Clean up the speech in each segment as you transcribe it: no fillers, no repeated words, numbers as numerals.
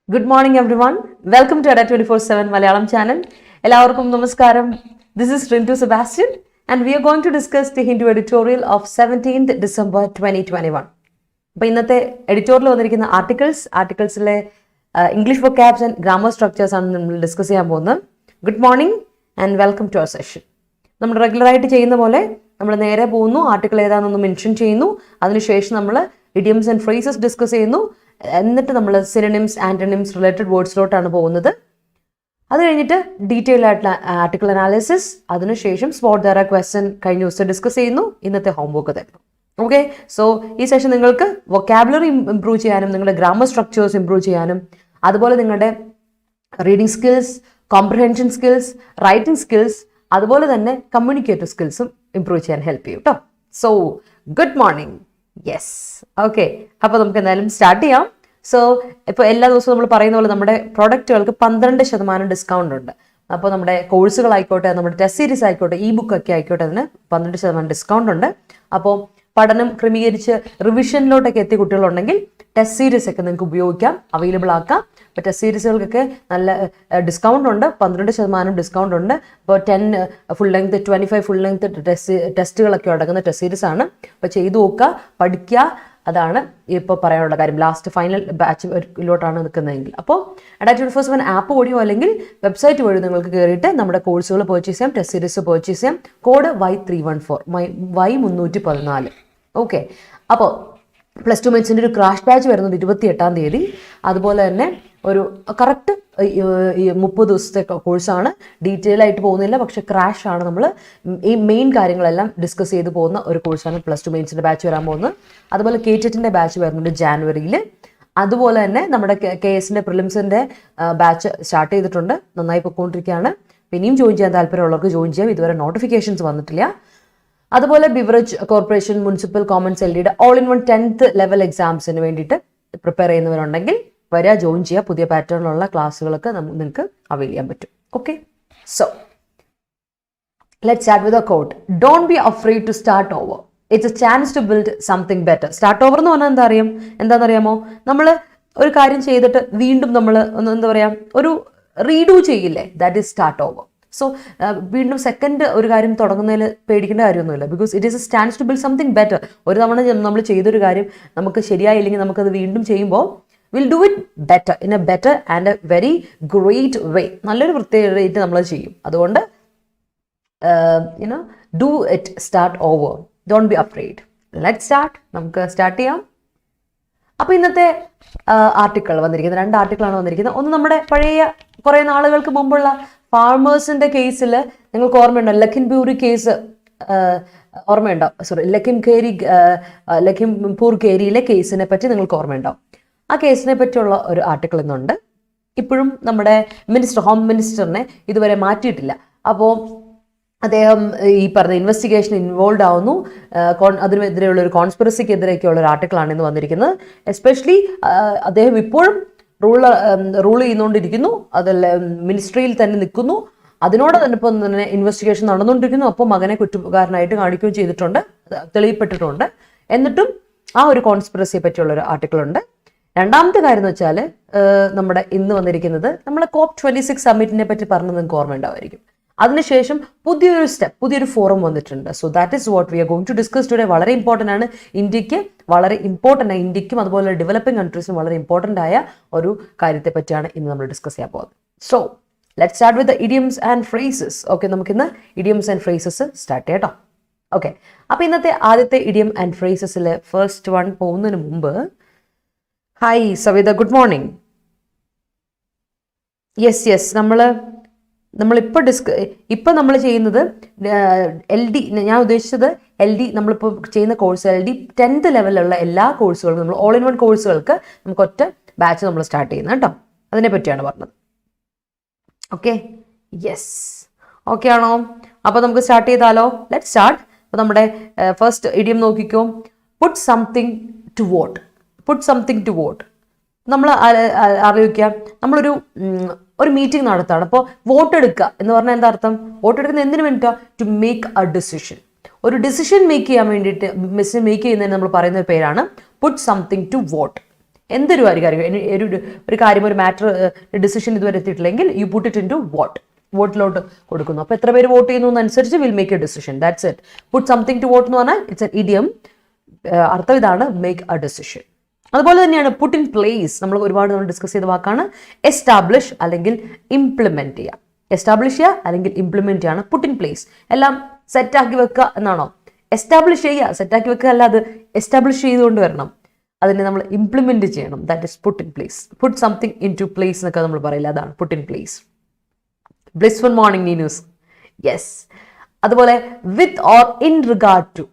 Good morning, everyone. Welcome to Ada 24/7 Malayalam channel. Ellarkum namaskaram. This is Rintu Sebastian, and we are going to discuss the Hindu editorial of 17th December 2021. അപ്പോൾ ഇന്നത്തെ editorial വന്നിരിക്കുന്ന ആർട്ടിക്കിൾസിലെ English vocabs and grammar structures ആണ് നമ്മൾ discuss ചെയ്യാൻ പോകുന്നത്. Good morning and welcome to our session. നമ്മൾ റെഗുലറായിട്ട് ചെയ്യുന്ന പോലെ നമ്മൾ നേരെ പോകുന്നു, ആർട്ടിക്കിൾ ഏതാണെന്നൊന്ന് മെൻഷൻ ചെയ്യുന്നു, അതിനുശേഷം നമ്മൾ ഇഡിയംസ് ആൻഡ് ഫ്രേസസ് ഡിസ്കസ് ചെയ്യുന്നു, എന്നിട്ട് നമ്മൾ സിനോണിംസ് ആന്റണിംസ് റിലേറ്റഡ് വേർഡ്സിലോട്ടാണ് പോകുന്നത്. അത് കഴിഞ്ഞിട്ട് ഡീറ്റെയിൽ ആയിട്ടുള്ള ആർട്ടിക്കിൾ അനാലിസിസ്, അതിനുശേഷം സ്പോട്ട് ദാര ക്വസ്റ്റ്യൻ കഴിഞ്ഞ ദിവസം ഡിസ്കസ് ചെയ്യുന്നു, ഇന്നത്തെ ഹോംവർക്ക് തരുന്നു. ഓക്കെ, സോ ഈ സെഷൻ നിങ്ങൾക്ക് വൊക്കാബുലറി ഇംപ്രൂവ് ചെയ്യാനും നിങ്ങളുടെ ഗ്രാമർ സ്ട്രക്ചേഴ്സ് ഇംപ്രൂവ് ചെയ്യാനും അതുപോലെ നിങ്ങളുടെ reading skills, comprehension skills, writing skills, അതുപോലെ തന്നെ കമ്മ്യൂണിക്കേറ്റീവ് സ്കിൽസും ഇംപ്രൂവ് ചെയ്യാൻ ഹെൽപ്പ് ചെയ്യും കേട്ടോ. So good morning. Yes, okay, അപ്പോൾ നമുക്ക് എന്തായാലും സ്റ്റാർട്ട് ചെയ്യാം. സോ ഇപ്പോൾ എല്ലാ ദിവസവും നമ്മൾ പറയുന്ന പോലെ നമ്മുടെ പ്രൊഡക്റ്റുകൾക്ക് 12% ഡിസ്കൗണ്ട് ഉണ്ട്. അപ്പോൾ നമ്മുടെ കോഴ്സുകളായിക്കോട്ടെ, നമ്മുടെ ടെസ്റ്റ് സീരീസ് ആയിക്കോട്ടെ, ഇ ബുക്ക് ഒക്കെ ആയിക്കോട്ടെ, അതിന് 12% ഡിസ്കൗണ്ട് ഉണ്ട്. അപ്പോൾ പഠനം ക്രമീകരിച്ച് റിവിഷനിലോട്ടൊക്കെ എത്തിയ കുട്ടികളുണ്ടെങ്കിൽ ടെസ്റ്റ് സീരീസ് ഒക്കെ നിങ്ങൾക്ക് ഉപയോഗിക്കാം, അവൈലബിൾ ആക്കാം. അപ്പോൾ ടെസ്റ്റ് സീരീസുകൾക്കൊക്കെ നല്ല ഡിസ്കൗണ്ട് ഉണ്ട്, 12% ഡിസ്കൗണ്ട് ഉണ്ട്. അപ്പോൾ 10 ഫുൾ ലെങ്ത്, 25 ഫുൾ ലെങ്ത് ടെസ്റ്റുകളൊക്കെ അടങ്ങുന്ന ടെസ്റ്റ് സീരീസ് ആണ്. അപ്പോൾ ചെയ്തു നോക്കുക, പഠിക്കുക, അതാണ് ഇപ്പോൾ പറയാനുള്ള കാര്യം. ലാസ്റ്റ് ഫൈനൽ ബാച്ചിലോട്ടാണ് നിൽക്കുന്നതെങ്കിൽ അപ്പോൾ Ada 24/7 ആപ്പ് വഴിയോ അല്ലെങ്കിൽ വെബ്സൈറ്റ് വഴി നിങ്ങൾക്ക് കയറിയിട്ട് നമ്മുടെ കോഴ്സുകൾ പർച്ചേസ് ചെയ്യാം, ടെസ്റ്റ് സീരീസ് പർച്ചേസ് ചെയ്യാം. Code Y314 Y314. ഓക്കെ, അപ്പോൾ +2 മെയിൻസിൻ്റെ ഒരു ക്രാഷ് ബാച്ച് വരുന്നത് 28-ാം തീയതി. അതുപോലെ തന്നെ ഒരു കറക്റ്റ് 30 ദിവസത്തെ കോഴ്സാണ്. ഡീറ്റെയിൽ ആയിട്ട് പോകുന്നില്ല, പക്ഷെ ക്രാഷ് ആണ്. നമ്മൾ ഈ മെയിൻ കാര്യങ്ങളെല്ലാം ഡിസ്കസ് ചെയ്ത് പോകുന്ന ഒരു കോഴ്സാണ് +2 മെയിൻസിൻ്റെ ബാച്ച് വരാൻ പോകുന്നത്. അതുപോലെ KTETൻ്റെ ബാച്ച് വരുന്നുണ്ട് ജാനുവരിയിൽ. അതുപോലെ തന്നെ നമ്മുടെ KSൻ്റെ പ്രിലിംസിൻ്റെ ബാച്ച് സ്റ്റാർട്ട് ചെയ്തിട്ടുണ്ട്, നന്നായി പൊയ്ക്കൊണ്ടിരിക്കുകയാണ്. പിന്നെയും ജോയിൻ ചെയ്യാൻ താല്പര്യമുള്ളവർക്ക് ജോയിൻ ചെയ്യാം, ഇതുവരെ നോട്ടിഫിക്കേഷൻസ് വന്നിട്ടില്ല. അതുപോലെ ബിവറേജ് കോർപ്പറേഷൻ, മുനിസിപ്പൽ കോമൺസ് LDയുടെ all in one 10th level എക്സാംസിന് വേണ്ടിയിട്ട് പ്രിപ്പയർ ചെയ്യുന്നവരുണ്ടെങ്കിൽ വരിക, ജോയിൻ ചെയ്യുക. പുതിയ പാറ്റേണിലുള്ള ക്ലാസ്സുകളൊക്കെ നിങ്ങൾക്ക് അവൈൽ ചെയ്യാൻ പറ്റും. Okay, so let's start with a quote. Don't be afraid to start over. It's a chance to build something better. Start over എന്ന് പറഞ്ഞാൽ എന്താണെന്നറിയാമോ? നമ്മൾ ഒരു കാര്യം ചെയ്തിട്ട് വീണ്ടും നമ്മൾ എന്താ പറയുക, ഒരു റീഡൂ ചെയ്യില്ലേ, that is start over. So വീണ്ടും സെക്കൻഡ് ഒരു കാര്യം തുടങ്ങുന്നതിൽ പേടിക്കേണ്ട കാര്യമൊന്നുമില്ല, because it is a chance to build something better. ഒരു തവണ നമ്മൾ ചെയ്തൊരു കാര്യം നമുക്ക് ശരിയായില്ലെങ്കിൽ നമുക്കത് വീണ്ടും ചെയ്യുമ്പോൾ will do it better, in A better and A very great വേ. നല്ലൊരു പ്രത്യേകത നമ്മൾ ചെയ്യും. അതുകൊണ്ട് do it, start over, don't be afraid. Let start. നമുക്ക് സ്റ്റാർട്ട് ചെയ്യാം. അപ്പോൾ ഇന്നത്തെ ആർട്ടിക്കിൾ വന്നിരിക്കുന്നത് 2 ആർട്ടിക്കിളാണ് വന്നിരിക്കുന്നത്. ഒന്ന് നമ്മുടെ പഴയ കുറേ നാളുകൾക്ക് മുമ്പുള്ള ഫാർമേഴ്സിൻ്റെ കേസിൽ നിങ്ങൾക്ക് ഓർമ്മയുണ്ടോ? ലഖിംപൂർ കേസ് ഓർമ്മയുണ്ടോ? ലഖിംപൂർ കേരിയിലെ കേസിനെ പറ്റി നിങ്ങൾക്ക് ഓർമ്മയുണ്ടോ? ആ കേസിനെ പറ്റിയുള്ള ഒരു ആർട്ടിക്കിൾ ഇന്നുണ്ട്. ഇപ്പോഴും നമ്മുടെ ഹോം മിനിസ്റ്ററിനെ ഇതുവരെ മാറ്റിയിട്ടില്ല. അപ്പോൾ അദ്ദേഹം ഈ പറഞ്ഞ ഇൻവെസ്റ്റിഗേഷൻ ഇൻവോൾവ് ആവുന്നു. അതിനെതിരെയുള്ള ഒരു കോൺസ്പിറസിക്കെതിരെയൊക്കെയുള്ള ഒരു ആർട്ടിക്കിളാണ് ഇന്ന് വന്നിരിക്കുന്നത്. എസ്പെഷ്യലി അദ്ദേഹം ഇപ്പോഴും റൂൾ ചെയ്തുകൊണ്ടിരിക്കുന്നു, അതല്ല മിനിസ്ട്രിയിൽ തന്നെ നിൽക്കുന്നു. അതിനോട് തന്നെ ഇപ്പം തന്നെ ഇൻവെസ്റ്റിഗേഷൻ നടന്നുകൊണ്ടിരിക്കുന്നു. അപ്പോൾ മകനെ കുറ്റക്കാരനായിട്ട് കാണിക്കുകയും ചെയ്തിട്ടുണ്ട്, തെളിയിപ്പെട്ടിട്ടുണ്ട്. എന്നിട്ടും ആ ഒരു കോൺസ്പിറസിയെ പറ്റിയുള്ള ഒരു ആർട്ടിക്കിൾ ഉണ്ട്. രണ്ടാമത്തെ കാര്യം എന്ന് വെച്ചാൽ നമ്മുടെ ഇന്ന് വന്നിരിക്കുന്നത് നമ്മളെ COP26 സമ്മിറ്റിനെ പറ്റി പറഞ്ഞത് നിങ്ങൾക്ക് ഓർമ്മയുണ്ടാവുമായിരിക്കും. അതിനുശേഷം പുതിയൊരു ഫോറം വന്നിട്ടുണ്ട്. So that is what we are going to discuss today. വളരെ ഇമ്പോർട്ടൻ്റ് ആണ്, ഇന്ത്യക്കും അതുപോലെ ഡെവലപ്പിംഗ് കൺട്രീസിനും വളരെ ഇമ്പോർട്ടൻ്റ് ആയ ഒരു കാര്യത്തെ പറ്റിയാണ് ഇന്ന് നമ്മൾ ഡിസ്കസ് ചെയ്യാൻ പോകുന്നത്. So let's start with the idioms and phrases. Okay, നമുക്കിന്ന് ഇഡിയംസ് ആൻഡ് ഫ്രേസസ് സ്റ്റാർട്ട് ചെയ്യാം കേട്ടോ. ഓക്കെ, അപ്പോൾ ഇന്നത്തെ ആദ്യത്തെ ഇഡിയം ആൻഡ് ഫ്രേസസിൽ ഫസ്റ്റ് വൺ പോകുന്നതിന് മുമ്പ്, hi Savita, good morning. Yes, നമ്മളിപ്പോൾ നമ്മൾ ചെയ്യുന്നത് LD, ഞാൻ ഉദ്ദേശിച്ചത് LD, നമ്മളിപ്പോൾ ചെയ്യുന്ന കോഴ്സ് LD 10th ലെവലിലുള്ള എല്ലാ കോഴ്സുകൾക്കും നമ്മൾ ഓൾ ഇൻ വൺ കോഴ്സുകൾക്ക് നമുക്ക് ഒറ്റ ബാച്ച് നമ്മൾ സ്റ്റാർട്ട് ചെയ്യുന്നത് കേട്ടോ. അതിനെ പറ്റിയാണ് പറഞ്ഞത്. ഓക്കെ, യെസ്, ഓക്കെ ആണോ? അപ്പോൾ നമുക്ക് സ്റ്റാർട്ട് ചെയ്താലോ? Let start. അപ്പോൾ നമ്മുടെ ഫസ്റ്റ് ഇഡിയം നോക്കിക്കോ. Put something to vote. നമ്മൾ ആലോചിക്കുക, നമ്മളൊരു മീറ്റിംഗ് നടത്താണ്. അപ്പോൾ വോട്ട് എടുക്കുക എന്ന് പറഞ്ഞാൽ എന്താ അർത്ഥം? വോട്ട് എടുക്കുന്ന എന്തിനു വേണ്ടിയിട്ടാണ്? To make a decision. ഒരു ഡിസിഷൻ മേക്ക് ചെയ്യാൻ വേണ്ടിയിട്ട്, മേക്ക് ചെയ്യുന്നതിന് നമ്മൾ പറയുന്ന പേരാണ് പുട്ട് സംതിങ് ടു വോട്ട്. എന്തൊരു കാര്യം ഒരു കാര്യം ഒരു മാറ്റർ ഡിസിഷൻ ഇതുവരെ എത്തിയിട്ടില്ലെങ്കിൽ you put it into വോട്ടിലോട്ട് കൊടുക്കുന്നു. അപ്പോൾ എത്ര പേര് വോട്ട് ചെയ്യുന്നു എന്നനുസരിച്ച് will make a decision. That's it. Put something to vote എന്ന് പറഞ്ഞാൽ ഇറ്റ്സ് എൻ ഇഡിയം. അർത്ഥം ഇതാണ്, മേക്ക് എ ഡിസിഷൻ. അതുപോലെ തന്നെയാണ് പുട്ട് ഇൻ പ്ലേസ്. നമ്മൾ ഒരുപാട് ഡിസ്കസ് ചെയ്ത വാക്കാണ്. എസ്റ്റാബ്ലിഷ് അല്ലെങ്കിൽ ഇംപ്ലിമെന്റ് ചെയ്യുക. എസ്റ്റാബ്ലിഷ് ചെയ്യുക അല്ലെങ്കിൽ ഇംപ്ലിമെന്റ് ചെയ്യാണ് പുട്ട് ഇൻ പ്ലേസ്. എല്ലാം സെറ്റാക്കി വെക്കുക എന്നാണോ? എസ്റ്റാബ്ലിഷ് ചെയ്യുക, സെറ്റാക്കി വെക്കുക അല്ല, അത് എസ്റ്റാബ്ലിഷ് ചെയ്തുകൊണ്ട് വരണം. അതിനെ നമ്മൾ ഇംപ്ലിമെന്റ് ചെയ്യണം. That is put in place. Put something into place എന്നൊക്കെ നമ്മൾ പറയില്ല, അതാണ് put in place. Blissful morning Neenus. Yes. അതുപോലെ with or in regard to.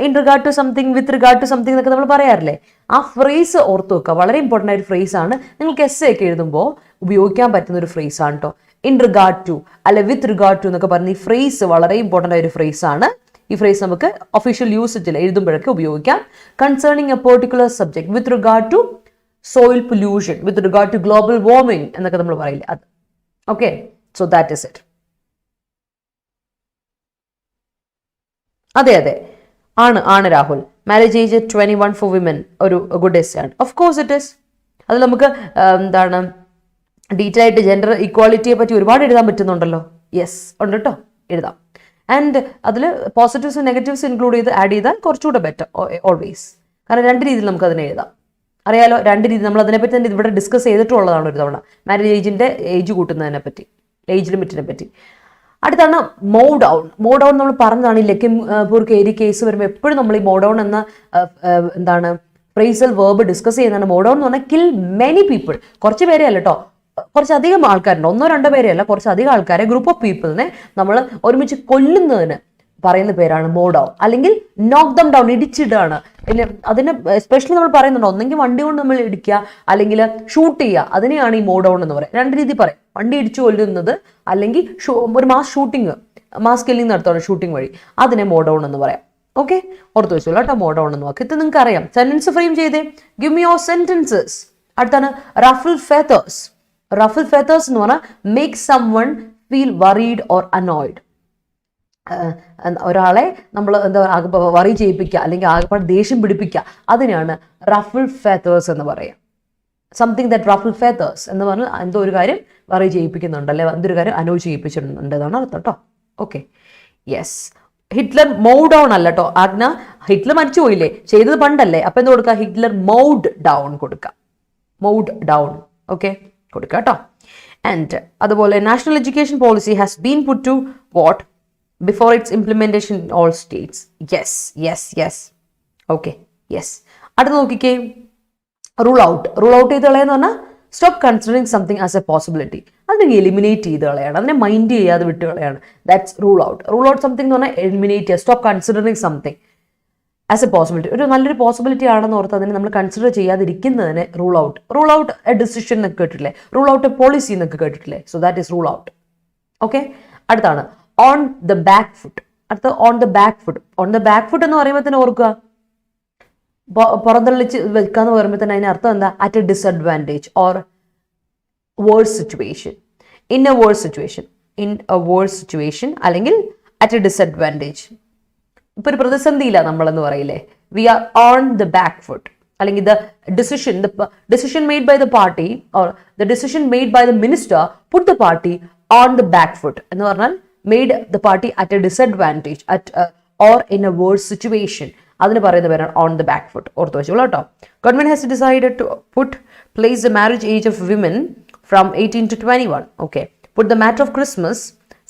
In regard to something, with regard to something എന്നൊക്കെ നമ്മൾ പറയാറില്ലേ? ആ ഫ്രേസ് ഓർത്ത് വെക്കുക. വളരെ ഇമ്പോർട്ടൻ്റ് ആയ ഒരു ഫ്രേസ് ആണ്. നിങ്ങൾക്ക് എസ് ഒക്കെ എഴുതുമ്പോൾ ഉപയോഗിക്കാൻ പറ്റുന്ന ഒരു ഫ്രേസ് ആണ് കേട്ടോ. ഇൻ റിഗാർഡ് ടു അല്ലെ വിത്ത് റിഗാർഡ് ടു എന്നൊക്കെ പറഞ്ഞ ഈ ഫ്രേസ് വളരെ ഇമ്പോർട്ടൻ്റ് ആയ ഒരു ഫ്രേസ് ആണ്. ഈ ഫ്രേസ് നമുക്ക് ഒഫീഷ്യൽ യൂസേജിൽ എഴുതുമ്പോഴൊക്കെ ഉപയോഗിക്കാം. Concerning a particular subject, with regard to soil pollution, with regard to global warming എന്നൊക്കെ നമ്മൾ പറയില്ലേ, അത്. Okay, so that is it. അതെ ആണ് Rahul. Marriage age 21 for women ഒരു ഗുഡ് ഏജ് ആണ്. Of course it is. അത് നമുക്ക് എന്താണ് ഡീറ്റെയിൽ ആയിട്ട് ജെൻഡർ ഇക്വാളിറ്റിയെ പറ്റി ഒരുപാട് എഴുതാൻ പറ്റുന്നുണ്ടല്ലോ. യെസ്, ഉണ്ട് കേട്ടോ, എഴുതാം. ആൻഡ് അതിൽ പോസിറ്റീവ്സും നെഗറ്റീവ്സും ഇൻക്ലൂഡ് ചെയ്ത് ആഡ് ചെയ്താൽ കുറച്ചുകൂടെ ബെറ്റർ ഓൾവേസ്. കാരണം രണ്ട് രീതിയിൽ നമുക്ക് അതിനെ എഴുതാം. അറിയാലോ, രണ്ട് രീതി നമ്മൾ അതിനെപ്പറ്റി തന്നെ ഇവിടെ ഡിസ്കസ് ചെയ്തിട്ടുള്ളതാണ് ഒരു തവണ. മാരേജ് ഏജിൻ്റെ ഏജ് കൂട്ടുന്നതിനെ പറ്റി, ഏജ് ലിമിറ്റിനെ പറ്റി. അടുത്താണ് മോ ഡൗൺ. മോ ഡൗൺ നമ്മൾ പറഞ്ഞതാണ്. ഈ ലഖിംപൂർ കേരി കേസ് വരുമ്പോൾ എപ്പോഴും നമ്മൾ ഈ മോ ഡൗൺ എന്ന എന്താണ് ഫ്രേസൽ വേർബ് ഡിസ്കസ് ചെയ്യുന്നതാണ്. മോ ഡൗൺ എന്ന് പറഞ്ഞാൽ കിൽ മെനി പീപ്പിൾ. കുറച്ച് പേരെ അല്ല കേട്ടോ, കുറച്ചധികം ആൾക്കാരുണ്ട്. 1-2 പേരെ അല്ല, കുറച്ചധികം ആൾക്കാരെ, ഗ്രൂപ്പ് ഓഫ് പീപ്പിളിനെ നമ്മൾ ഒരുമിച്ച് കൊല്ലുന്നതിന് പറയുന്ന പേരാണ് മോ ഡൗൺ. അല്ലെങ്കിൽ നോക്ക് ദം ഡൗൺ, ഇടിച്ചിടുകയാണ്. പിന്നെ അതിന് എസ്പെഷ്യലി നമ്മൾ പറയുന്നുണ്ട്, ഒന്നെങ്കിൽ വണ്ടി കൊണ്ട് നമ്മൾ ഇടിക്കുക അല്ലെങ്കിൽ ഷൂട്ട് ചെയ്യുക. അതിനെയാണ് ഈ മോ ഡൗൺ എന്ന് പറയുക. രണ്ട് രീതി പറയും, വണ്ടി ഇടിച്ചു കൊല്ലുന്നത് അല്ലെങ്കിൽ ഒരു മാസ് കില്ലിംഗ് നടത്തുകയാണ് ഷൂട്ടിംഗ് വഴി. അതിനെ മോ ഡൗൺ എന്ന് പറയാം. ഓക്കെ, ഓർത്ത് വെച്ചോളൂ കേട്ടോ, മോ ഡൗൺ എന്ന് നോക്കി. ഇത് നിങ്ങൾക്ക് അറിയാം. സെന്റൻസ് ഫ്രെയിം ചെയ്തേ. Give me your sentences. അടുത്താണ് റഫിൾ ഫെതേഴ്സ്. റഫിൾ ഫെതേഴ്സ് എന്ന് പറഞ്ഞാൽ make someone feel worried or annoyed. ഒരാളെ നമ്മൾ എന്താ പറയുക, വറി ചെയ്യിപ്പിക്കുക അല്ലെങ്കിൽ ആകെപ്പാട് ദേഷ്യം പിടിപ്പിക്കുക, അതിനാണ് റഫിൾ ഫെതേഴ്സ് എന്ന് പറയുക. സംതിങ് ദാറ്റ് റഫിൾ ഫെതേഴ്സ് എന്ന് പറഞ്ഞാൽ എന്തോ ഒരു കാര്യം വറി ചെയ്യിപ്പിക്കുന്നുണ്ട്, അല്ലെ എന്തൊരു കാര്യം അനോയ് ചെയ്യിപ്പിച്ചിട്ടുണ്ട് എന്നാണ് അർത്ഥം കേട്ടോ. Okay, yes. ഹിറ്റ്ലർ മോ ഡൗൺ അല്ല കേട്ടോ ആജ്ഞ. ഹിറ്റ്ലർ മരിച്ചു പോയില്ലേ, ചെയ്തത് പണ്ടല്ലേ. അപ്പൊ എന്ത് കൊടുക്കുക? ഹിറ്റ്ലർ മൗഡ് ഡൗൺ കൊടുക്കുക. മൗഡ് ഡൗൺ, ഓക്കെ, കൊടുക്കുക കേട്ടോ. ആൻഡ് അതുപോലെ national education policy has been put to vote before its implementation in all states. Yes. Okay, yes. അടുത്ത നോക്കിക്കേ, റൂൾ ഔട്ട്. റൂൾ ഔട്ട് ചെയ്ത് കളയെന്ന് പറഞ്ഞാൽ stop considering something as a possibility. അതിനെ eliminate ചെയ്ത് കളയാണ്, അതിനെ മൈൻഡ് ചെയ്യാതെ വിട്ട് കളയാണ്. That's rule out. Rule out something എന്ന് പറഞ്ഞാൽ എലിമിനേറ്റ് ചെയ്യുക. Stop considering something as a possibility. ഒരു നല്ലൊരു പോസിബിലിറ്റി ആണെന്ന് ഓർത്ത് അതിനെ നമ്മൾ കൺസിഡർ ചെയ്യാതിരിക്കുന്നതിനെ rule out. Rule out a decision എന്നൊക്കെ കേട്ടിട്ടില്ലേ? റൂൾ ഔട്ട് എ പോളിസി എന്നൊക്കെ കേട്ടിട്ടില്ലേ? So that is rule out. Okay, അടുത്താണ് ഓൺ ദ ബാക്ക് ഫുട്ട്. അടുത്ത on the back foot. On the back foot എന്ന് പറയുമ്പോൾ തന്നെ ഓർക്കുക, പുറന്തള്ളിച്ച് വെക്കാന്ന് പറയുമ്പോൾ തന്നെ അതിന് അർത്ഥം എന്താ? At a disadvantage or worse situation. In a worse situation അല്ലെങ്കിൽ അറ്റ് എ ഡിസഡ്വാൻറ്റേജ്. ഇപ്പൊ ഒരു പ്രതിസന്ധിയില്ല നമ്മളെന്ന് പറയില്ലേ, we are on the back foot. അല്ലെങ്കിൽ the decision made by the party or the decision made by the minister put the party on the back foot എന്ന് പറഞ്ഞാൽ made the party at a disadvantage or in a worse situation. അതിന് പറയുന്ന പേരാണ് on the back foot. ഓർത്ത് വെച്ചോളൂ കേട്ടോ. Government has decided to place the marriage age of women from 18 to 21. Okay. Put the matter of Christmas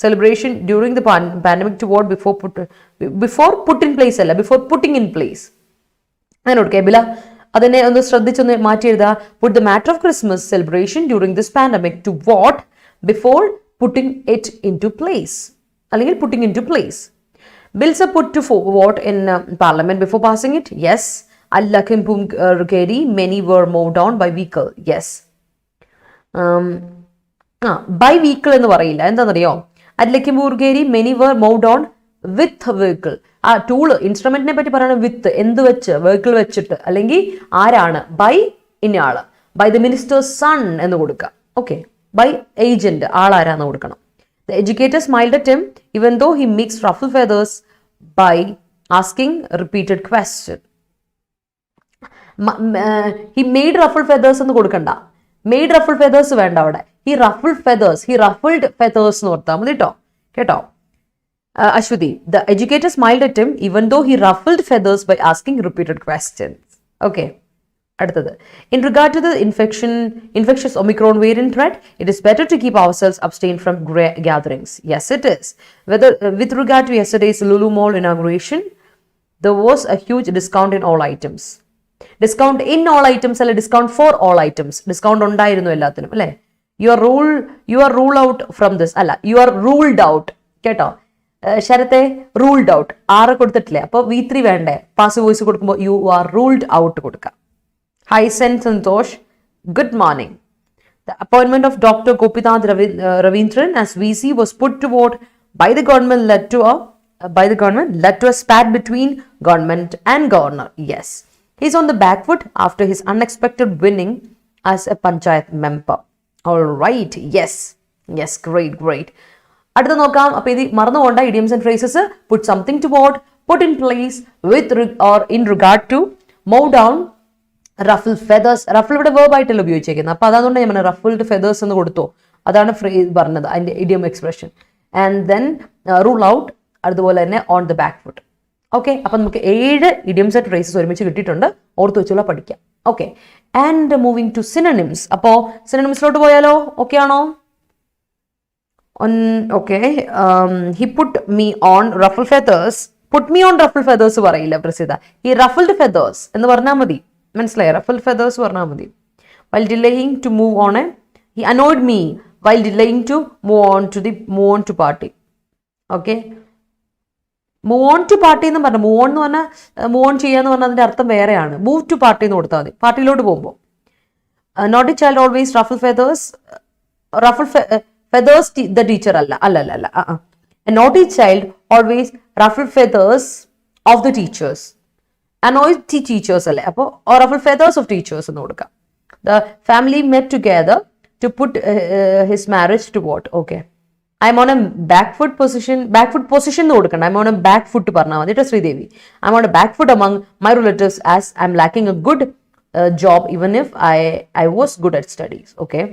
celebration during the pandemic to what before put in place അല്ല, before putting in place. അങ്ങനെ കൊടുക്കേ ബില. അതിനെ ഒന്ന് ശ്രദ്ധിച്ചൊന്ന് മാറ്റി എഴുതുക. Put the matter of Christmas celebration during this pandemic to what before putting it into place. അല്ലെങ്കിൽ putting into place. Bills are put to vote in parliament before passing it. Yes. At Lakhimpur Keri, many were moved on by vehicle. Yes. By vehicle എന്ന് പറയില്ല, എന്താണെന്നറിയോ? At Lakhimpur Keri, many were moved on with vehicle. ആ tool ഇൻസ്ട്രുമെന്റിനെ പറ്റി പറയുന്നത് with, എന്ത് വെച്ച്, vehicle വെച്ചിട്ട്. അല്ലെങ്കിൽ ആരാണ്? ബൈ ഇന്നയാള്. ബൈ ദ മിനിസ്റ്റേഴ്സ് സൺ എന്ന് കൊടുക്കുക. ഓക്കെ, ബൈ ഏജന്റ്, ആളാരാന്ന് കൊടുക്കണം. The educator smiled at him even though he mixed ruffle feathers by asking a repeated question. he made ruffled feathers എന്ന് കൊടുക്കണ്ട. Made ruffled feathers വേണ്ട അവിടെ. He ruffled feathers. He ruffled feathers എന്ന് ഓർത്താൽ മതി കേട്ടോ. Ashwati, the educator smiled at him even though he ruffled feathers by asking repeated questions. Okay. അടുത്തത്. In regard to the infectious Omicron variant threat, it is better to keep ourselves abstain from gatherings. Yes, it is. With regard to yesterday's Lulu Mall inauguration, there was a huge discount in all items. Discount in all items അല്ലെ discount for all items. Discount ഉണ്ടായിരുന്നു എല്ലാത്തിനും അല്ലേ? You are ruled out from this. അല്ല, you are ruled out. കേട്ടോ? ശരത്തെ ruled out. 6 കൊടുത്തിട്ടില്ലേ? അപ്പോൾ V3 വേണ്ടേ? Pass voice കൊടുക്കുമ്പോൾ you are ruled out കൊടുക്കുക. Hi, Santosh. Good morning. The appointment of Dr. Gopinath Ravindran as VC was put to vote by the government led to a spat between government and governor. Yes. He's on the back foot after his unexpected winning as a panchayat member. All right. Yes. Great. അടുത്ത നോക്കാം. അപ്പോൾ ഇത് മറന്നുകൊണ്ട idioms and phrases. Put something to vote, put in place with or in regard to, mow down, ruffle feathers. Ruffle ഇവിടെ verb ആയിട്ടല്ല ഉപയോഗിച്ചേക്കുന്നത്. അപ്പോൾ അതുകൊണ്ട് ഞാൻ ruffled feathers എന്ന് കൊടുത്തു. അതാണ് പറഞ്ഞത് അതിന്റെ idiom expression. And then rule out, അതുപോലെ തന്നെ on the back foot. Okay, അപ്പം നമുക്ക് 7 idioms and phrases ഒരുമിച്ച് കിട്ടിയിട്ടുണ്ട്. ഓർത്ത് വെച്ചുള്ള പഠിക്കാം. Okay, and moving to synonyms. അപ്പോൾ സിനോണിംസിലോട്ട് പോയാലോ? ഓക്കെ ആണോ? He put me on ruffle feathers. Put me on ruffle feathers പറയില്ല പ്രസിദ്ധ. He ruffled feathers എന്ന് പറഞ്ഞാൽ മതി. മനസ്സിലായി? ruffled feathers പറഞ്ഞാൽ മതി. While delaying to move on, he annoyed me while delaying to move on to party. Okay, move on to party എന്ന് പറഞ്ഞാൽ മൂവ് ഓൺ ചെയ്യാന്ന് പറഞ്ഞാൽ അതിന്റെ അർത്ഥം വേറെയാണ്. മൂവ് ടു പാർട്ടി എന്ന് കൊടുത്താൽ മതി പാർട്ടിയിലോട്ട് പോകുമ്പോൾ. Naughty child always ruffle feathers the teacher അല്ല. Naughty child always ruffle feathers of the teachers. Annoy teachers അല്ലേ, അപ്പോൾ റഫിൾ ഫെദേഴ്സ് ഓഫ് ടീച്ചേഴ്സ് എന്ന് കൊടുക്കാം. The family met together to put his marriage to vote. Okay, I'm on a back foot position എന്ന് കൊടുക്കണം. I'm on a back foot പറഞ്ഞാൽ മതി. Sridevi, I'm on a back foot among my relatives as I'm lacking a good job even if I was good at studies. Okay,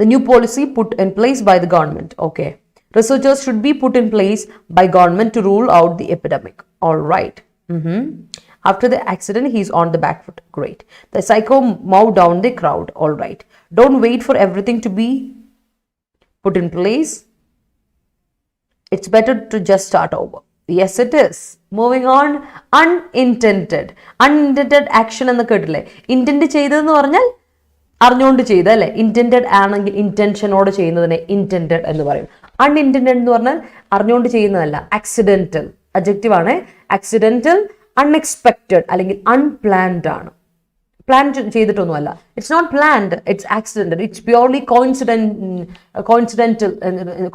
the new policy put in place by the government. Okay, researchers should be put in place by government to rule out the epidemic. All right. After the accident, he's on the back foot. Great. The psycho mowed down the crowd. All right. Don't wait for everything to be put in place. It's better to just start over. Yes, it is. Moving on, unintended action എന്ന് കേട്ടില്ലേ? Intent ചെയ്തതെന്ന് പറഞ്ഞാൽ അറിഞ്ഞുകൊണ്ട് ചെയ്ത അല്ലേ? Intended ആണെങ്കിൽ ഇന്റൻഷനോട് ചെയ്യുന്നതിനെ intended എന്ന് പറയും. അൺഇന്റന്റഡ് എന്ന് പറഞ്ഞാൽ അറിഞ്ഞുകൊണ്ട് ചെയ്യുന്നതല്ല, ആക്സിഡന്റൽ. അഡ്ജക്റ്റീവ് ആണ്. ആക്സിഡന്റൽ, അൺഎക്സ്പെക്റ്റഡ് അല്ലെങ്കിൽ അൺപ്ലാൻഡ് ആണ്. പ്ലാൻ ചെയ്തിട്ടൊന്നുമല്ല. It's not planned, it's accidental. It's purely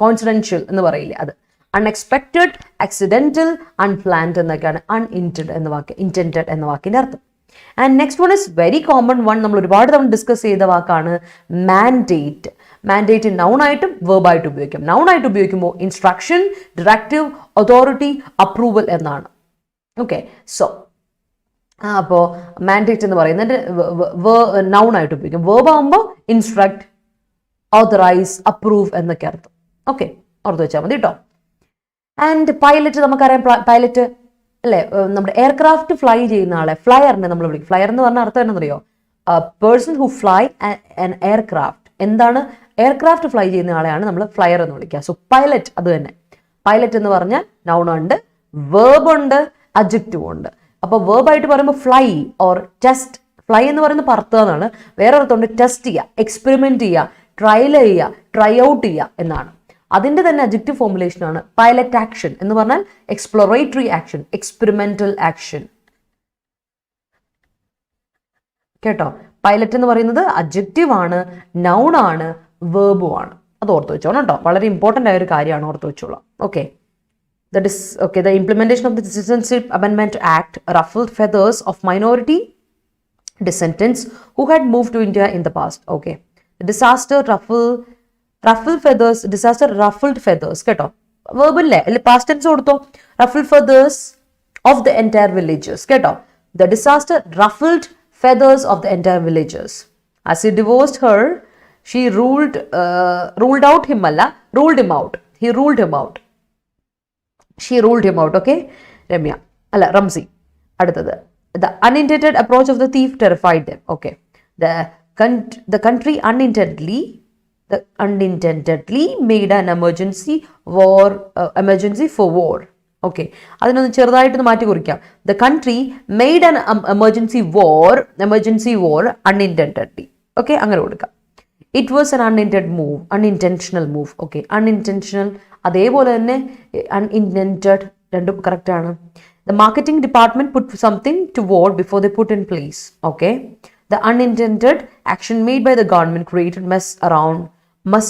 coincidental എന്ന് പറയില്ലേ, അത്. അൺഎക്സ്പെക്റ്റഡ്, ആക്സിഡന്റൽ, അൺപ്ലാൻഡ് എന്നൊക്കെയാണ് അൺഇന്റഡ് എന്ന വാക്കിന്റെ അർത്ഥം. And next one is very common one. നമ്മൾ ഒരുപാട് തവണ ഡിസ്കസ് ചെയ്ത വാക്കാണ് മാൻഡേറ്റ്. മാൻഡേറ്റ് നൗൺ ആയിട്ടും വെർബ് ആയിട്ടും ഉപയോഗിക്കും. നൗൺ ആയിട്ട് ഉപയോഗിക്കുമ്പോൾ ഇൻസ്ട്രക്ഷൻ, ഡയറക്റ്റീവ്, അതോറിറ്റി, അപ്രൂവൽ എന്നാണ്. ഓക്കെ, സോ അപ്പോൾ മാൻഡേറ്റ് എന്ന് പറയുന്നത് നൗൺ ആയിട്ട് ഉപയോഗിക്കും. വേർബ് ആകുമ്പോൾ ഇൻസ്ട്രക്ട്, ഓതറൈസ്, അപ്രൂവ് എന്നൊക്കെ അർത്ഥം. ഓക്കെ, ഓർത്ത് വെച്ചാൽ മതി കേട്ടോ. ആൻഡ് പൈലറ്റ്, നമുക്കറിയാം പൈലറ്റ് അല്ലേ, നമ്മുടെ എയർക്രാഫ്റ്റ് ഫ്ലൈ ചെയ്യുന്ന ആളെ ഫ്ലയറിനെ നമ്മൾ വിളിക്കും. ഫ്ലയർ എന്ന് പറഞ്ഞ അർത്ഥം എന്നറിയോ? Person who fly an aircraft. എന്താണ്? എയർക്രാഫ്റ്റ് ഫ്ലൈ ചെയ്യുന്ന ആളെയാണ് നമ്മൾ ഫ്ലയർ എന്ന് വിളിക്കുക. സോ പൈലറ്റ് അത് തന്നെ. പൈലറ്റ് എന്ന് പറഞ്ഞാൽ നൗൺ ഉണ്ട്, വേർബ് ഉണ്ട്, അഡ്ജക്റ്റീവ് ഉണ്ട്. അപ്പോൾ വേർബായിട്ട് പറയുമ്പോൾ ഫ്ലൈ ഓർ ടെസ്റ്റ്. ഫ്ലൈ എന്ന് പറയുന്നത് പറത്തുക എന്നാണ്. വേറെ അർത്ഥമുണ്ട് ടെസ്റ്റ് ചെയ്യുക, എക്സ്പെരിമെന്റ് ചെയ്യുക, ട്രയൽ ചെയ്യുക, ട്രൈ ഔട്ട് ചെയ്യുക എന്നാണ്. അതിന്റെ തന്നെ അഡ്ജക്റ്റീവ് ഫോർമുലേഷൻ ആണ് പൈലറ്റ് ആക്ഷൻ എന്ന് പറഞ്ഞാൽ എക്സ്പ്ലോറേറ്ററി ആക്ഷൻ, എക്സ്പെരിമെന്റൽ ആക്ഷൻ. കേട്ടോ, പൈലറ്റ് എന്ന് പറയുന്നത് അഡ്ജക്റ്റീവ് ആണ്, നൗൺ ആണ്, വേർബും ആണ്. അത് ഓർത്ത് വെച്ചോണം കേട്ടോ. വളരെ ഇമ്പോർട്ടൻ്റ് ആയ ഒരു കാര്യമാണ്, ഓർത്ത് വെച്ചോളാം. Okay, the implementation of the Citizenship Amendment Act ruffled feathers of minority descendants who had moved to India in the past. Okay, the disaster ruffled feathers. കേട്ടോ, verb ഇല്ലേ, past tense കൊടുത്തോ. ruffled feathers of the entire villages. കേട്ടോ, The disaster ruffled feathers of the entire villagers. As he divorced her, she ruled out him alla, ruled him out. He ruled him out. She ruled him out, okay? Ramya. Alla, Ramzi. Aduthadu. The unintended approach of the thief terrified them. Okay. The country unintendedly made an emergency for war. Okay. അതിനൊന്ന് ചെറുതായിട്ടൊന്ന് മാറ്റി കുറിക്കാം. The country made an emergency war unintendedly. Okay, അങ്ങനെ കൊടുക്കാം. It was an unintentional move. Okay, unintentional. അതേപോലെ തന്നെ unintended രണ്ടും correct ആണ്. The marketing department put something toward before they put in place. Okay. The unintended action made by the government created mess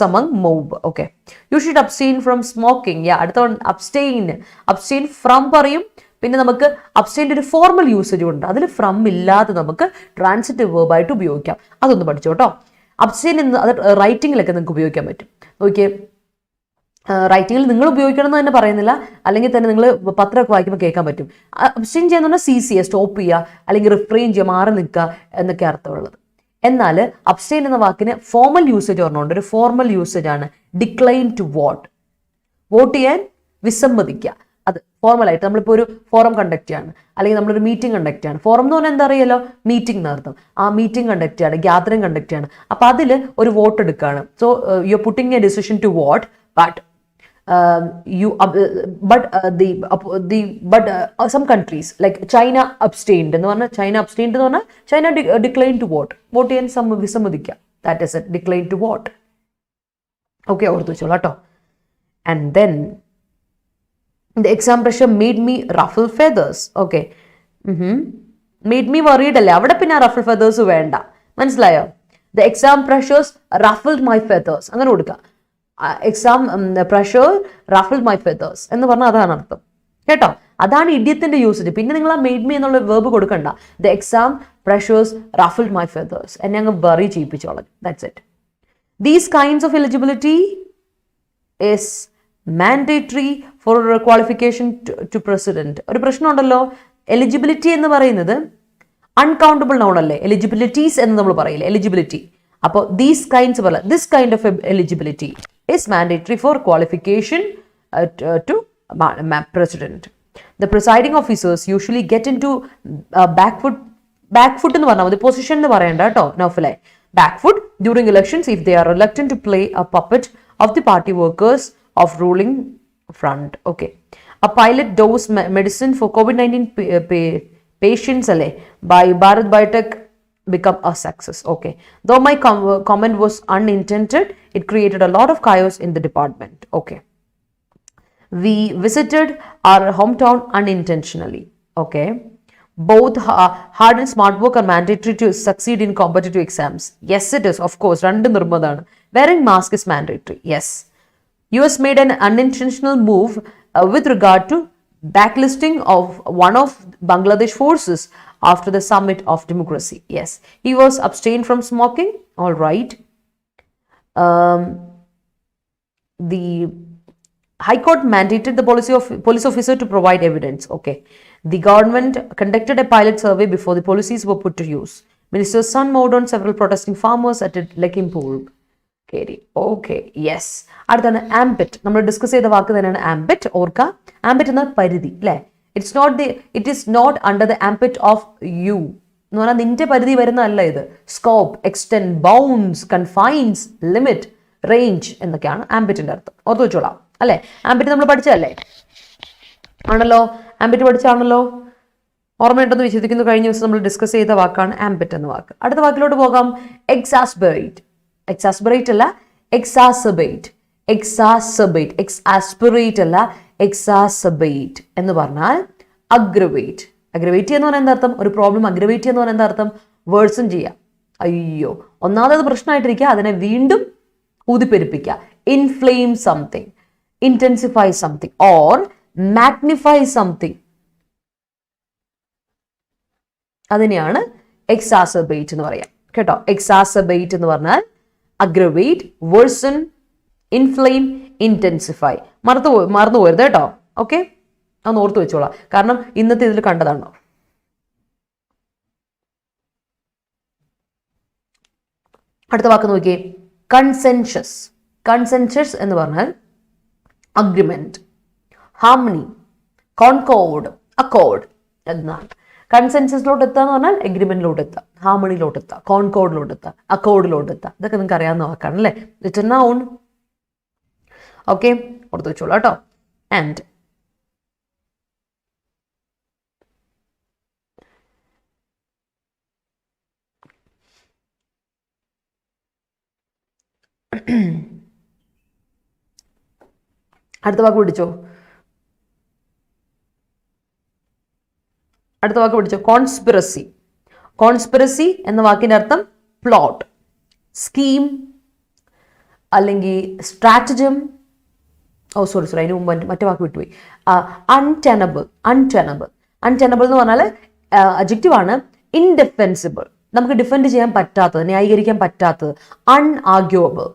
among mob. Okay. You should abstain from smoking. Yeah, അടുത്ത abstain from പറയും. പിന്നെ നമുക്ക് abstain ഒരു formal usage ഉണ്ട്. അതിൽ from ഇല്ലാതെ നമുക്ക് transitive verb ആയിട്ട് ഉപയോഗിക്കാം. അതൊന്ന് പഠിച്ചോ കേട്ടോ. abstain എന്ന് അത് റൈറ്റിങ്ങിലൊക്കെ നിങ്ങൾക്ക് ഉപയോഗിക്കാൻ പറ്റും. നോക്കിയേ, റൈറ്റിങ്ങിൽ നിങ്ങൾ ഉപയോഗിക്കണം എന്ന് തന്നെ പറയുന്നില്ല, അല്ലെങ്കിൽ തന്നെ നിങ്ങൾ പത്രമൊക്കെ വായിക്കുമ്പോൾ കേൾക്കാൻ പറ്റും. അബ്സ്റ്റെയിൻ ചെയ്യുന്ന പറഞ്ഞാൽ CC സ്റ്റോപ്പ് ചെയ്യുക, അല്ലെങ്കിൽ റിഫ്രെയിൻ ചെയ്യുക, മാറി നിൽക്കുക എന്നൊക്കെ അർത്ഥമുള്ളത്. എന്നാൽ അബ്സ്റ്റെയിൻ എന്ന വാക്കിന് ഫോർമൽ യൂസേജ് പറഞ്ഞുകൊണ്ട് ഒരു ഫോർമൽ യൂസേജ് ആണ് ഡിക്ലൈൻ ടു വോട്ട് ചെയ്യാൻ വിസമ്മതിക്കുക. അത് ഫോർമലായിട്ട് നമ്മളിപ്പോൾ ഒരു ഫോറം കണ്ടക്ട് ചെയ്യാണ്, അല്ലെങ്കിൽ നമ്മളൊരു മീറ്റിംഗ് കണ്ടക്ട് ചെയ്യാണ്. ഫോറം എന്ന് പറഞ്ഞാൽ എന്താ അറിയാലോ, മീറ്റിംഗ് എന്നർത്ഥം. ആ മീറ്റിംഗ് കണ്ടക്ട് ചെയ്യാണ്, ഗ്യാതറിംഗ് കണ്ടക്ട് ചെയ്യാണ്. അപ്പം അതിൽ ഒരു വോട്ട് എടുക്കുകയാണ്. So you are putting a decision to vote, but some countries like China abstained എന്ന് പറഞ്ഞാൽ China declined to vote ചെയ്യാൻ വിസമ്മതിക്കുക. That is it, decline to vote. Okay, ഓർത്തു വെച്ചോളൂ കേട്ടോ. And then the exam pressure made me ruffle feathers. Okay. Made me worried അല്ലേ, അവിടെ പിന്നെ ruffle feathers വേണ്ട, മനസ്സിലായോ? The exam pressures ruffled my feathers അങ്ങനെ കൊടുക്കുക. Exam pressure ruffled my feathers എന്ന് പറഞ്ഞാൽ അതാണ് അർത്ഥം കേട്ടോ. അതാണ് ഇഡിയത്തിന്റെ യൂസേജ്. പിന്നെ നിങ്ങൾ ആ മെയ്ഡ് മീ എന്നുള്ള വേർബ് കൊടുക്കണ്ട. The exam pressures ruffled my feathers എന്നെ അങ്ങ് വറി ചെയ്യിപ്പിച്ചോളാം. That's it. These kinds of eligibility is mandatory for qualification to president. ഒരു പ്രശ്നമുണ്ടല്ലോ, എലിജിബിലിറ്റി എന്ന് പറയുന്നത് അൺകൗണ്ടബിൾ നൗൺ അല്ലേ, എലിജിബിലിറ്റീസ് എന്ന് നമ്മൾ പറയില്ലേ, എലിജിബിലിറ്റി. അപ്പോൾ ദീസ് കൈൻഡ്സ് പറ, this kind of eligibility is mandatory for qualification to president. The presiding officers usually get into back foot എന്ന് പറഞ്ഞാൽ മതി, പൊസിഷൻ എന്ന് പറയണ്ട കേട്ടോ നൗഫലെ. back foot during elections if they are reluctant to play a puppet of the party workers of ruling front. Okay. A pilot dose medicine for COVID-19 patients alle by Bharat Biotech become a success. Okay. Though my comment was unintended, it created a lot of chaos in the department. Okay. We visited our hometown unintentionally. Okay. Both hard and smart work are mandatory to succeed in competitive exams. Yes, it is. Of course. Rendu nirmadana. Wearing mask is mandatory. Yes. US made an unintentional move with regard to backlisting of one of Bangladesh forces after the summit of democracy. Yes, he was abstained from smoking. All right. The High Court mandated the police officer to provide evidence. Okay. The government conducted a pilot survey before the policies were put to use. Minister's son mowed on several protesting farmers at Lakhimpur. Okay. Yes. അടുത്താണ് ambit. നമ്മൾ discuss ചെയ്ത വാക്ക് തന്നെയാണ് ambit. ഓർക്ക, ambit എന്ന പരിധി അല്ലേ. it is not under the ambit of you എന്ന് പറഞ്ഞാൽ നിന്റെ പരിധി വരുന്നതല്ല ഇത്. Scope, extend, bounds, confines, limit, range എന്നൊക്കെയാണ് ആംബിറ്റിന്റെ അർത്ഥം. ഓർത്തു വെച്ചോളാം അല്ലെ. ആംബിറ്റ് നമ്മൾ പഠിച്ചതല്ലേ, ആണല്ലോ, ആംബിറ്റ് പഠിച്ചാണല്ലോ, ഓർമ്മയുണ്ടെന്ന് വിശ്വസിക്കുന്നു. കഴിഞ്ഞ ദിവസം നമ്മൾ ഡിസ്കസ് ചെയ്ത വാക്കാണ് ആംബിറ്റ് എന്ന വാക്ക്. അടുത്ത വാക്കിലോട്ട് പോകാം. എക്സാസ്പെറേറ്റ്. എക്സാസ്പെറേറ്റ് അല്ല, എക്സാസബേറ്റ്. എക്സാസ്പെറേറ്റ് അല്ല, എക്സാസബേറ്റ് എന്ന് പറഞ്ഞാൽ അഗ്രവേറ്റ്. അഗ്രവേറ്റ് എന്ന് പറഞ്ഞാൽ എന്താ അർത്ഥം? ഒരു പ്രോബ്ലം അഗ്രവേറ്റ് എന്ന് പറഞ്ഞാൽ എന്താ അർത്ഥം? വേഴ്സൺ ചെയ്യുക. അയ്യോ, ഒന്നാമത് പ്രശ്നമായിട്ടിരിക്കുക, അതിനെ വീണ്ടും ഊതിപ്പെരുപ്പിക്കുക. Inflame something, intensify something or magnify something, അതിനെയാണ് എക്സാസബേറ്റ് എന്ന് പറയാം കേട്ടോ. എക്സാസബേറ്റ് എന്ന് പറഞ്ഞാൽ അഗ്രവേറ്റ്, വേഴ്സൺ, ഇൻഫ്ലെയിം, ഇന്റൻസിഫൈ. മറന്നു പോരുത് കേട്ടോ. ഓക്കെ, അതൊന്ന് ഓർത്ത് വെച്ചോളാം, കാരണം ഇന്നത്തെ ഇതിൽ കണ്ടതാണോ. അടുത്ത വാക്ക് നോക്കിയേ, കൺസെൻഷ്യസ്. കൺസെൻഷ്യസ് എന്ന് പറഞ്ഞാൽ അഗ്രിമെന്റ്, ഹാർമണി, കോൺകോർഡ്, അക്കോർഡ് എന്നാണ്. കൺസെൻസസിലോട്ട് എത്തുക എന്ന് പറഞ്ഞാൽ എഗ്രിമെന്റിലോട്ട് എത്തുക, ഹാർമണിയിലോട്ട് എത്തുക, കോൺകോർഡിലോട്ട് എത്തുക, അക്കോർഡിലോട്ട് എത്തുക. ഇതൊക്കെ നിങ്ങൾക്ക് അറിയാവുന്ന വാക്കാണ് അല്ലേ? It's A noun. ഓക്കെ, ഓർത്ത് വെച്ചോളൂ കേട്ടോ. ആൻഡ് അടുത്ത വാക്ക് പിടിച്ചോ, അടുത്ത വാക്ക് പിടിച്ചോ, കോൺസ്പിറസി. കോൺസ്പിറസി എന്ന വാക്കിന്റെ അർത്ഥം പ്ലോട്ട്, സ്കീം അല്ലെങ്കിൽ സ്ട്രാറ്റജം. സോറി അതിന് മുമ്പ് മറ്റേ വാക്ക് വിട്ടുപോയി. അൺടെനബിൾ. അൺടെനബിൾ അൺടെനബിൾ എന്ന് പറഞ്ഞാൽ അഡ്ജക്റ്റീവ് ആണ്. ഇൻഡിഫെൻസിബിൾ, നമുക്ക് ഡിഫെൻഡ് ചെയ്യാൻ പറ്റാത്തത്, ന്യായീകരിക്കാൻ പറ്റാത്തത്. അൺആർഗ്യുവബിൾ,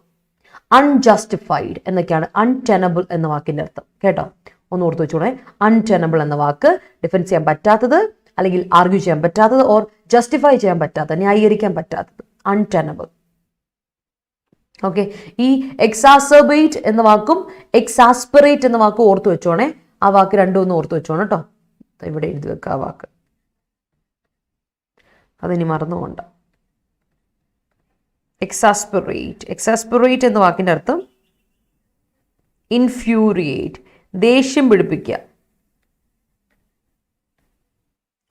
അൺജസ്റ്റിഫൈഡ് എന്നൊക്കെയാണ് അൺടെനബിൾ എന്ന വാക്കിന്റെ അർത്ഥം. കേട്ടോ, ഒന്ന് ഓർത്ത് വെച്ചോളെ. അൺടെനബിൾ എന്ന വാക്ക് ഡിഫെൻഡ് ചെയ്യാൻ പറ്റാത്തത്, അല്ലെങ്കിൽ ആർഗ്യൂ ചെയ്യാൻ പറ്റാത്തത്, ഓർ ജസ്റ്റിഫൈ ചെയ്യാൻ പറ്റാത്തത്, ന്യായീകരിക്കാൻ പറ്റാത്തത്. അൺടെനബിൾ. ഓക്കെ, ഈ എക്സാസർബേറ്റ് എന്ന വാക്കും എക്സാസ്പിറേറ്റ് എന്ന വാക്കും ഓർത്ത് വെച്ചോണേ. ആ വാക്ക് രണ്ടും ഒന്ന് ഓർത്ത് വെച്ചോണം കേട്ടോ. ഇവിടെ എഴുതി വെക്കുക ആ വാക്ക്, അതിനി മറന്നുകൊണ്ട്. എക്സാസ്പിറേറ്റ്. എക്സാസ്പിറേറ്റ് എന്ന വാക്കിന്റെ അർത്ഥം ഇൻഫ്യൂരിയേറ്റ്, ദേഷ്യം പിടിപ്പിക്കുക.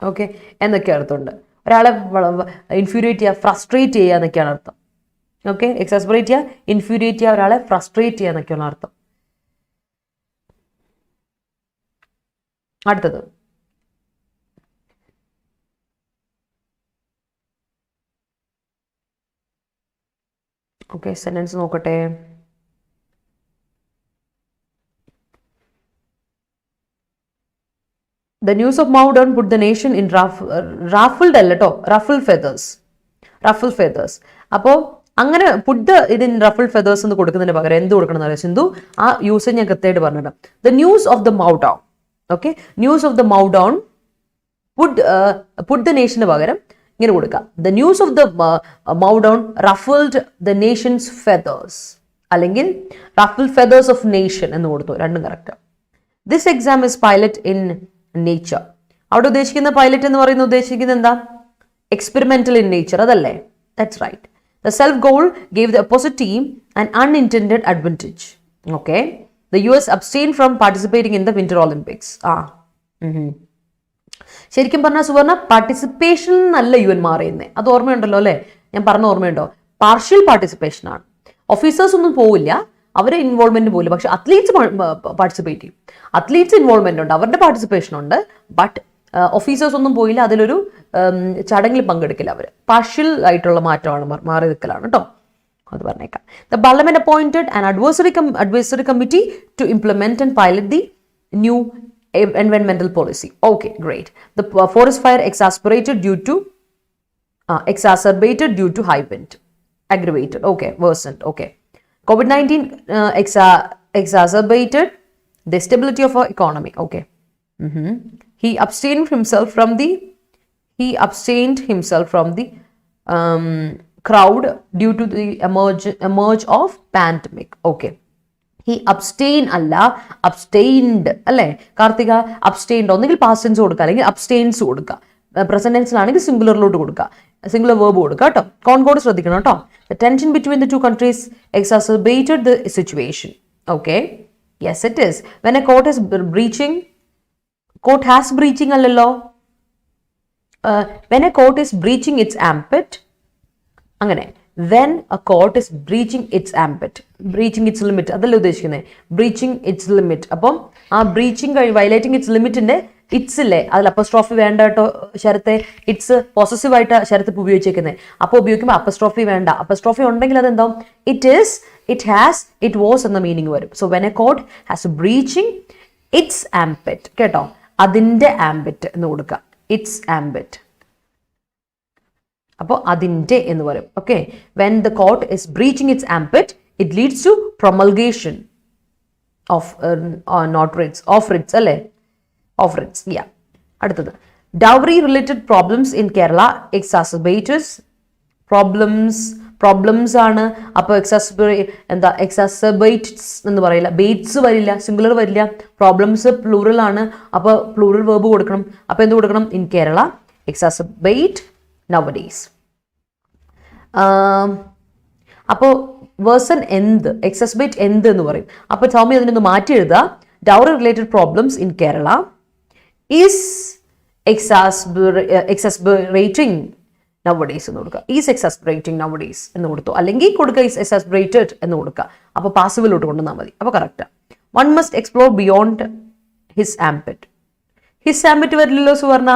ഓക്കെ, എന്നൊക്കെ അർത്ഥമുണ്ട്. ഒരാളെ ഇൻഫ്യൂരിയേറ്റ് ചെയ്യുക, ഫ്രസ്ട്രേറ്റ് ചെയ്യുക എന്നൊക്കെയാണ് അർത്ഥം. ഓക്കെ, എക്സാസ്പിറേറ്റ് ചെയ്യുക, ഇൻഫ്യൂരിയേറ്റ് ചെയ്യുക, ഒരാളെ ഫ്രസ്ട്രേറ്റ് ചെയ്യുക എന്നൊക്കെയാണ് അർത്ഥം. അടുത്തത് ഓക്കെ, സെന്റൻസ് നോക്കട്ടെ. The news of Maudown put the nation in ruffled അല്ല കേട്ടോ, ruffled feathers. ruffled feathers. അപ്പോൾ അങ്ങനെ പുട്ട് ഇതിൻ റഫിൾ ഫെദേഴ്സ് എന്ന് കൊടുക്കുന്നതിന് പകരം എന്ത് കൊടുക്കണം എന്ന് അറിയാം സിന്ധു? ആ യൂസേജ് ഞാൻ കൃത്യമായിട്ട് പറഞ്ഞിടാം. The news of the meltdown. Okay, news of the meltdown put the nation പകരം ഇങ്ങനെ കൊടുക്കാം. The news of the meltdown ruffled the nation's feathers, അല്ലെങ്കിൽ റഫിൾഡ് ഫെദേഴ്സ് ഓഫ് നേഷൻ എന്ന് കൊടുത്തു. രണ്ടും correct. This exam is pilot in nature. അവിടെ ഉദ്ദേശിക്കുന്ന pilot എന്ന് പറയുന്നത് ഉദ്ദേശിക്കുന്നത് എന്താ? എക്സ്പെരിമെന്റൽ ഇൻ നേച്ചർ, അതല്ലേ? That's right. The self-goal gave the opposite team an unintended advantage. Okay. The US abstained from participating in the Winter Olympics. ശരിക്കും പറഞ്ഞാൽ സുവർണ പാർട്ടിസിപ്പേഷൻ നല്ല UN മാറിയുന്നേ. അത് ഓർമ്മയുണ്ടല്ലോ അല്ലേ? ഞാൻ പറഞ്ഞ ഓർമ്മയുണ്ടോ? പാർഷ്യൽ പാർട്ടിസിപ്പേഷൻ ആണ്. ഓഫീസേഴ്സ് ഒന്നും പോവില്ല, അവരെ ഇൻവോൾവ്മെന്റ് പോലും. പക്ഷെ അത്ലീറ്റ്സ് പാർട്ടിസിപ്പേറ്റ് ചെയ്യും. അത്ലീറ്റ്സ് ഇൻവോൾവ്മെന്റ് ഉണ്ട്, അവരുടെ പാർട്ടിസിപ്പേഷൻ ഉണ്ട്. ബട്ട് ഓഫീസേഴ്സ് ഒന്നും പോയില്ല, അതിലൊരു ചടങ്ങിൽ പങ്കെടുക്കില്ല. അവർ പാർഷ്യൽ ആയിട്ടുള്ള മാറ്റമാണ്, മാറി നിൽക്കലാണ് കേട്ടോ. അത് പറഞ്ഞേക്കാം. The parliament appointed an advisory committee to implement and pilot the new environmental policy. Okay, great. The forest fire exacerbated due to high wind. Aggravated. Okay, worsened. Okay. COVID-19 exacerbated the stability of our economy. Okay. He abstained himself from the crowd due to the emerge of pandemic. Okay. He abstained അല്ല, abstained അല്ലേ Karthika? abstained ഒന്നെങ്കിൽ past tense കൊടുക്കുക, അല്ലെങ്കിൽ abstains കൊടുക്കുക. Present ടെൻസിലാണെങ്കിൽ സിംഗുലറിലോട്ട് കൊടുക്കുക, singular verb കൊടുക്കുക കേട്ടോ. Concord ശ്രദ്ധിക്കണം കേട്ടോ. The tension between the two countries exacerbated the situation. Okay. Yes, it is. When a court is breaching, court has breaching അല്ലല്ലോ. When a court is breaching its ambit, അങ്ങനെ when a court is breaching its ambit, breaching its limit, അതല്ലേ ഉദ്ദേശിക്കുന്നത്? breaching its limit. അപ്പം ആ breaching violating its ലിമിറ്റിന്റെ it's ഇല്ലേ, അതിൽ അപ്പസ്ട്രോഫി വേണ്ട കേട്ടോ ശരത്തെ. ഇറ്റ്സ് പോസസീവ് ആയിട്ട് ശരത്ത് ഉപയോഗിച്ചേക്കുന്നത്. അപ്പോൾ ഉപയോഗിക്കുമ്പോൾ അപ്പസ്ട്രോഫി വേണ്ട. അപ്പസ്ട്രോഫി ഉണ്ടെങ്കിൽ അതെന്താവും? It is, it has, it was എന്ന മീനിങ് വരും. So when a court has breaching its ambit, കേട്ടോ, അതിൻ്റെ ആംബിറ്റ് എന്ന് കൊടുക്കുക. Its ambit. അപ്പോൾ അതിൻ്റെ എന്ന് പറയും. Okay. When the court is breaching its ambit, it leads to promulgation of not writs, of writs അല്ലേ, ഓഫ് റിറ്റ്സ്. യാ. അടുത്തത് dowry related problems in Kerala exacerbates problems ആണ്. അപ്പോൾ എക്സാസബേറ്റ്സ് എന്ന് പറയില്ല, ബേറ്റ്സ് വരില്ല, സിംഗുലർ വരില്ല. പ്രോബ്ലംസ് പ്ലൂറൽ ആണ്, അപ്പോൾ പ്ലൂറൽ വേർബ് കൊടുക്കണം. അപ്പോൾ എന്ത് കൊടുക്കണം? In Kerala എക്സാസബേറ്റ് nowadays. അപ്പോൾ വേഴ്സൺ എന്ത്, എക്സാസബേറ്റ് എന്ത് എന്ന് പറയും. അപ്പോൾ ടോമി അതിനൊന്ന് മാറ്റി എഴുതുക. Dowry related problems in Kerala is exasperating nowadays എന്ന് കൊടുക്കുക. ഈസ് എക്സാസ്പറേറ്റിംഗ് nowadays എന്ന് കൊടുത്തു, അല്ലെങ്കിൽ കൊടുക്കുക ഈസ് എക്സാസ്പറേറ്റഡ് എന്ന് കൊടുക്കുക. അപ്പോൾ പാസിബിലോട്ട് കൊണ്ടുവന്നാൽ മതി. അപ്പോൾ കറക്റ്റാണ്. One must explore beyond his ambit. His ambit വരില്ലല്ലോ Suvarna.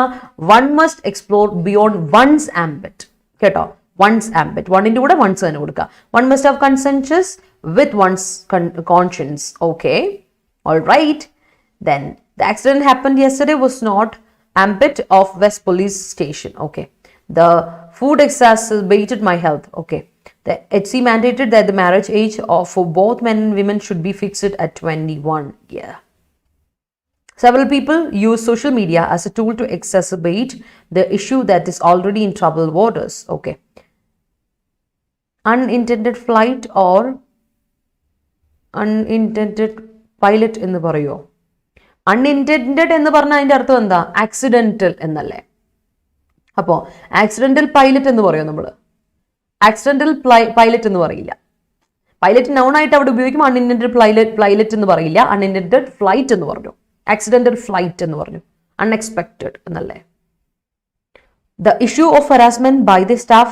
One must explore beyond one's ambit. കേട്ടോ, വൺസ് ആംബിറ്റ്, വണ്ണിൻ്റെ കൂടെ വൺസ് തന്നെ കൊടുക്കുക. One must have consensus with one's conscience. Okay, all right. Then the accident happened yesterday was not ambit of West Police Station. Okay. The food exacerbated my health. Okay. The HC mandated that the marriage age for both men and women should be fixed at 21. Yeah. Several people use social media as a tool to exacerbate the issue that is already in troubled waters. Okay. Unintended flight or unintended pilot in the parayo. അൺഇൻറ്റൻഡഡ് എന്ന് പറഞ്ഞാൽ അതിൻ്റെ അർത്ഥം എന്താ? Accidental എന്നല്ലേ. അപ്പോൾ accidental pilot എന്ന് പറയുമോ നമ്മൾ? ആക്സിഡൻ്റൽ പൈലറ്റ് എന്ന് പറയില്ല. പൈലറ്റ് നൗൺ ആയിട്ട് അവിടെ ഉപയോഗിക്കും. അൺഇൻറ്റൻഡഡ് പൈലറ്റ് എന്ന് പറയില്ല. അൺഇൻറ്റൻഡഡ് ഫ്ലൈറ്റ് എന്ന് പറഞ്ഞു. ആക്സിഡൻ്റൽ ഫ്ലൈറ്റ് എന്ന് പറഞ്ഞു. അൺഎക്സ്പെക്റ്റഡ് എന്നല്ലേ. The issue of harassment by the staff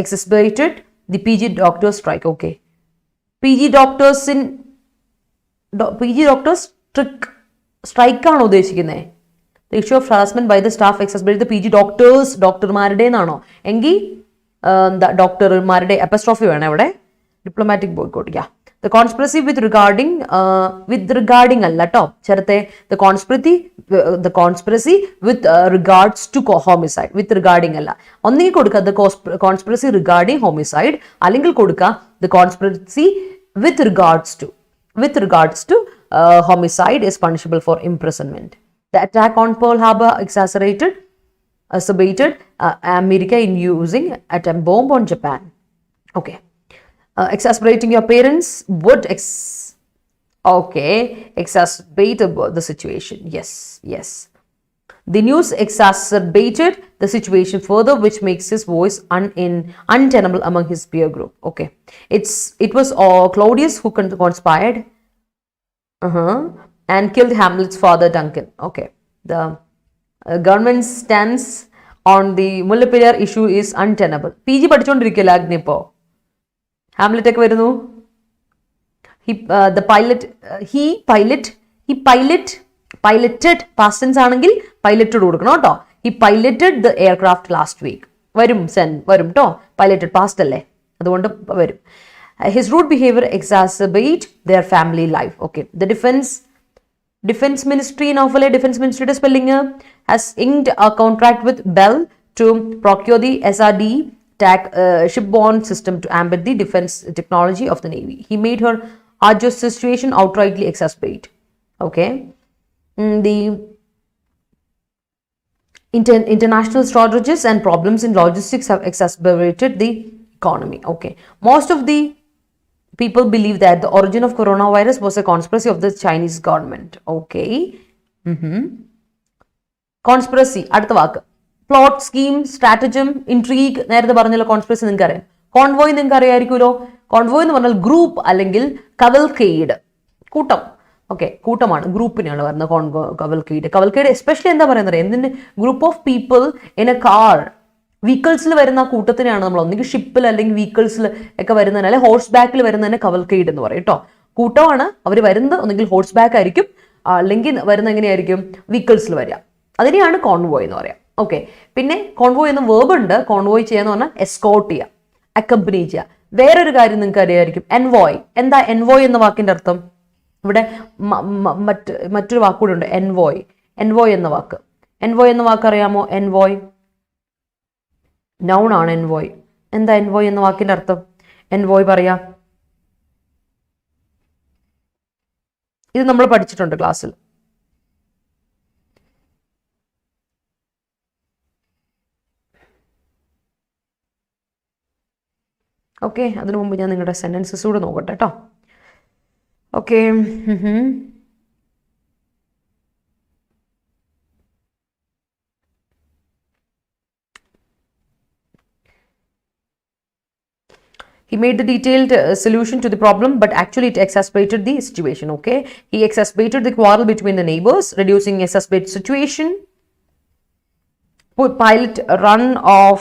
exacerbated the PG doctor strike. Okay. PG doctors strike ആണോ ഉദ്ദേശിക്കുന്നത്? The issue of harassment by the staff exacerbated the PG doctors, ഡോക്ടർമാരുടെ എന്നാണോ? എങ്കിൽ ഡോക്ടർമാരുടെ അപ്പസ്ട്രോഫി വേണം അവിടെ. Diplomatic boycott. Yeah. The conspiracy with regarding അല്ല കേട്ടോ ചേർത്തെ. The conspiracy with regards to homicide. With regarding അല്ല. ഒന്നെങ്കിൽ കൊടുക്കുക ദ കോൺസ്പിറസി റിഗാർഡിംഗ് ഹോമിസൈഡ്, അല്ലെങ്കിൽ കൊടുക്കുക the conspiracy with regards to homicide is punishable for imprisonment. The attack on Pearl Harbor exacerbated America in using atom bomb on Japan. Okay. Exasperating your parents would exacerbate the situation. Yes. The news exacerbated the situation further, which makes his voice untenable among his peer group. Okay. It was Claudius who conspired and killed Hamlet's father Duncan. Okay. The government's stance on the Mullapeliyar issue is untenable. PG പഠിച്ചുകൊണ്ടിരിക്കുകയല്ല അഗ്നി ഇപ്പോൾ. Hamlet ഒക്കെ വരുന്നു. piloted past tense ആണെങ്കിൽ piloted കൊടുക്കണം കേട്ടോ. He piloted the aircraft last week. വരും കേട്ടോ. piloted past അല്ലേ, അതുകൊണ്ട് വരും. His rude behavior exacerbate their family life. Okay. The defense ministry novel, defense ministry spelling has inked a contract with Bell to procure the SRD shipborne system to embed the defense technology of the Navy. He made her arduous situation outrightly exacerbate. Okay. The international shortages and problems in logistics have exacerbated the economy. Okay. Most of the people believe that the origin of coronavirus was a conspiracy of the Chinese government. Okay. Conspiracy. അടുത്ത വാക്ക്. Plot, scheme, സ്ട്രാറ്റജം, ഇൻട്രീഗ്. നേരത്തെ പറഞ്ഞല്ലോ conspiracy നിങ്ങൾക്ക് അറിയാം. Convoy നിങ്ങൾക്ക് അറിയാമായിരിക്കുമല്ലോ. Convoy എന്ന് പറഞ്ഞാൽ group അല്ലെങ്കിൽ കവൽക്കെയ്ഡ്, കൂട്ടം. ഓക്കെ, കൂട്ടമാണ്, ഗ്രൂപ്പിനാണ് പറയുന്നത് കവൽക്കെയ്ഡ്. കവൽക്കെയ്ഡ് എസ്പെഷ്യലി എന്താ പറയുന്നത്? എന്തിന്? Group of people in a car. വീക്കിൾസിൽ വരുന്ന കൂട്ടത്തിനാണ് നമ്മൾ ഒന്നെങ്കിൽ ഷിപ്പിൽ അല്ലെങ്കിൽ വീക്കിൾസിൽ ഒക്കെ വരുന്നതിന്, അല്ലെങ്കിൽ ഹോഴ്സ് ബാക്കിൽ വരുന്നതിനെ കവൽക്കെയ്ഡ് എന്ന് പറയും കേട്ടോ. കൂട്ടമാണ് അവർ വരുന്നത്, ഒന്നെങ്കിൽ ഹോഴ്സ് ബാക്ക് ആയിരിക്കും, അല്ലെങ്കിൽ വരുന്ന എങ്ങനെയായിരിക്കും? വീക്കിൾസിൽ വരിക. അതിനെയാണ് കോൺവോയ് എന്ന് പറയാം. ഓക്കെ. പിന്നെ കോൺവോയ് എന്ന വേർബ് ഉണ്ട്. കോൺവോയ് ചെയ്യാന്ന് പറഞ്ഞാൽ എസ്കോർട്ട് ചെയ്യുക, അക്കമ്പനി ചെയ്യുക. വേറൊരു കാര്യം നിങ്ങൾക്ക് അറിയായിരിക്കും, എൻവോയ്. എന്താ എൻവോയ് എന്ന വാക്കിന്റെ അർത്ഥം? ഇവിടെ മറ്റൊരു വാക്കുകൂടെ ഉണ്ട്, എൻവോയ്. എൻവോയ് എന്ന വാക്ക് അറിയാമോ? എൻവോയ് നൗൺ ആണ്. എൻവോയ് എന്താ? എൻവോയ് എന്ന വാക്കിന്റെ അർത്ഥം എൻവോയ് പറയാ. ഇത് നമ്മൾ പഠിച്ചിട്ടുണ്ട് ക്ലാസ്സിൽ. ഓക്കെ, അതിനു മുമ്പ് ഞാൻ നിങ്ങളുടെ സെൻറ്റൻസസ് കൂടെ നോക്കട്ടെ കേട്ടോ. Okay, he made the detailed solution to the problem, but actually it exacerbated the situation. Okay, he exacerbated the quarrel between the neighbors, reducing exacerbated situation. Pilot run of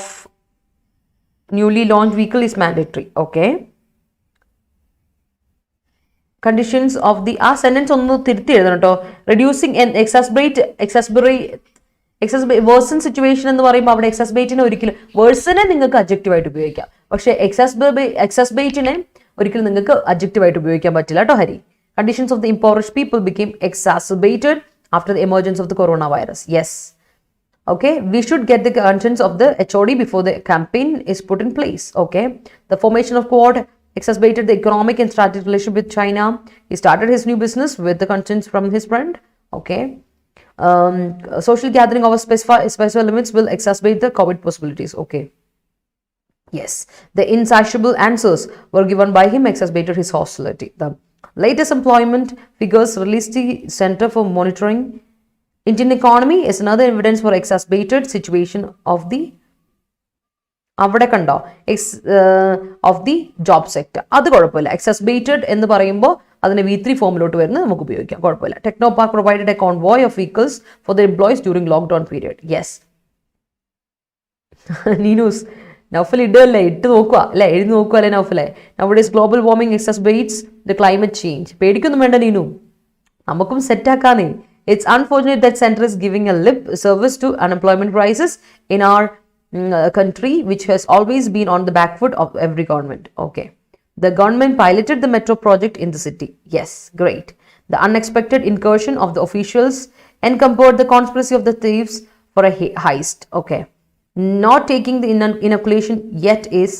newly launched vehicle is mandatory. Okay, conditions of the sentence ഒന്ന് തിരുത്തി എഴുതണം കേട്ടോ. reducing and version situation എന്ന് പറയുമ്പോൾ അവിടെ എക്സസ്ബേറ്റിനെ ഒരിക്കലും വേഴ്സനെ നിങ്ങൾക്ക് അഡ്ജക്റ്റീവായിട്ട് ഉപയോഗിക്കാം, പക്ഷേ എക്സസ്ബേറ്റിനെ ഒരിക്കലും നിങ്ങൾക്ക് അഡ്ജക്റ്റീവായിട്ട് ഉപയോഗിക്കാൻ പറ്റില്ല കേട്ടോ Hari. Conditions of the impoverished people became exacerbated after the emergence of the coronavirus. Yes. Okay, we should get the conscience of the HOD before the campaign is put in place. Okay, the formation of Quad exacerbated the economic and strategic relationship with China. He started his new business with the conscience from his friend. Okay, social gathering over specified limits will exacerbate the COVID possibilities. Okay, yes, the insatiable answers were given by him exacerbated his hostility. The latest employment figures released the Center for Monitoring Indian Economy is another evidence for exacerbated situation of the അവിടെ കണ്ടോ of the job sector. അത് കുഴപ്പമില്ല, എക്സസ്ബേറ്റഡ് എന്ന് പറയുമ്പോൾ അതിനെ V3 ഫോമിലോട്ട് വരുന്നത് നമുക്ക് ഉപയോഗിക്കാം, കുഴപ്പമില്ല. Techno park provided a convoy of vehicles for the employees during lockdown period. Yes, Neenus Naufal ഇടല്ലേ, ഇട്ട് നോക്കുക അല്ലേ, എഴുതി നോക്കുക അല്ലേ നൗഫലെ. Nowadays global warming exacerbates the climate change. പേടിക്കൊന്നും വേണ്ട നീനു, നമുക്കും സെറ്റാക്കാന്നേ. It's unfortunate that center is giving a lip service to unemployment crisis in our country, which has always been on the back foot of every government. Okay, the government piloted the metro project in the city. Yes, great. The unexpected incursion of the officials encompassed the conspiracy of the thieves for a heist. Okay, not taking the inoculation yet is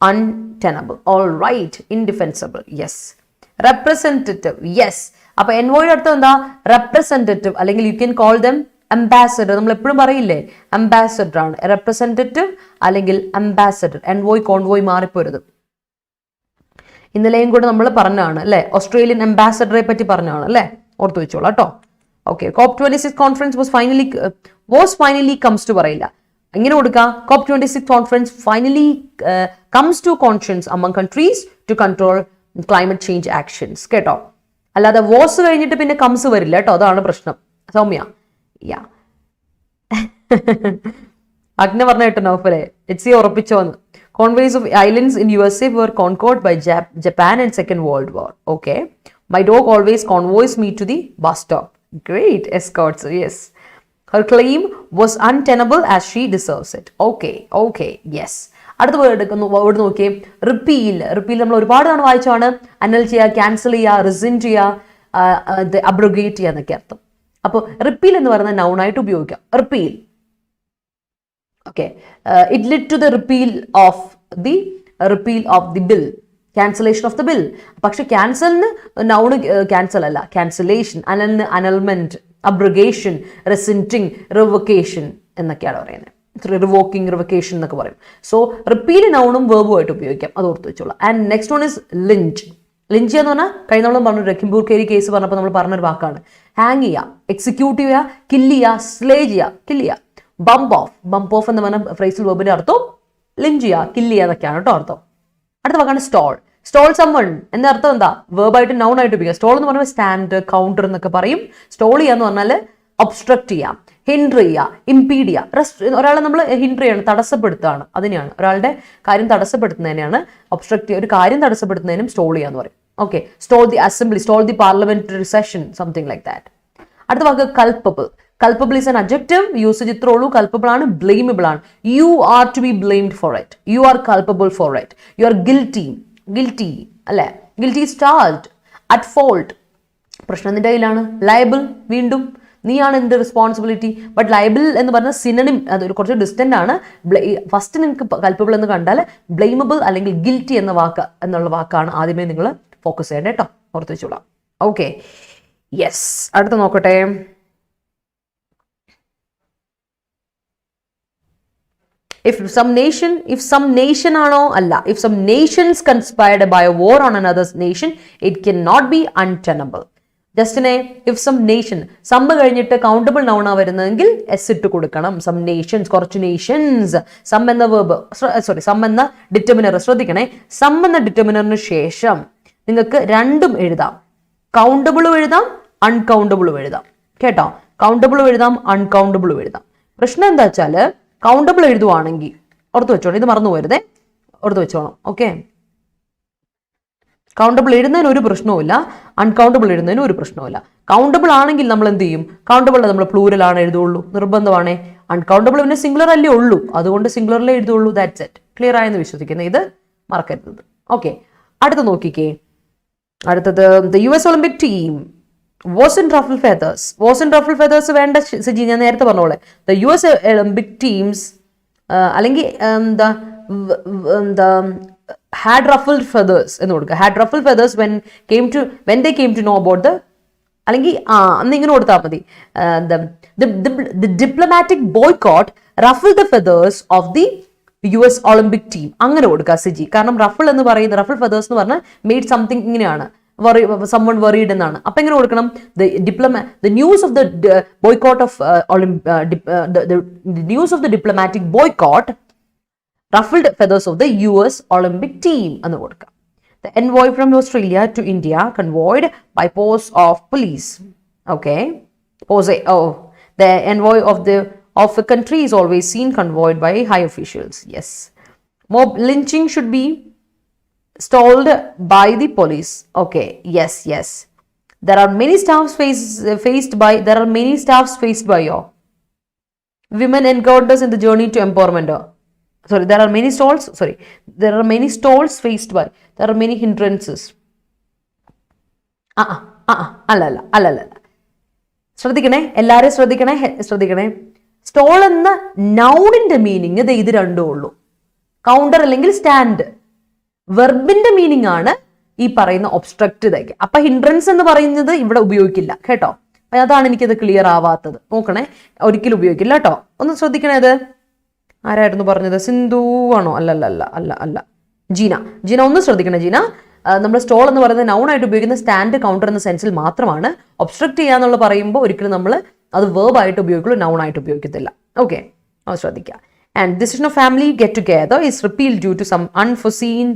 untenable. All right, indefensible. Yes, representative. Yes. അപ്പോൾ എൻവോയുടെ അർത്ഥം എന്താ? Representative, അല്ലെങ്കിൽ you can call dum ambassador. നമ്മൾ എപ്പോഴും പറയില്ലേ ambassador ആണ്, representative അല്ലെങ്കിൽ ambassador. Envoy convoy മാറിപ്പോരുത്. ഇന്നലെയും കൂടെ നമ്മൾ പറഞ്ഞാണ് അല്ലേ, ഓസ്ട്രേലിയൻ അംബാസഡറെ പറ്റി പറഞ്ഞാണ് അല്ലേ, ഓർത്ത് വെച്ചോളാം കേട്ടോ. Okay, COP26 conference was finally comes to പറയില്ല, ഇങ്ങനെ കൊടുക്കുക. COP26 conference finally comes to conscience among countries to control climate change actions. കേട്ടോ, അല്ലാതെ വോസ് കഴിഞ്ഞിട്ട് പിന്നെ കംസ് വരില്ല കേട്ടോ, അതാണ് പ്രശ്നം. സൗമ്യ, യാ അഗ്ന പറഞ്ഞ കേട്ടോ നൗഫലെ, H ഉറപ്പിച്ചോന്ന്. Convoys of islands in USA were conquered by Japan in Second World War. Okay, my dog always convoys me to the bus stop. Great escorts. Yes, her claim was untenable as she deserves it. Okay, yes. അടുത്ത word നോക്കിയേ, repeal. Repeal നമ്മൾ ഒരുപാട് തവണ വായിച്ചാണ്. അനൽ ചെയ്യുക, cancel ചെയ്യുക, റിസിൻഡ് ചെയ്യുക, abrogate ചെയ്യുക എന്നൊക്കെ അർത്ഥം. അപ്പോൾ റിപ്പീൽ എന്ന് പറയുന്നത് നൗണായിട്ട് ഉപയോഗിക്കാം. Repeal. Okay, it led to the repeal of the bill, cancellation of the bill. പക്ഷെ ക്യാൻസലിന് നൗണ് ക്യാൻസൽ അല്ല, ക്യാൻസലേഷൻ. അനലിന് അനൽമെന്റ്, അബ്രോഗേഷൻ, റെസിൻറ്റിങ്, റിവൊക്കേഷൻ എന്നൊക്കെയാണ് പറയുന്നത്. റിവോക്കിംഗ്, റിവൊക്കേഷൻ എന്നൊക്കെ പറയും. സോ റിപ്പീൽ നൗണും വേർബുമായിട്ട് ഉപയോഗിക്കാം, അത് ഓർത്ത് വെച്ചോളാം. And next one is lynch. Lynch എന്ന് പറഞ്ഞാൽ കഴിഞ്ഞ നമ്മൾ പറഞ്ഞു, ലഖിംപൂർ കേരി കേസ് പറഞ്ഞപ്പോൾ നമ്മൾ പറഞ്ഞൊരു വാക്കാണ്. ഹാങ് ചെയ്യുക, എക്സിക്യൂട്ട് ചെയ്യുക, കില്ല് ചെയ്യുക, സ്ലേ ചെയ്യുക, കില്ല് ചെയ്യുക. ബംപ് ഓഫ് എന്ന് പറഞ്ഞ ഫ്രേസിൽ വേർബിന്റെ അർത്ഥം ലിഞ്ച് ചെയ്യുക, കില്ല് ചെയ്യുക എന്നൊക്കെയാണ് കേട്ടോ അർത്ഥം. അടുത്ത വാക്കാണ് സ്റ്റോൾ സംവൺ എന്ന അർത്ഥം എന്താ? വേർബായിട്ട് നൗൺ ആയിട്ട് ഉപയോഗിക്കുക. സ്റ്റോൾ എന്ന് പറഞ്ഞാൽ സ്റ്റാൻഡ്, കൗണ്ടർ എന്നൊക്കെ പറയും. സ്റ്റോൾ ചെയ്യുക എന്ന് പറഞ്ഞാൽ ഒബ്സ്ട്രക്ട് ചെയ്യാം, ഹിൻഡർ ചെയ്യുക, ഇംപീഡ് ചെയ്യുക. ഒരാളെ നമ്മൾ ഹിൻഡർ ചെയ്യാണ്, തടസ്സപ്പെടുത്തുകയാണ്. അതിനെയാണ് ഒരാളുടെ കാര്യം തടസ്സപ്പെടുത്തുന്നതിനെയാണ് ഒബ്സ്ട്രക്ട് ചെയ്യുക. ഒരു കാര്യം തടസ്സപ്പെടുത്തുന്നതിനും സ്റ്റോൾ ചെയ്യാന്ന് പറയും. Okay, stall the assembly, stall the parliamentary session, something like that. അടുത്ത വാക്ക് culpable. Culpable is an adjective. Usage ഇത്രേ ഉള്ളൂ. കൾപ്പബിൾ ആണ്, ബ്ലെയിമബിൾ ആണ്. You are to be blamed for it, you are culpable for it, you are guilty അല്ലെ. Guilty is charged, at fault. പ്രശ്നം നിന്റെ കയ്യിലാണ്. ലയബിൾ, വീണ്ടും നീയാണ് എന്ത് റെസ്പോൺസിബിലിറ്റി. ബട്ട് ലയബിൾ എന്ന് പറഞ്ഞ സിനണിം, അതൊരു കുറച്ച് ഡിസ്റ്റന്റ് ആണ്. ഫസ്റ്റ് നിങ്ങൾക്ക് കൾപ്പബിൾ എന്ന് കണ്ടാൽ ബ്ലെയിമബിൾ അല്ലെങ്കിൽ ഗിൽറ്റി എന്നുള്ള വാക്കാണ് ആദ്യമേ നിങ്ങൾ ഫോക്കസ് ചെയ്യേണ്ടത് കേട്ടോ, ഓർത്ത് വെച്ചോളാം. Okay, yes. അടുത്ത നോക്കട്ടെ. If some nation ആണോ അല്ല, if some nations conspired by a war on another nation, it cannot be untenable. ജസ്റ്റിനെ ഇഫ് സം നേഷൻ, സമ്മ് കഴിഞ്ഞിട്ട് കൗണ്ടബിൾ നൗണാ വരുന്നതെങ്കിൽ എസ് ഇട്ട് കൊടുക്കണം. സം നേഷൻസ്, കുറച്ച് നേഷൻസ്. സം എന്ന വേർബ്, സം എന്ന ഡിറ്റർമിനർ ശ്രദ്ധിക്കണേ. സം എന്ന ഡിറ്റർമിനറിന് ശേഷം നിങ്ങൾക്ക് രണ്ടും എഴുതാം. കൗണ്ടബിളും എഴുതാം, അൺകൗണ്ടബിളും എഴുതാം. കേട്ടോ, കൗണ്ടബിളും എഴുതാം, അൺകൗണ്ടബിളും എഴുതാം. പ്രശ്നം എന്താ വെച്ചാൽ കൗണ്ടബിൾ എഴുതുവാണെങ്കിൽ ഓർത്ത് വെച്ചോണം, ഇത് മറന്നു പോരുതേ, ഓർത്ത് വെച്ചോണം. ഓക്കെ, കൗണ്ടബിൾ എഴുതുന്നതിന് ഒരു പ്രശ്നവുമില്ല, അൺകൗണ്ടബിൾ എഴുതുന്നതിന് ഒരു പ്രശ്നവുമില്ല. കൗണ്ടബിൾ ആണെങ്കിൽ നമ്മൾ എന്ത് ചെയ്യും? കൗണ്ടബിളിൽ നമ്മൾ പ്ലൂരലാണ് എഴുതുള്ളൂ, നിർബന്ധമാണേ. അൺകൗണ്ടബിൾ പിന്നെ സിംഗുലർ അല്ലേ ഉള്ളൂ, അതുകൊണ്ട് സിംഗുലറിലേ എഴുതുള്ളൂ. That's it. ക്ലിയർ ആയെന്ന് വിശ്വസിക്കുന്നത്, ഇത് മറക്കരുത്. ഓക്കെ, അടുത്ത നോക്കിക്കേ. അടുത്തത് the US Olympic team was in ruffle feathers. Was in ruffle feathers വേണ്ട സിജി, ഞാൻ നേരത്തെ പറഞ്ഞോളെ. ദ US ഒളിമ്പിക് ടീംസ് അല്ലെങ്കിൽ had ruffled feathers എന്ന് കൊടുക്കുക. had ruffled feathers when they came to know about the, അല്ലെങ്കിൽ അന്ന് ഇങ്ങനെ കൊടുത്താൽ മതി, the diplomatic boycott ruffled the feathers of the US Olympic team. അങ്ങനെ കൊടുക്കുക സിജി. കാരണം റഫിൾ എന്ന് പറയുന്നത്, റഫിൾ ഫെദേഴ്സ് എന്ന് പറഞ്ഞാൽ മെയ്ഡ് സംതിങ് ഇങ്ങനെയാണ്, someone worried എന്നാണ്. അപ്പൊ എങ്ങനെ കൊടുക്കണം? the news of the boycott of the news of the diplomatic boycott ruffled feathers of the US Olympic team എന്ന് കൊടുക്കാം. The envoy from Australia to India convoyed by force of police. Okay, the envoy of a country is always seen convoyed by high officials. Yes. Mob lynching should be stalled by the police. Okay, yes. There are many staffs faced by your women encounters in the journey to empowerment. There are many stalls faced by, there are many hindrances. അല്ല ശ്രദ്ധിക്കണേ, എല്ലാവരും ശ്രദ്ധിക്കണേ. Stall എന്ന നൗണിന്റെ meaning ഇത് രണ്ടേ ഉള്ളൂ, counter അല്ലെങ്കിൽ stand. വെർബിന്റെ meaning ആണ് ഈ പറയുന്ന ഒബ്സ്ട്രക്റ്റ് ഇതൊക്കെ. അപ്പൊ ഹിൻഡ്രൻസ് എന്ന് പറയുന്നത് ഇവിടെ ഉപയോഗിക്കില്ല കേട്ടോ. അതാണ് എനിക്കത് ക്ലിയർ ആവാത്തത്. നോക്കണേ, ഒരിക്കലും ഉപയോഗിക്കില്ല കേട്ടോ. ഒന്ന് ശ്രദ്ധിക്കണേ. അത് ആരായിരുന്നു പറഞ്ഞത്? സിന്ധു ആണോ? അല്ല, ജീന ഒന്ന് ശ്രദ്ധിക്കണേ. ജീന, നമ്മൾ സ്റ്റോൾ എന്ന് പറയുന്നത് നൗൺ ആയിട്ട് ഉപയോഗിക്കുന്ന സ്റ്റാൻഡ്, കൗണ്ടർ എന്ന സെൻസിൽ മാത്രമാണ്. ഒബ്സ്ട്രക്ട് ചെയ്യാന്നുള്ള പറയുമ്പോൾ ഒരിക്കലും നമ്മൾ അത് വേർബ് ആയിട്ട് ഉപയോഗിക്കുള്ളൂ, നൗൺ ആയിട്ട് ഉപയോഗിക്കത്തില്ല. ഓക്കെ, അത് ശ്രദ്ധിക്കുക. And decision of family get together is repealed due to some unforeseen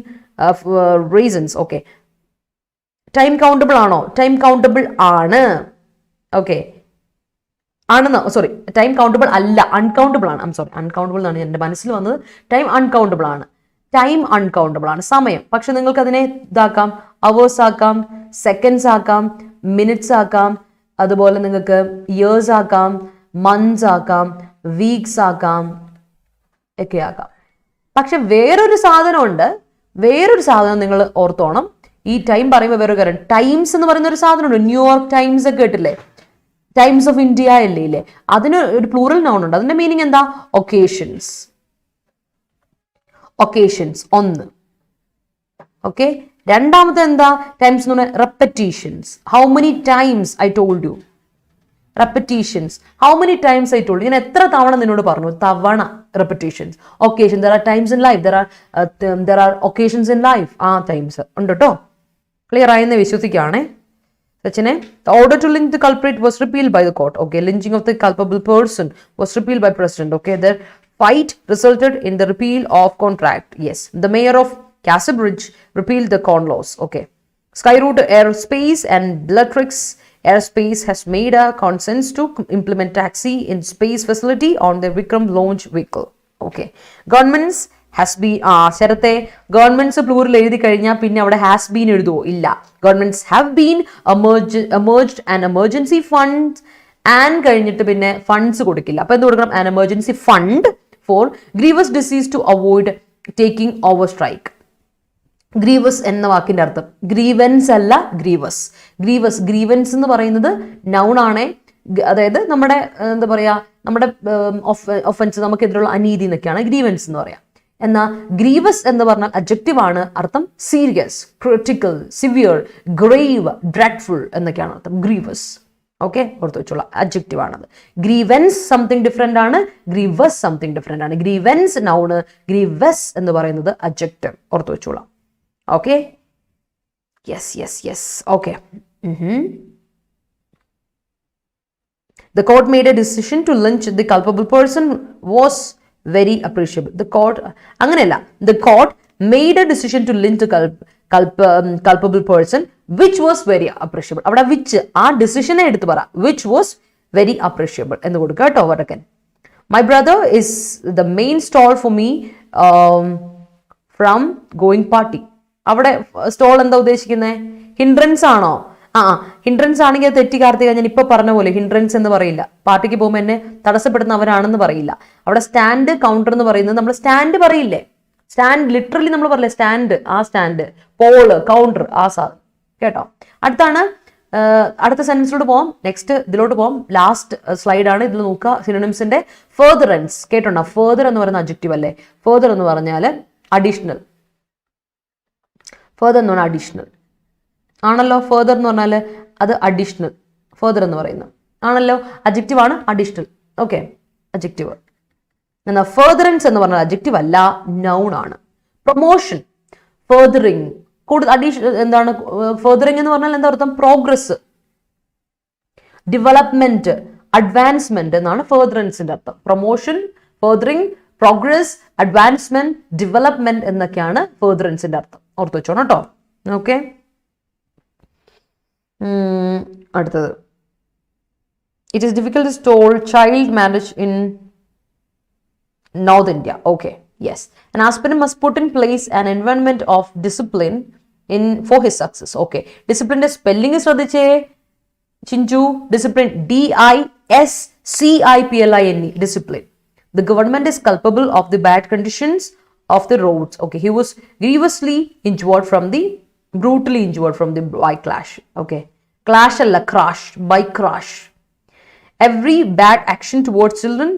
reasons. Okay, time countable ആണോ? Time countable ആണ്. ഓക്കെ, ആണെന്ന്, സോറി, ടൈം കൗണ്ടബിൾ അല്ല, അൺകൗണ്ടബിൾ ആണ്. അൺകൗണ്ടബിൾ എന്നാണ് എൻ്റെ മനസ്സിൽ വന്നത്. ടൈം അൺകൗണ്ടബിൾ ആണ്. ടൈം അൺകൗണ്ടബിൾ ആണ്, സമയം. പക്ഷെ നിങ്ങൾക്ക് അതിനെ ഇതാക്കാം, അവേഴ്സ് ആക്കാം, സെക്കൻഡ്സ് ആക്കാം, മിനിറ്റ്സ് ആക്കാം, അതുപോലെ നിങ്ങൾക്ക് ഇയേഴ്സ് ആക്കാം, മന്ത്സ് ആക്കാം, വീക്സ് ആക്കാം, ഒക്കെ ആക്കാം. പക്ഷെ വേറൊരു സാധനം നിങ്ങൾ ഓർത്തോണം. ഈ ടൈം പറയുമ്പോൾ വേറൊരു കാര്യം, ടൈംസ് എന്ന് പറയുന്ന ഒരു സാധനമുണ്ട്. ന്യൂയോർക്ക് ടൈംസ് ഒക്കെ കേട്ടില്ലേ? ടൈംസ് ഓഫ് ഇന്ത്യ അല്ലേ? അതിന് ഒരു പ്ലൂറൽ നൗൺ ഉണ്ട്. അതിന്റെ മീനിങ് എന്താ? ഒക്കേഷൻസ് ഒന്ന്. ഓക്കെ, രണ്ടാമത്തെ എന്താ? ടൈംസ് എന്ന് പറഞ്ഞാൽ repetitions. How many times I told you. Repetitions, how many times I told. ഞാൻ എത്ര തവണ നിന്നോട് പറഞ്ഞു? തവണ. Repetitions. Occasion, there are times in life, there are occasions in life. ആ ടൈംസ് ഉണ്ട് കേട്ടോ. ക്ലിയർ ആയെന്ന് വിശ്വസിക്കുകയാണേ. സച്ചിനെ, the order to lynch the culprit was repealed by the court. Okay, lynching of the culpable person was repealed by president. Okay, the fight resulted in the repeal of contract. Yes, the mayor of Cassabridge repealed the corn laws. Okay, Skyroute Aerospace and Bellatrix Aerospace has made a consent to implement taxi in space facility on the Vikram launch vehicle. Okay, governments has been, ശരത്തെ governments plural എഴുതി കഴിഞ്ഞാൽ പിന്നെ അവിടെ has been എഴുതുമോ? ഇല്ല. Governments have been emerged and emergency fund and കഴിഞ്ഞിട്ട് പിന്നെ funds കൊടുക്കില്ല. അപ്പൊ എന്ത് കൊടുക്കണം? An emergency fund for grievous disease to avoid taking over strike. Grievous എന്ന വാക്കിന്റെ അർത്ഥം ഗ്രീവൻസ് അല്ല, ഗ്രീവസ്. ഗ്രീവൻസ് എന്ന് പറയുന്നത് നൗൺ ആണേ. അതായത് നമ്മുടെ എന്താ പറയാ, നമ്മുടെ ഒഫൻസ്, നമുക്കെതിരെയുള്ള അനീതി എന്നൊക്കെയാണ് ഗ്രീവൻസ് എന്ന് പറയാം. എന്നാൽ ഗ്രീവസ് എന്ന് പറഞ്ഞാൽ അഡ്ജക്റ്റീവ് ആണ്. അർത്ഥം serious, critical, severe, grave, dreadful എന്നൊക്കെയാണ് അർത്ഥം ഗ്രീവസ്. ഓക്കെ, ഓർത്ത് വെച്ചോളാം. അഡ്ജക്റ്റീവ് ആണത്. ഗ്രീവൻസ് സംതിങ് ഡിഫറെന്റ് ആണ്, ഗ്രീവസ് സംതിങ് ഡിഫറെന്റ് ആണ്. ഗ്രീവൻസ് നൗണ്, ഗ്രീവസ് എന്ന് പറയുന്നത് അഡ്ജക്റ്റീവ്. ഓർത്ത് വെച്ചോളാം. Okay, yes yes yes. Okay, the court made a decision to lynch the culpable person was very appreciable. The court അങ്ങനെയല്ല, the court made a decision to lynch the culpable person which was very appreciable. അവിടെ which ആ ഡിസിഷനെ എടുത്ത് പറ, which was very appreciable എന്ന് കൊടുക്കുക കേട്ടോ. വടക്കൻ, my brother is the main stall for me from going party. അവിടെ സ്റ്റോൾ എന്താ ഉദ്ദേശിക്കുന്നത്? ഹിൻഡ്രൻസ് ആണോ? ഹിൻഡ്രൻസ് ആണെങ്കിൽ അത് തെറ്റി കാർത്തിക. ഞാൻ ഇപ്പൊ പറഞ്ഞ പോലെ ഹിൻഡ്രൻസ് എന്ന് പറയില്ല. പാർട്ടിക്ക് പോകുമ്പോൾ എന്നെ തടസ്സപ്പെടുന്നവരാണെന്ന് പറയില്ല. അവിടെ സ്റ്റാൻഡ്, കൗണ്ടർ എന്ന് പറയുന്നത് നമ്മൾ സ്റ്റാൻഡ് പറയില്ലേ? സ്റ്റാൻഡ് ലിറ്ററലി നമ്മൾ പറയില്ലേ? സ്റ്റാൻഡ്, ആ സ്റ്റാൻഡ്, പോള്, കൗണ്ടർ, ആ സാധനം കേട്ടോ. അടുത്ത സെന്റൻസിലോട്ട് പോവാം. നെക്സ്റ്റ് ഇതിലോട്ട് പോവാം. ലാസ്റ്റ് സ്ലൈഡാണ്. ഇതിൽ നോക്കുക സിനോണിംസിന്റെ ഫെർദറൻസ് കേട്ടോ. ഫെർദർ എന്ന് പറയുന്ന അഡ്ജക്റ്റീവ് അല്ലേ? ഫെർദർ എന്ന് പറഞ്ഞാൽ അഡീഷണൽ. ഫെർദർ എന്ന് പറഞ്ഞാൽ അഡീഷണൽ ആണല്ലോ. ഫെർദർ എന്ന് പറഞ്ഞാൽ അത് അഡീഷണൽ. ഫെർദർ എന്ന് പറയുന്നത് ആണല്ലോ, അഡ്ജക്റ്റീവ് ആണ്, അഡീഷണൽ. Okay, adjective. എന്നാൽ ഫെർദറൻസ് എന്ന് പറഞ്ഞാൽ അഡ്ജക്റ്റീവ് അല്ല, നൗൺ ആണ്. പ്രൊമോഷൻ, ഫെർദറിങ്, കൂടുതൽ അഡീഷണൽ. എന്താണ് ഫെർദറിങ് എന്ന് പറഞ്ഞാൽ? എന്താ അർത്ഥം? പ്രോഗ്രസ്, ഡെവലപ്മെന്റ്, അഡ്വാൻസ്മെന്റ് എന്നാണ് ഫെർദറൻസിന്റെ അർത്ഥം. പ്രൊമോഷൻ, ഫെർദറിങ്, പ്രോഗ്രസ്, അഡ്വാൻസ്മെന്റ്, ഡെവലപ്മെന്റ് എന്നൊക്കെയാണ് ഫെർദറൻസിന്റെ അർത്ഥം. ഓർത്ത് വെച്ചോണം കേട്ടോ. ഓക്കെ, അടുത്തത്, it is difficult to stall child marriage in North India. Okay, yes, an aspirant must put in place an environment of discipline for his success. Okay, discipline spelling is ശ്രദ്ധിച്ചേ Chinchu. discipline, DISCIPLINE, discipline. The government is culpable of the bad conditions of the roads. Okay, he was grievously injured from the brutally injured from the bike clash. Okay, clash alla, crash, bike crash. Every bad action towards children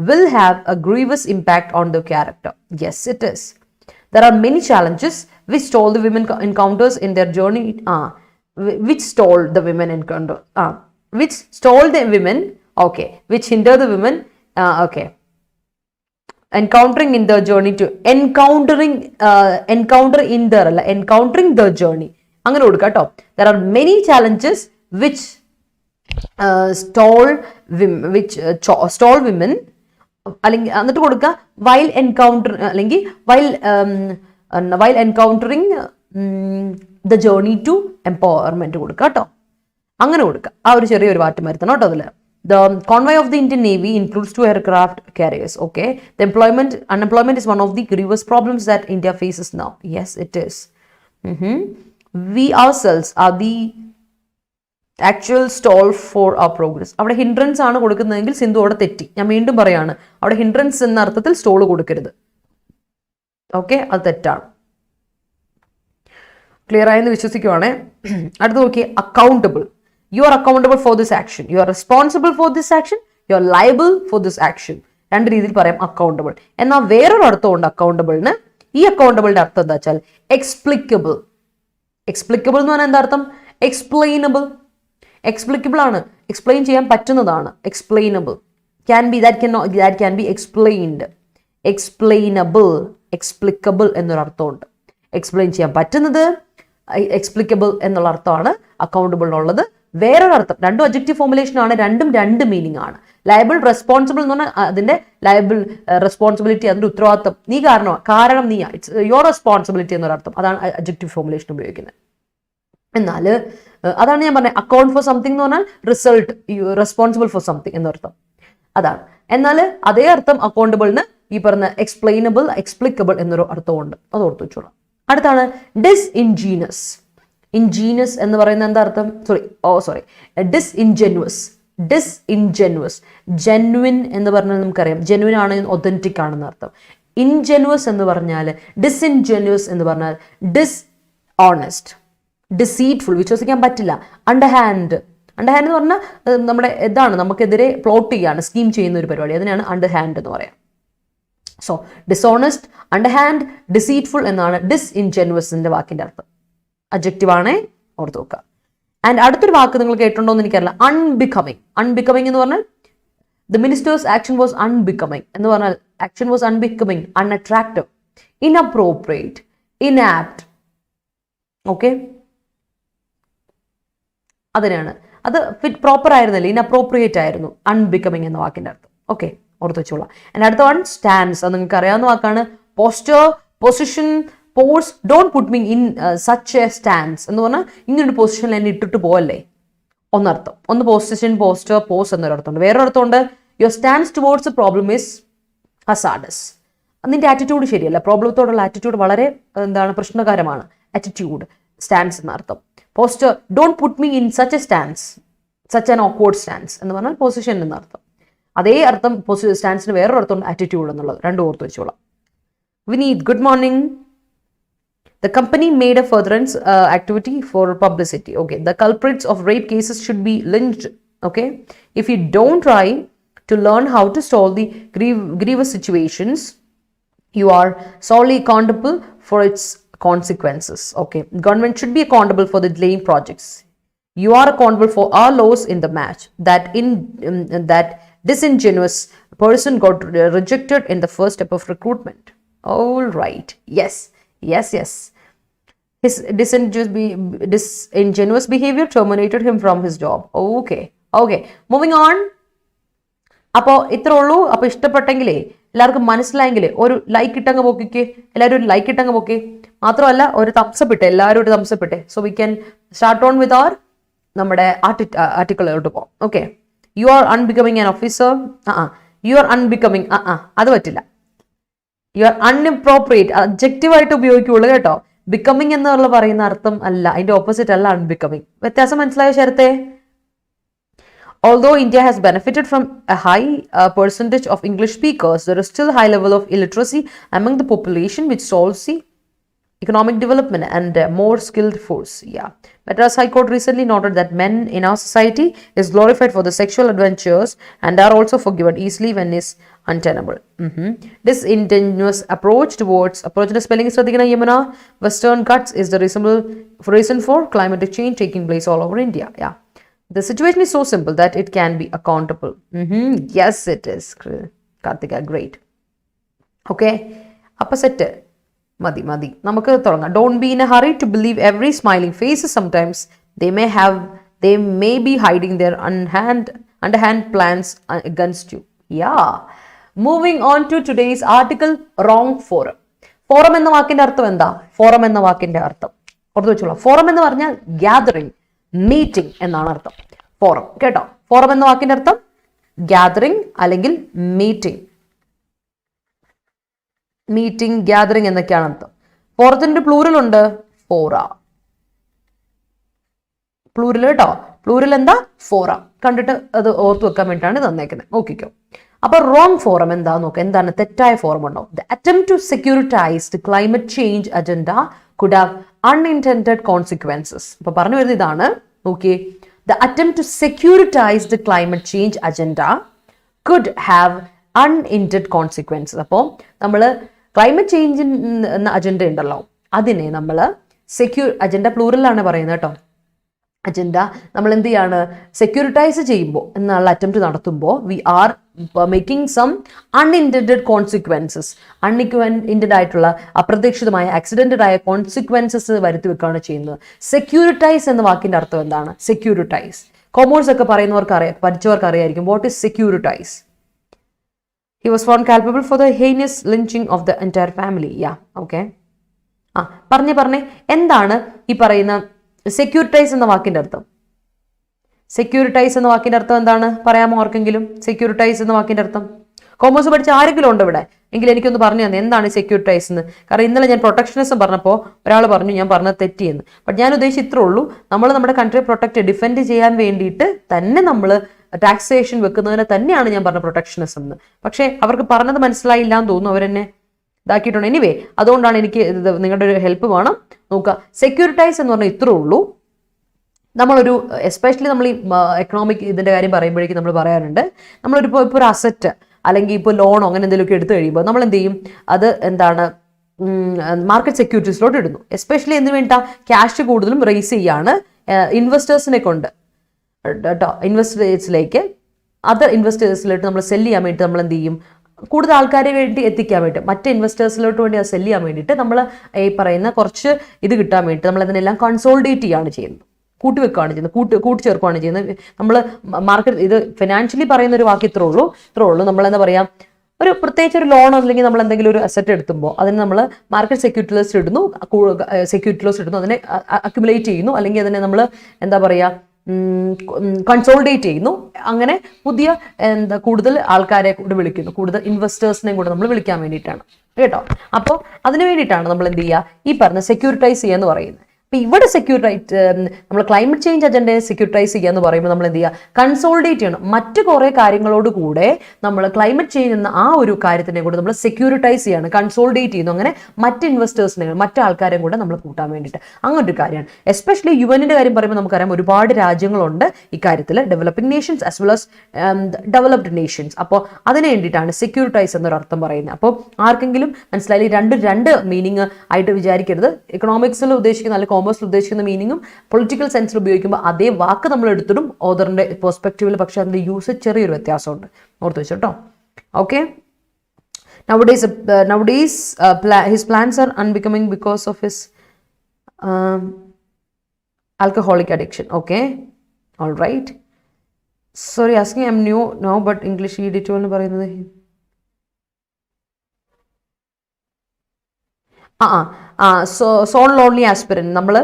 will have a grievous impact on their character. Yes, it is. There are many challenges which stall the women encounters in their journey. Which stall the women encounter? Which stall the women? Okay, which hinder the women? Okay. Encountering in the journey to encountering the journey. അങ്ങനെ കൊടുക്കുക കേട്ടോ. There are many challenges which stall women അല്ലെങ്കിൽ എന്നിട്ട് കൊടുക്കുക while encountering the journey to empowerment കൊടുക്കുക കേട്ടോ. അങ്ങനെ കൊടുക്കുക. ആ ഒരു ചെറിയൊരു മാറ്റം വരുത്തണം കേട്ടോ അതിൽ. The convoy of the Indian Navy includes 2 aircraft carriers. Okay, the unemployment is one of the grievous problems that India faces now. Yes, it is. We ourselves are the actual stall for our progress. അവിടെ hindrance ആണ് കൊടുക്കുന്നതെങ്കിൽ സിന്ധു അവിടെ തെറ്റി. ഞാൻ വീണ്ടും പറയാണ്, അവിടെ hindrance എന്ന അർത്ഥത്തിൽ സ്റ്റോൾ കൊടുക്കരുത്. ഓക്കെ, അത് തെറ്റാണ്. ക്ലിയർ ആയെന്ന് വിശ്വസിക്കുവാണേ. അടുത്ത് നോക്കിയേ, accountable. You are accountable for this action. You are responsible for this action. You are liable for this action. രണ്ട് രീതിയിൽ പറയാം അക്കൗണ്ടബിൾ. എന്നാൽ വേറൊരു അർത്ഥമുണ്ട് അക്കൗണ്ടബിളിന്. ഈ അക്കൗണ്ടബിളിന്റെ അർത്ഥം എന്താ വെച്ചാൽ എക്സ്പ്ലിക്കബിൾ. എക്സ്പ്ലിക്കബിൾ എന്ന് പറഞ്ഞാൽ എന്താ അർത്ഥം? എക്സ്പ്ലെയിനബിൾ. എക്സ്പ്ലിക്കബിൾ ആണ്, എക്സ്പ്ലെയിൻ ചെയ്യാൻ പറ്റുന്നതാണ്. Explainable that can be explained. Explainable, explicable എന്നൊരു അർത്ഥമുണ്ട്. എക്സ്പ്ലെയിൻ ചെയ്യാൻ പറ്റുന്നത്, എക്സ്പ്ലിക്കബിൾ എന്നുള്ള അർത്ഥമാണ് അക്കൗണ്ടബിളിനുള്ളത്. വേറൊരു അർത്ഥം, രണ്ടും അഡ്ജക്റ്റീവ് ഫോർമുലേഷൻ ആണ്, രണ്ടും രണ്ട് മീനിങ് ആണ്. ലയബിൾ, റെസ്പോൺസിബിൾ എന്ന് പറഞ്ഞാൽ അതിന്റെ ലയബിൾ, റെസ്പോൺസിബിലിറ്റി, അതിന്റെ ഉത്തരവാദിത്വം, നീ കാരണം നീ, ഇറ്റ്സ് യുവർ റെസ്പോൺസിബിലിറ്റി എന്നൊരർത്ഥം. അതാണ് അഡ്ജക്റ്റീവ് ഫോർമുലേഷൻ ഉപയോഗിക്കുന്നത്. എന്നാൽ അതാണ് ഞാൻ പറഞ്ഞത്, അക്കൗണ്ട് ഫോർ സംതിങ് എന്ന് പറഞ്ഞാൽ റിസൾട്ട്, റെസ്പോൺസിബിൾ ഫോർ സംതിങ് എന്നർത്ഥം അതാണ്. എന്നാൽ അതേ അർത്ഥം അക്കൗണ്ടബിളിന് ഈ പറഞ്ഞ എക്സ്പ്ലെയിനബിൾ, എക്സ്പ്ലിക്കബിൾ എന്നൊരു അർത്ഥമുണ്ട്. അത് ഓർത്ത് വെച്ചോളാം. അടുത്താണ് ഡിസ്ഇൻജീനിയസ്. ഇൻജീനിയസ് എന്ന് പറയുന്ന എന്താ അർത്ഥം? ഡിസ്ഇൻജെനുവസ്. ജെന്വിൻ എന്ന് പറഞ്ഞാൽ നമുക്കറിയാം, ജെന്വിൻ ആണ്, ഒതന്റിക് ആണെന്ന് അർത്ഥം. ഇൻജെനുവസ് എന്ന് പറഞ്ഞാൽ, ഡിസ്ഇൻജെനുവസ് എന്ന് പറഞ്ഞാൽ ഡിസ്ഓണസ്റ്റ്, ഡിസീറ്റ്ഫുൾ, വിശ്വസിക്കാൻ പറ്റില്ല. അണ്ടർഹാൻഡ് എന്ന് പറഞ്ഞാൽ നമ്മുടെ ഇതാണ്, നമുക്കെതിരെ പ്ലോട്ട് ചെയ്യാണ്, സ്കീം ചെയ്യുന്ന ഒരു പരിപാടി, അതിനാണ് അണ്ടർഹാൻഡ് എന്ന് പറയാം. സോ ഡിസോണസ്റ്റ്, അണ്ടർഹാൻഡ്, ഡിസീറ്റ്ഫുൾ എന്നാണ് ഡിസ്ഇൻജെനുവസിന്റെ വാക്കിന്റെ അർത്ഥം. അഡ്ജക്റ്റീവ് ആണേ, ഓർത്ത് നോക്കുക. ആൻഡ് അടുത്തൊരു വാക്ക് നിങ്ങൾ കേട്ടിട്ടുണ്ടോ എന്ന് എനിക്കറിയില്ല, അൺബിക്കമിങ്. അൺബിക്കമിങ് എന്ന് പറഞ്ഞാൽ the minister's action was unbecoming എന്ന് പറഞ്ഞാൽ action was unbecoming, unattractive, inappropriate, inapt. Okay, അതിനാണ് അത് പ്രോപ്പർ ആയിരുന്നില്ല, ഇൻഅപ്രോപ്രിയേറ്റ് ആയിരുന്നു അൺബിക്കമിങ് എന്ന വാക്കിന്റെ അർത്ഥം. ഓക്കെ, ഓർത്ത് വെച്ചോളാം. ആൻഡ് അടുത്ത വൺ സ്റ്റാൻസ്. അത് നിങ്ങൾക്ക് അറിയാവുന്ന വാക്കാണ്. Posture, position, pose. Don't put me in such a stance എന്ന് പറഞ്ഞാൽ ഇങ്ങനൊരു പൊസിഷനിൽ എന്നെ ഇട്ടിട്ട് പോവല്ലേ ഒന്നർത്ഥം. ഒന്ന് പൊസിഷൻ, പോസ്റ്റർ, പോസ് എന്നൊരർത്ഥമുണ്ട്. വേറൊരർത്ഥമുണ്ട്, your stance towards a problem is hazardous. അതിന്റെ ആറ്റിറ്റ്യൂഡ് ശരിയല്ല, പ്രോബ്ലത്തോടുള്ള ആറ്റിറ്റ്യൂഡ് വളരെ പ്രശ്നകരമാണ്. ആറ്റിറ്റ്യൂഡ്, സ്റ്റാൻസ് എന്ന അർത്ഥം. Posture, don't put me in such a stance, such an awkward stance എന്ന് പറഞ്ഞാൽ പൊസിഷൻ എന്നർത്ഥം. അതേ അർത്ഥം സ്റ്റാൻസിന് വേറൊരു അർത്ഥം ആറ്റിറ്റ്യൂഡ് എന്നുള്ളത്. രണ്ടും ഓർത്ത് വെച്ചോളാം. Vineeth, good morning. The company made a furtherance activity for publicity. Okay, the culprits of rape cases should be lynched. Okay, if you don't try to learn how to solve the grievous situations, you are solely accountable for its consequences. Okay, government should be accountable for the delaying projects. You are accountable for our loss in the match. That disingenuous person got rejected in the first step of recruitment. All right. Yes. His disingenuous behavior terminated him from his job. Okay. Moving on. അപ്പോൾ ഇത്ര ഉള്ളൂ. അപ്പോൾ ഇഷ്ടപ്പെട്ടെങ്കിലേ, എല്ലാവർക്കും മനസ്സിലായെങ്കിലേ ഒരു like ഇട്ടങ്ങ് പൊക്കിക്ക്. എല്ലാവരും ഒരു like ഇട്ടങ്ങ് പൊക്കി. മാത്രമല്ല ഒരു തംസപ്പ് ഇട്ടെ, എല്ലാവരും ഒരു തംസപ്പ് ഇട്ടെ. So we can start on with our നമ്മുടെ ആർട്ടിക്കിളിലോട്ട് പോകാം. Okay, you are unbecoming an officer. You are unbecoming, അത് പറ്റില്ല. യു ആർ അൺഇപ്രോപ്രിയേറ്റ്, അബ്ജക്റ്റീവായിട്ട് ഉപയോഗിക്കുള്ളൂ കേട്ടോ. ബിക്കമിങ് എന്നുള്ള പറയുന്ന അർത്ഥം അല്ല, അതിന്റെ ഓപ്പോസിറ്റ് അല്ല അൺബിക്കമിങ്. വ്യത്യാസം മനസ്സിലായോ ശരത്തെ? Although India has benefited from a high percentage of English speakers, there is still a high level of illiteracy among the population, which stalls the economic development and more skilled force. Yeah. Madras High Court recently noted that men in our society is glorified for the sexual adventures and are also forgiven easily when is untenable. Disingenuous approach the spelling is Yamuna Western Ghats is the reason for climate change taking place all over India. Yeah. The situation is so simple that it can be accountable. Yes, it is. Karthika, great. Okay. Opposite. Madi. നമുക്ക് തുടങ്ങാം. Don't be in a hurry to believe every smiling face. Sometimes they may be hiding their underhand plans against you. Yeah. Moving on to today's article, wrong forum. Forum എന്ന വാക്കിന്റെ അർത്ഥം എന്താ? Forum എന്ന വാക്കിന്റെ അർത്ഥം ഓർത്ത് വെച്ചോളാം. ഫോറം എന്ന് പറഞ്ഞാൽ ഗ്യാതറിംഗ്, മീറ്റിംഗ് എന്നാണ് അർത്ഥം. ഫോറം കേട്ടോ. ഫോറം എന്ന വാക്കിന്റെ അർത്ഥം ഗ്യാതറിംഗ് അല്ലെങ്കിൽ മീറ്റിംഗ്, ഗ്യാതറിംഗ് എന്നൊക്കെയാണ് അർത്ഥം. ഫോറത്തിന്റെ പ്ലൂറൽ ഉണ്ട്, ഫോറ. പ്ലൂറൽ കേട്ടോ. പ്ലൂറൽ എന്താ? ഫോറ. കണ്ടിട്ട് അത് ഓർത്ത് വെക്കാൻ വേണ്ടിയിട്ടാണ് തന്നേക്കുന്നത്. നോക്കിക്കോ. അപ്പൊ റോങ് ഫോറം എന്താ നോക്കുക. എന്താണ് തെറ്റായ ഫോറം ഉണ്ടോ? The attempt to securitise the climate change agenda could have unintended consequences. അപ്പൊ പറഞ്ഞു വരുന്നത് ഇതാണ്. നോക്കിയേ, the attempt to securitize the climate change agenda could have unintended consequences. അപ്പോൾ നമ്മൾ ക്ലൈമറ്റ് ചേഞ്ച് എന്ന അജണ്ട ഉണ്ടല്ലോ, അതിനെ നമ്മൾ അജണ്ട പ്ലൂറലാണ് പറയുന്നത് കേട്ടോ. അജണ്ട നമ്മൾ എന്ത് ചെയ്യാണ്? സെക്യൂരിറ്റൈസ് ചെയ്യുമ്പോൾ എന്നുള്ള അറ്റംപ്റ്റ് നടത്തുമ്പോൾ we are making some unintended consequences. Unintended ആയിട്ടുള്ള അപ്രതീക്ഷിതമായ ആക്സിഡന്റഡ് ആയ കോൺസിക്വൻസസ് വരുത്തി വെക്കുകയാണ് ചെയ്യുന്നത്. സെക്യൂരിറ്റൈസ് എന്ന വാക്കിന്റെ അർത്ഥം എന്താണ്? സെക്യൂരിറ്റൈസ് കൊമേഴ്സ് ഒക്കെ പഠിച്ചവർക്ക് അറിയായിരിക്കും. What is securitise? He was found culpable for the heinous lynching of the entire family. Yeah, okay. പറഞ്ഞേ എന്താണ് ഈ പറയുന്ന സെക്യൂരിറ്റൈസ് എന്ന വാക്കിന്റെ അർത്ഥം? സെക്യൂരിറ്റൈസ് എന്ന വാക്കിന്റെ അർത്ഥം എന്താണ്? പറയാമോ ആർക്കെങ്കിലും? സെക്യൂരിറ്റൈസ് എന്ന വാക്കിന്റെ അർത്ഥം കോമേഴ്സ് പഠിച്ച ആരെങ്കിലും ഉണ്ടോ ഇവിടെ? എങ്കിൽ എനിക്കൊന്ന് പറഞ്ഞു തന്നെ എന്താണ് സെക്യൂരിറ്റൈസ് എന്ന്. കാരണം ഇന്നലെ ഞാൻ പ്രൊട്ടക്ഷനിസം പറഞ്ഞപ്പോൾ ഒരാൾ പറഞ്ഞു ഞാൻ പറഞ്ഞത് തെറ്റിയെന്ന്. ബട്ട് ഞാൻ ഉദ്ദേശിച്ച് ഇത്രേ ഉള്ളൂ, നമ്മൾ നമ്മുടെ കൺട്രിയെ പ്രൊട്ടക്ട് ഡിഫെൻഡ് ചെയ്യാൻ വേണ്ടിയിട്ട് തന്നെ നമ്മൾ ടാക്സേഷൻ വെക്കുന്നതിന് തന്നെയാണ് ഞാൻ പറഞ്ഞ പ്രൊട്ടക്ഷനിസം എന്ന്. പക്ഷേ അവർക്ക് പറഞ്ഞത് മനസ്സിലായില്ല എന്ന് തോന്നുന്നു, അവരെന്നെ ഇതാക്കിയിട്ടുണ്ട്. എനിവേ, അതുകൊണ്ടാണ് എനിക്ക് നിങ്ങളുടെ ഒരു ഹെൽപ്പ് വേണം. നോക്കുക, സെക്യൂരിറ്റൈസ് എന്ന് പറഞ്ഞാൽ ഇത്രേ ഉള്ളൂ. നമ്മളൊരു എസ്പെഷ്യലി നമ്മൾ ഈ എക്കണോമിക് ഇതിൻ്റെ കാര്യം പറയുമ്പോഴേക്കും നമ്മൾ പറയാറുണ്ട്, നമ്മളൊരു ഇപ്പോൾ ഒരു അസറ്റ് അല്ലെങ്കിൽ ഇപ്പോൾ ലോണോ അങ്ങനെ എന്തെങ്കിലുമൊക്കെ എടുത്തു കഴിയുമ്പോൾ നമ്മൾ എന്ത് ചെയ്യും? അത് എന്താണ് മാർക്കറ്റ് സെക്യൂരിറ്റീസിലോട്ട് ഇടുന്നു. എസ്പെഷ്യലി എന്തിനു വേണ്ടിയിട്ടാ? ക്യാഷ് കൂടുതലും റേസ് ചെയ്യാണ് ഇൻവെസ്റ്റേഴ്സിനെ കൊണ്ട് കേട്ടോ ഇൻവെസ്റ്റേഴ്സിലേക്ക് അതർ ഇൻവെസ്റ്റേഴ്സിലോട്ട് നമ്മൾ സെല്ല് ചെയ്യാൻ വേണ്ടി നമ്മൾ എന്ത് ചെയ്യും, കൂടുതൽ ആൾക്കാരെ വേണ്ടി എത്തിക്കാൻ വേണ്ടി മറ്റ് ഇൻവെസ്റ്റേഴ്സിലോട്ട് വേണ്ടി അത് സെല്ല് ചെയ്യാൻ വേണ്ടിയിട്ട് നമ്മൾ ഈ പറയുന്ന കുറച്ച് ഇത് കിട്ടാൻ വേണ്ടി നമ്മൾ അതിനെല്ലാം കൺസോൾഡേറ്റ് ചെയ്യുകയാണ് ചെയ്യുന്നത്, കൂട്ടിവെക്കുകയാണ് ചെയ്യുന്നത്, കൂട്ടിച്ചേർക്കുകയാണ് ചെയ്യുന്നത്. നമ്മൾ മാർക്കറ്റ് ഇത് ഫിനാൻഷ്യലി പറയുന്ന ഒരു വാക്ക് ഇത്രേ ഉള്ളൂ. നമ്മൾ എന്താ പറയുക, ഒരു പ്രത്യേകിച്ച് ഒരു ലോൺ അല്ലെങ്കിൽ നമ്മൾ എന്തെങ്കിലും ഒരു അസറ്റ് എടുത്തുമ്പോൾ അതിന് നമ്മൾ മാർക്കറ്റ് സെക്യൂരിറ്റി ലോസ് ഇടുന്നു, അതിനെ അക്യുമുലേറ്റ് ചെയ്യുന്നു, അല്ലെങ്കിൽ അതിനെ നമ്മൾ എന്താ പറയുക കൺസോൾഡേറ്റ് ചെയ്യുന്നു. അങ്ങനെ പുതിയ കൂടുതൽ ആൾക്കാരെ കൂടെ വിളിക്കുന്നു, കൂടുതൽ ഇൻവെസ്റ്റേഴ്സിനെയും കൂടെ നമ്മൾ വിളിക്കാൻ വേണ്ടിയിട്ടാണ് കേട്ടോ. അപ്പോൾ അതിന് വേണ്ടിയിട്ടാണ് നമ്മൾ എന്ത് ചെയ്യുക, ഈ പറഞ്ഞ സെക്യൂരിറ്റൈസ് ചെയ്യുക എന്ന് പറയുന്നത്. അപ്പോൾ ഇവിടെ നമ്മൾ ക്ലൈമറ്റ് ചേഞ്ച് അജണ്ടയെ സെക്യൂരിറ്റൈസ് ചെയ്യുക എന്ന് പറയുമ്പോൾ നമ്മൾ എന്ത് ചെയ്യുക, കൺസോൾഡേറ്റ് ചെയ്യണം. മറ്റ് കുറേ കാര്യങ്ങളോട് കൂടെ നമ്മൾ ക്ലൈമറ്റ് ചേഞ്ച് എന്ന ആ ഒരു കാര്യത്തിനെ കൂടെ നമ്മൾ സെക്യൂരിറ്റൈസ് ചെയ്യാണ്, കൺസോൾഡേറ്റ് ചെയ്യുന്നു. അങ്ങനെ മറ്റ് ഇൻവെസ്റ്റേഴ്സിനെ മറ്റ് ആൾക്കാരെയും കൂടെ നമ്മൾ കൂട്ടാൻ വേണ്ടിയിട്ട് അങ്ങനൊരു കാര്യമാണ്. എസ്പെഷ്യലി യുഎന്നിൻ്റെ കാര്യം പറയുമ്പോൾ നമുക്കറിയാം ഒരുപാട് രാജ്യങ്ങളുണ്ട് ഇക്കാര്യത്തിൽ, developing Nations as well as developed Nations. അപ്പോൾ അതിന് വേണ്ടിയിട്ടാണ് സെക്യൂരിറ്റൈസ് എന്നൊരു അർത്ഥം പറയുന്നത്. അപ്പോൾ ആർക്കെങ്കിലും മനസ്സിലായി രണ്ട് മീനിങ് ആയിട്ട് വിചാരിക്കരുത്. എക്കണോമിക്സിൽ ഉദ്ദേശിക്കുന്ന അല്ലെങ്കിൽ കോമേഴ്സിൽ ഉദ്ദേശിക്കുന്ന മീനിങ്ങും പൊളിറ്റിക്കൽ സെൻസിൽ ഉപയോഗിക്കുമ്പോൾ അതേ വാക്ക് നമ്മൾ എടുത്തിടും ഓതറിന്റെ പെർസ്പെക്റ്റീവിൽ, പക്ഷെ അതിന്റെ യൂസ് ചെറിയൊരു വ്യത്യാസമുണ്ട്, ഓർത്ത് വെച്ചോ കേട്ടോ. Okay, nowadays his plans are unbecoming because of his alcoholic addiction. Okay, all right. Sorry, asking, I'm new now, but English editorial എന്ന് പറയുന്നത് സോൺ ലോൺലി ആസ്പിരൻ. നമ്മൾ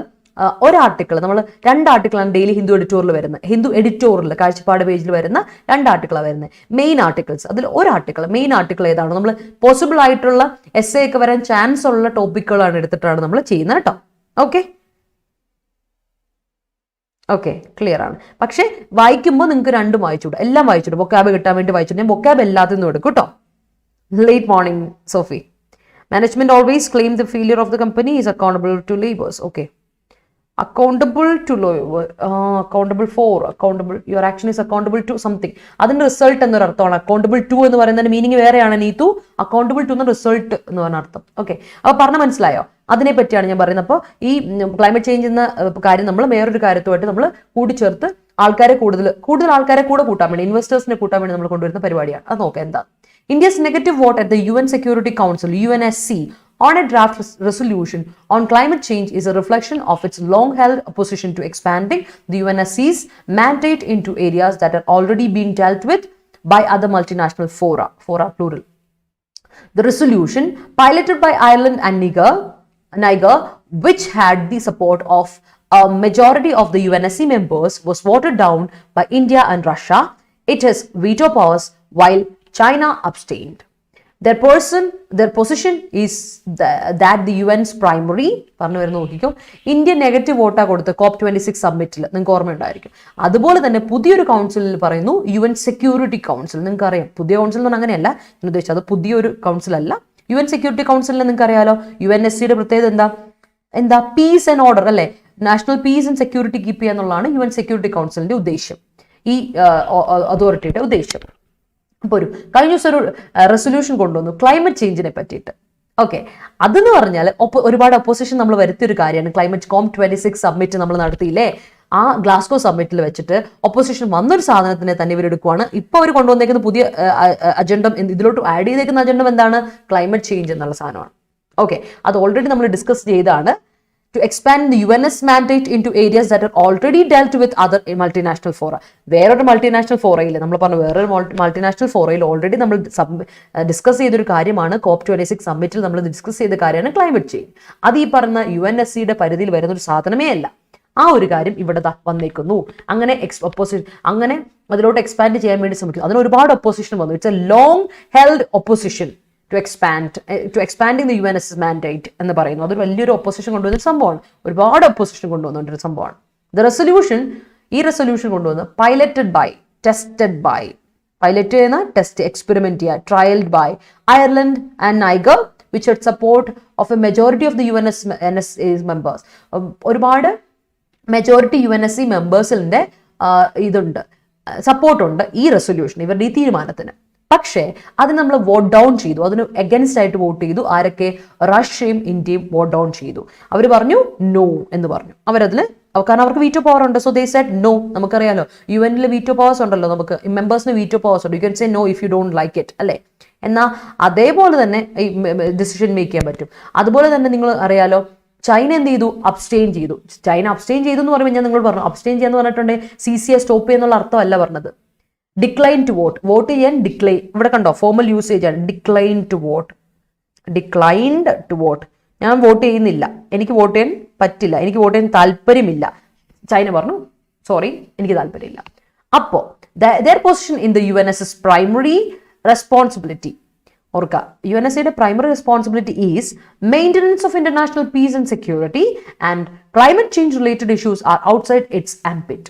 നമ്മൾ 2 ആർട്ടിക്കിളാണ് ഡെയിലി ഹിന്ദു എഡിറ്റോറിയൽ വരുന്നത്. ഹിന്ദു എഡിറ്റോറിയൽ കാഴ്ചപ്പാട് പേജിൽ വരുന്ന 2 ആർട്ടിക്കിളാണ് വരുന്നത്, മെയിൻ ആർട്ടിക്കിൾസ്. അതിൽ ഒരു ആർട്ടിക്കിൾ, മെയിൻ ആർട്ടിക്കിൾ ഏതാണ്, നമ്മൾ പോസിബിൾ ആയിട്ടുള്ള എസ്സേ ഒക്കെ വരാൻ ചാൻസ് ഉള്ള ടോപ്പിക്കുകളാണ് എടുത്തിട്ടാണ് നമ്മൾ ചെയ്യുന്നത് കേട്ടോ. ഓക്കെ, ക്ലിയർ ആണ്. പക്ഷേ വായിക്കുമ്പോൾ നിങ്ങൾക്ക് 2 വായിച്ചുകൂടും, എല്ലാം വായിച്ചുകൂടും. വൊക്കാബ് കിട്ടാൻ വേണ്ടി വായിച്ചിട്ട് ഞാൻ വൊക്കാബ് എല്ലാത്തിനും എടുക്കും കേട്ടോ. Late morning Sophie. Management always claim the failure of the company is accountable to laborers. Okay. Accountable for your action is accountable to something. അതിന്റെ റിസൾട്ട് എന്നൊരു അർത്ഥമാണ്. അക്കൗണ്ടബിൾ ടു എന്ന് പറയുന്നതിന്റെ മീനിങ് വേറെയാണ്. നീതു അക്കൗണ്ടബിൾ ടു എന്ന റിസൾട്ട് എന്ന് പറഞ്ഞ അർത്ഥം. ഓക്കെ, അപ്പോൾ പറഞ്ഞ മനസ്സിലായോ? അതിനെ പറ്റിയാണ് ഞാൻ പറയുന്നത്. അപ്പോൾ ഈ ക്ലൈമറ്റ് ചേഞ്ച് എന്ന കാര്യം നമ്മൾ വേറൊരു കാര്യത്തുമായിട്ട് നമ്മൾ കൂടിച്ചേർത്ത് ആൾക്കാരെ കൂടുതൽ ആൾക്കാരെ കൂടെ കൂട്ടാൻ വേണ്ടി, ഇൻവെസ്റ്റേഴ്സിനെ കൂട്ടാൻ വേണ്ടി നമ്മൾ കൊണ്ടുവരുന്ന പരിപാടിയാണ്. അത് നോക്കാം എന്താ. India's negative vote at the UN Security Council (UNSC) on a draft resolution on climate change is a reflection of its long-held opposition to expanding the UNSC's mandate into areas that are already being dealt with by other multinational fora plural. The resolution, piloted by Ireland and Niger, which had the support of a majority of the UNSC members, was voted down by India and Russia. It has veto powers while China abstained. Their position is that the UN's primary പറഞ്ഞു വരുന്ന നോക്കിക്കോ, India negative വോട്ടാ കൊടുത്ത് COP26 സമ്മിറ്റിൽ, നിങ്ങൾക്ക് ഓർമ്മയുണ്ടായിരിക്കും. അതുപോലെ തന്നെ പുതിയൊരു കൗൺസിലിൽ പറയുന്നു UN സെക്യൂരിറ്റി കൗൺസിൽ. നിങ്ങൾക്ക് അറിയാം പുതിയ കൗൺസിൽ എന്ന് പറഞ്ഞാൽ അങ്ങനെയല്ല ഞാൻ ഉദ്ദേശിച്ചത്, അത് പുതിയൊരു കൗൺസിൽ അല്ല. UN സെക്യൂരിറ്റി കൗൺസിലിനെ നിങ്ങൾക്ക് അറിയാലോ, UNSCയുടെ പ്രത്യേകത എന്താ പീസ് ആൻഡ് ഓർഡർ അല്ലേ, national piece and security keep ചെയ്യുക എന്നുള്ളതാണ് UN സെക്യൂരിറ്റി കൗൺസിലിന്റെ ഉദ്ദേശം, ഈ അതോറിറ്റിയുടെ ഉദ്ദേശം. അപ്പോൾ കഴിഞ്ഞ ദിവസം ഒരു റെസൊല്യൂഷൻ കൊണ്ടുവന്നു ക്ലൈമറ്റ് ചേഞ്ചിനെ പറ്റിയിട്ട്. ഓക്കെ, അതെന്ന് പറഞ്ഞാൽ ഒരുപാട് ഒപ്പോസിഷൻ നമ്മൾ വരുത്തിയൊരു കാര്യമാണ്. ക്ലൈമറ്റ് COP26 സമ്മിറ്റ് നമ്മൾ നടത്തിയില്ലേ, ആ ഗ്ലാസ്ഗോ സമ്മിറ്റിൽ വെച്ചിട്ട് ഒപ്പോസിഷൻ വന്നൊരു സാധനത്തിനെ തന്നെ ഇവരെടുക്കുവാണ്. ഇപ്പോൾ അവർ കൊണ്ടുവന്നേക്കുന്ന പുതിയ അജണ്ട, ഇതിലോട്ട് ആഡ് ചെയ്തേക്കുന്ന അജണ്ട എന്താണ്, ക്ലൈമറ്റ് ചേഞ്ച് എന്നുള്ള സാധനമാണ്. ഓക്കെ, അത് ഓൾറെഡി നമ്മൾ ഡിസ്കസ് ചെയ്താണ്. To expand the UNS mandate into areas that are already dealt with other multinational fora. വേറൊരു മൾട്ടിനാഷണൽ ഫോറയിൽ നമ്മൾ പറഞ്ഞു, വേറൊരു മൾട്ടിനാഷണൽ ഫോറയിൽ ഓൾറെഡി നമ്മൾ ഡിസ്കസ് ചെയ്തൊരു കാര്യമാണ്. COP26 സമ്മിറ്റിൽ നമ്മൾ ഡിസ്കസ് ചെയ്ത കാര്യമാണ് ക്ലൈമറ്റ് ചേഞ്ച്. അത് ഈ പറഞ്ഞ UNSCയുടെ പരിധിയിൽ വരുന്ന ഒരു സാധനമേ അല്ല. ആ ഒരു കാര്യം ഇവിടെ വന്നേക്കുന്നു. അങ്ങനെ അങ്ങനെ അതിലോട്ട് എക്സ്പാൻഡ് ചെയ്യാൻ വേണ്ടി ശ്രമിക്കുന്നു. അതിന് ഒരുപാട് ഒപ്പോസിഷൻ വന്നു. It's A long held opposition to expanding the UNS mandate എന്ന് പറയുന്നു. അതൊരു വലിയൊരു ഒപ്പോസിഷൻ കൊണ്ടുവന്ന സംഭവമാണ്, ഒരുപാട് ഒപ്പോസിഷൻ കൊണ്ടുവന്നൊരു സംഭവമാണ്. ഈ റെസൊല്യൂഷൻ കൊണ്ടുവന്ന് പൈലറ്റ് ചെയ്യുന്ന ടെസ്റ്റ്, എക്സ്പെരിമെന്റ് ചെയ്യുക, trialled by Ireland and Niger which had support of a majority of the UNSC members. ഒരുപാട് മെജോറിറ്റി UNSC മെമ്പേഴ്സിന്റെ ഇതുണ്ട്, സപ്പോർട്ടുണ്ട് ഈ റെസൊല്യൂഷൻ, ഇവരുടെ ഈ തീരുമാനത്തിന്. പക്ഷേ അത് നമ്മൾ വോട്ട് ഡൗൺ ചെയ്തു, അതിന് എഗൻസ്റ്റ് ആയിട്ട് വോട്ട് ചെയ്തു. ആരൊക്കെ? റഷ്യയും ഇന്ത്യയും വോട്ട് ഡൗൺ ചെയ്തു. അവർ പറഞ്ഞു നോ എന്ന് പറഞ്ഞു, അവരതിൽ കാരണം അവർക്ക് വീറ്റോ പവർ ഉണ്ട്. So they said no. നമുക്കറിയാലോ UN വീറ്റോ പവേഴ്സ് ഉണ്ടല്ലോ, നമുക്ക് മെമ്പേഴ്സിന് വീറ്റോ പവേഴ്സ് ഉണ്ട്. You can say no if you don't like it അല്ലേ. എന്നാൽ അതേപോലെ തന്നെ ഈ ഡിസിഷൻ മേക്ക് ചെയ്യാൻ പറ്റും. അതുപോലെ തന്നെ നിങ്ങൾ അറിയാലോ ചൈന എന്ത് ചെയ്തു? അബ്സ്റ്റെയിൻ ചെയ്തു. ചൈന അബ്സ്റ്റെയിൻ ചെയ്തു എന്ന് പറയുമ്പോൾ ഞാൻ നിങ്ങൾ പറഞ്ഞു അബ്സ്റ്റെയിൻ ചെയ്യാന്ന് പറഞ്ഞിട്ടുണ്ടെങ്കിൽ CCA സ്റ്റോപ്പ് ചെയ്യുന്നുള്ള അർത്ഥമല്ല പറഞ്ഞത്. ഡിക്ലൈൻ ടു വോട്ട്, വോട്ട് ചെയ്യാൻ ഡിക്ലൈൻ, ഇവിടെ കണ്ടോ ഫോർമൽ യൂസേജ് ആണ്. Decline to vote, declined to vote. ഞാൻ വോട്ട് ചെയ്യുന്നില്ല, എനിക്ക് വോട്ട് ചെയ്യാൻ പറ്റില്ല, എനിക്ക് വോട്ട് ചെയ്യാൻ താല്പര്യമില്ല. ചൈന പറഞ്ഞു സോറി എനിക്ക് താല്പര്യമില്ല. അപ്പോൾ their position in the UNS's primary responsibility, ഓർക്കുക UNSCയുടെ primary responsibility is maintenance of international peace and security, and climate change related issues are outside its ambit.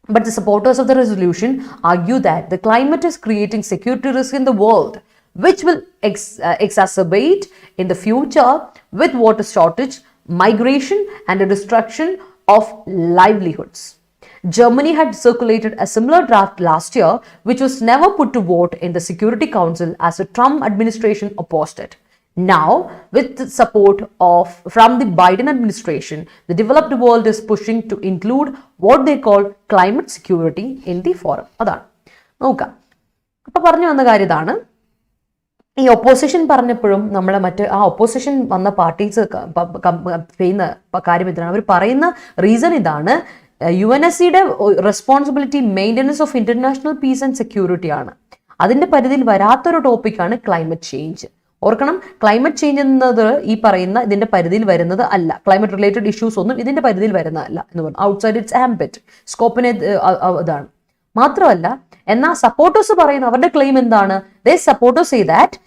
But the supporters of the resolution argue that the climate is creating security risk in the world, which will exacerbate in the future with water shortage, migration, and the destruction of livelihoods. Germany had circulated a similar draft last year, which was never put to vote in the Security Council as the Trump administration opposed it. Now, with the support from the Biden administration, the developed world is pushing to include what they call climate security in the forum. അതാണ് നോക്കാം. അപ്പോൾ പറഞ്ഞു വന്ന കാര്യം ഇതാണ്. ഈ opposition പറഞ്ഞപ്പോഴും നമ്മളെ ആ ഒപ്പോസിഷൻ വന്ന പാർട്ടീസ് ചെയ്യുന്ന കാര്യം ഇതാണ്. അവർ പറയുന്ന റീസൺ ഇതാണ്, UNSCയുടെ responsibility maintenance of international peace and security ആണ്. അതിന്റെ പരിധിയിൽ വരാത്തൊരു ടോപ്പിക്കാണ് ക്ലൈമറ്റ് ചേഞ്ച്. ഓർക്കണം, ക്ലൈമറ്റ് ചേഞ്ച് എന്നത് ഈ പറയുന്ന ഇതിന്റെ പരിധിയിൽ വരുന്നത് അല്ല. ക്ലൈമറ്റ് റിലേറ്റഡ് ഇഷ്യൂസ് ഒന്നും ഇതിന്റെ പരിധിയിൽ വരുന്നതല്ല എന്ന് പറഞ്ഞു. ഔട്ട്സൈഡ് ഇറ്റ്സ് ആംബിറ്റ്, സ്കോപ്പിനെ ഇതാണ്. മാത്രമല്ല, എന്നാൽ സപ്പോർട്ടേഴ്സ് പറയുന്ന അവരുടെ ക്ലെയിം എന്താണ്? ദേ സപ്പോർട്ടേഴ്സ് സേ ദാറ്റ്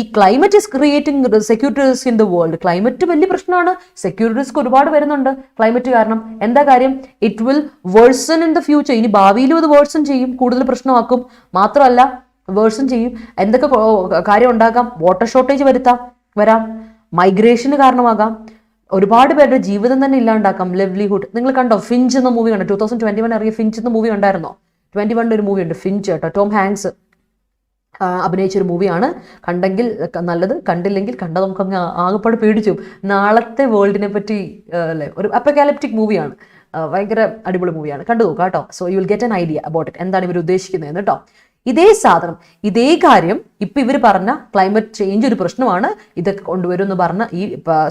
ഈ climate is creating security risk in the world. Climate വലിയ പ്രശ്നമാണ്, സെക്യൂരിറ്റി റിസ്ക് ഒരുപാട് വരുന്നുണ്ട് ക്ലൈമറ്റ് കാരണം. എന്താ കാര്യം? It will version in the future. ഇനി ഭാവിയിലും അത് വേഴ്സൺ ചെയ്യും, കൂടുതൽ പ്രശ്നമാക്കും. മാത്രമല്ല വേഴ്സൺ ചെയ്യും. എന്തൊക്കെ കാര്യം ഉണ്ടാകാം? വാട്ടർ ഷോർട്ടേജ് വരാം, മൈഗ്രേഷന് കാരണമാകാം, ഒരുപാട് പേരുടെ ജീവിതം തന്നെ ഇല്ലാണ്ടാക്കാം, ലിവ്ലിഹുഡ്. നിങ്ങൾ കണ്ടോ ഫിഞ്ച് എന്ന മൂവി കണ്ടോ? 2021 ഇറങ്ങിയ ഫിഞ്ച് എന്ന മൂവി ഉണ്ടായിരുന്നോ? 21 ഒരു മൂവി ഉണ്ട് ഫിഞ്ച് കേട്ടോ, ടോം ഹാങ്ക്സ് അഭിനയിച്ചൊരു മൂവിയാണ്. കണ്ടെങ്കിൽ നല്ലത്, കണ്ടില്ലെങ്കിൽ കണ്ട നമുക്കങ്ങ് ആകെപ്പാട് പേടിച്ചു. നാളത്തെ വേൾഡിനെ പറ്റി അല്ലേ, ഒരു അപ്പക്കാലിപ്റ്റിക് മൂവിയാണ്. ഭയങ്കര അടിപൊളി മൂവിയാണ്, കണ്ടു നോക്കാം കേട്ടോ. So you will get an idea about it, എന്താണ് ഇവർ ഉദ്ദേശിക്കുന്നതെന്ന് കേട്ടോ. ഇതേ സാധനം, ഇതേ കാര്യം ഇപ്പം ഇവർ പറഞ്ഞ ക്ലൈമറ്റ് ചേഞ്ച് ഒരു പ്രശ്നമാണ്, ഇതൊക്കെ കൊണ്ടുവരും എന്ന് പറഞ്ഞ ഈ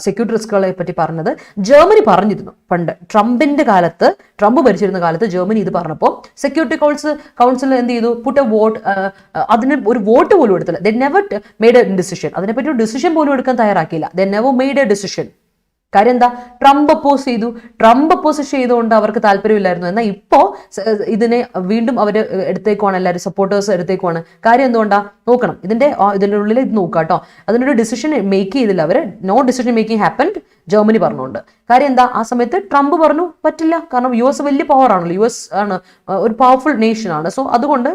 സെക്യൂരിറ്റി റിസ്കുകളെ പറ്റി പറഞ്ഞത് ജർമ്മനി പറഞ്ഞിരുന്നു പണ്ട്. ട്രംപ് ഭരിച്ചിരുന്ന കാലത്ത് ജർമ്മനി ഇത് പറഞ്ഞപ്പോൾ സെക്യൂരിറ്റി കൗൺസിൽ എന്ത് ചെയ്തു? Put a vote. അതിന് ഒരു വോട്ട് പോലും എടുത്തില്ല. They never made a decision. അതിനെപ്പറ്റി ഒരു ഡിസിഷൻ പോലും എടുക്കാൻ തയ്യാറാക്കിയില്ല. They never made a decision. കാര്യം എന്താ? ട്രംപ് അപ്പോസ് ചെയ്തുകൊണ്ട് അവർക്ക് താല്പര്യമില്ലായിരുന്നു. എന്നാൽ ഇപ്പോൾ ഇതിനെ വീണ്ടും അവർ എടുത്തേക്കുവാണ്, എല്ലാവരും സപ്പോർട്ടേഴ്സ് എടുത്തേക്കുവാണ്. കാര്യം എന്തുകൊണ്ടാ? നോക്കണം, ഇതിന്റെ ഉള്ളിൽ ഇത് നോക്കുക കേട്ടോ. അതിനൊരു ഡിസിഷൻ മേക്ക് ചെയ്തില്ല അവർ. No decision making happened, Germany പറഞ്ഞുകൊണ്ട്. കാര്യം എന്താ? ആ സമയത്ത് ട്രംപ് പറഞ്ഞു പറ്റില്ല, കാരണം US വലിയ പവർ ആണല്ലോ, US ആണ് ഒരു പവർഫുൾ നേഷൻ ആണ്. സോ അതുകൊണ്ട്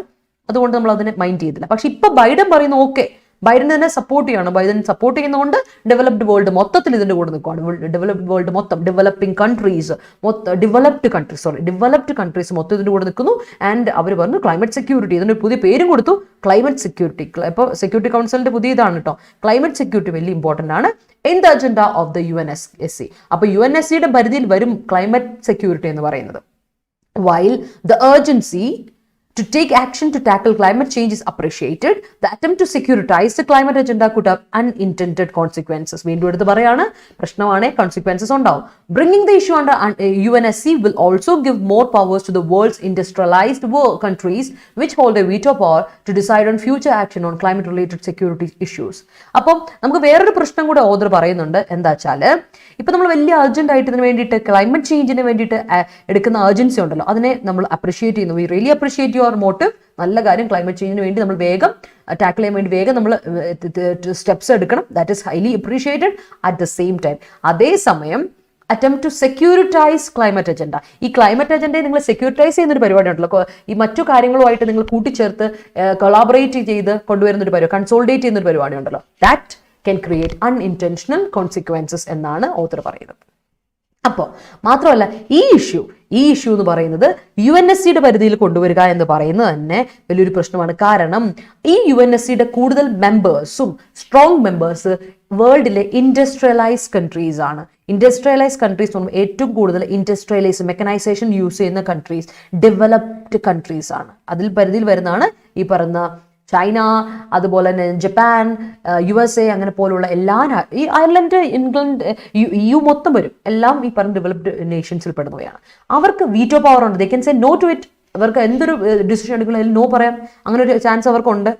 നമ്മൾ അതിനെ മൈൻഡ് ചെയ്തില്ല. പക്ഷെ ഇപ്പൊ ബൈഡൻ പറയുന്നു ഓക്കെ, ബൈഡൻ തന്നെ സപ്പോർട്ട് ചെയ്യാണ്. ബൈഡൻ സപ്പോർട്ട് ചെയ്യുന്നതുകൊണ്ട് ഡെവലപ്ഡ് വേൾഡ് മൊത്തത്തിൽ ഇതിന്റെ കൂടെ നിൽക്കുകയാണ്. ഡെവലപ്ഡ് വേൾഡ് മൊത്തം, ഡെവലപ്പിംഗ് കൺട്രീസ് മൊത്തം, ഡെവലപ്ഡ് കൺട്രീസ് മൊത്തം ഇതിന്റെ കൂടെ നിൽക്കുന്നു. ആൻഡ് അവർ പറഞ്ഞു ക്ലൈമറ്റ് സെക്യൂരിറ്റി, ഇതിന് പുതിയ പേരും കൊടുത്തു, ക്ലൈമറ്റ് സെക്യൂരിറ്റി. ഇപ്പോൾ സെക്യൂരിറ്റി കൗൺസിലിന്റെ പുതിയ ഇതാണ് കേട്ടോ. ക്ലൈമറ്റ് സെക്യൂരിറ്റി വലിയ ഇമ്പോർട്ടന്റ് ആണ് in the agenda of the UNSC. അപ്പൊ UNSCയുടെ പരിധിയിൽ വരും ക്ലൈമറ്റ് സെക്യൂരിറ്റി എന്ന് പറയുന്നത്. While the urgency to take action to tackle climate change is appreciated, the attempt to securitize the climate agenda could have unintended consequences. വീണ്ടും എടുത്ത് പറയാണ്, പ്രശ്നമാണ്, consequences ഉണ്ടാവും. Bringing the issue under UNSC will also give more powers to the world's industrialized countries which hold a veto power to decide on future action on climate related security issues. അപ്പം നമുക്ക് വേറൊരു പ്രശ്നം കൂടെ author പറയുന്നുണ്ട്. എന്താ വെച്ചാൽ ഇപ്പൊ നമ്മൾ വലിയ അർജന്റ് ആയിട്ട് ഇതിന് വേണ്ടിയിട്ട് ക്ലൈമറ്റ് ചേഞ്ചിന് വേണ്ടിയിട്ട് എടുക്കുന്ന അർജൻസി ഉണ്ടല്ലോ, അതിനെ നമ്മൾ അപ്രിഷിയേറ്റ് ചെയ്യുന്നു. V really appreciate your motive. നല്ല കാര്യം, ക്ലൈമറ്റ് ചേഞ്ചിന് വേണ്ടി നമ്മൾ വേഗം ടാക്കിൾ ചെയ്യാൻ വേണ്ടി വേഗം നമ്മൾ സ്റ്റെപ്സ് എടുക്കണം. That is highly appreciated. At the same time അതേസമയം അറ്റംപ്റ്റ് ടു സെക്യൂരിറ്റൈസ് ക്ലൈമറ്റ് അജണ്ട, ഈ ക്ലൈമറ്റ് അജണ്ടയെ നിങ്ങൾ സെക്യൂരിറ്റൈസ് ചെയ്യുന്നൊരു പരിപാടി ഉണ്ടല്ലോ, ഈ മറ്റു കാര്യങ്ങളുമായിട്ട് നിങ്ങൾ കൂട്ടിച്ചേർത്ത് കൊളാബറേറ്റ് ചെയ്ത് കൊണ്ടുവരുന്ന ഒരു പരിപാടി, കൺസോൾഡേറ്റ് ചെയ്യുന്ന ഒരു പരിപാടി ഉണ്ടല്ലോ, that can create unintentional consequences എന്നാണ് ഓത്തർ പറയുന്നത്. അപ്പോൾ മാത്രമല്ല ഈ ഇഷ്യൂ എന്ന് പറയുന്നത് UNSCയുടെ പരിധിയിൽ കൊണ്ടുവരിക എന്ന് പറയുന്നത് തന്നെ വലിയൊരു പ്രശ്നമാണ്. കാരണം ഈ UNSCയുടെ കൂടുതൽ മെമ്പേഴ്സും സ്ട്രോങ് മെമ്പേഴ്സ് വേൾഡിലെ ഇൻഡസ്ട്രിയലൈസ്ഡ് കൺട്രീസ് ആണ്. ഇൻഡസ്ട്രിയലൈസ് കൺട്രീസ് എന്ന് പറയുമ്പോൾ ഏറ്റവും കൂടുതൽ ഇൻഡസ്ട്രിയലൈസ് മെക്കനൈസേഷൻ യൂസ് ചെയ്യുന്ന കൺട്രീസ് ഡെവലപ്ഡ് കൺട്രീസ് ആണ്. അതിൽ പരിധിയിൽ വരുന്നതാണ് ഈ പറയുന്ന ചൈന, അതുപോലെ തന്നെ ജപ്പാൻ, USA അങ്ങനെ പോലുള്ള എല്ലാ ഈ അയർലൻഡ്, ഇംഗ്ലണ്ട്, EU മൊത്തം വരും. എല്ലാം ഈ പറഞ്ഞ ഡെവലപ്ഡ് നേഷൻസിൽ പെടുന്നവയാണ്. അവർക്ക് വീറ്റോ പവർ ഉണ്ട്. They can say no to it. അവർക്ക് എന്തൊരു ഡിസിഷൻ എടുക്കണമെങ്കിലും നോ പറയാം. അങ്ങനെ ഒരു ചാൻസ് അവർക്കുണ്ട്.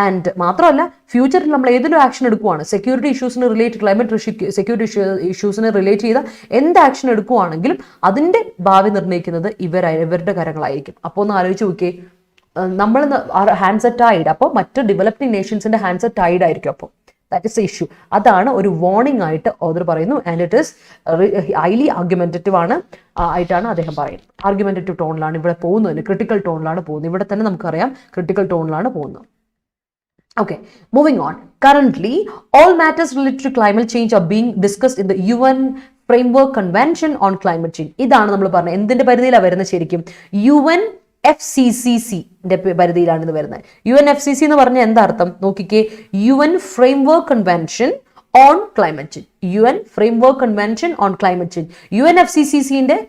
ആൻഡ് മാത്രമല്ല, ഫ്യൂച്ചറിൽ നമ്മൾ ഏതൊരു ആക്ഷൻ എടുക്കുവാണ്, സെക്യൂരിറ്റി ഇഷ്യൂസിന് റിലേറ്റ്, ക്ലൈമറ്റ് സെക്യൂരിറ്റി ഇഷ്യൂസിന് റിലേറ്റ് ചെയ്ത എന്ത് ആക്ഷൻ എടുക്കുവാണെങ്കിലും അതിൻ്റെ ഭാവി നിർണ്ണയിക്കുന്നത് ഇവരുടെ കരങ്ങളായിരിക്കും. അപ്പോൾ ഒന്ന് ആലോചിച്ച് നോക്കിയേ, നമ്മൾ ഹാൻഡ്സ് ആർ ടൈഡ്. അപ്പോൾ മറ്റ് ഡെവലപ്പിംഗ് നേഷൻസിന്റെ ഹാൻഡ്സ് ആർ ടൈഡ് ആയിരിക്കും. അപ്പോൾ ദാറ്റ് ഇസ് ഇഷ്യൂ. അതാണ് ഒരു വാർണിംഗ് ആയിട്ട് ഓതർ പറയുന്നു. And it is highly argumentative ആയിട്ടാണ് അദ്ദേഹം പറയുന്നത്. ആർഗ്യുമെന്റേറ്റീവ് ടോണിലാണ് ഇവിടെ പോകുന്നത്, ക്രിട്ടിക്കൽ ടോണിലാണ് പോകുന്നത്. ഇവിടെ തന്നെ നമുക്കറിയാം ക്രിട്ടിക്കൽ ടോണിലാണ് പോകുന്നത്. Okay, moving on. Currently, all matters related to climate change are being discussed in the UN Framework Convention on Climate Change. ഇതാണ് നമ്മൾ പറഞ്ഞത്. എന്തിന്റെ പരിധിയിലാണ് വരുന്നത്? ശരിക്കും UNFCCC പരിധിയിലാണ് ഇത് വരുന്നത്. UNFCC എന്ന് പറഞ്ഞാൽ എന്താ അർത്ഥം നോക്കിക്കേ? UN Framework Convention on Climate Change. UN Framework Convention on Climate Change. UNFCCCന്റെ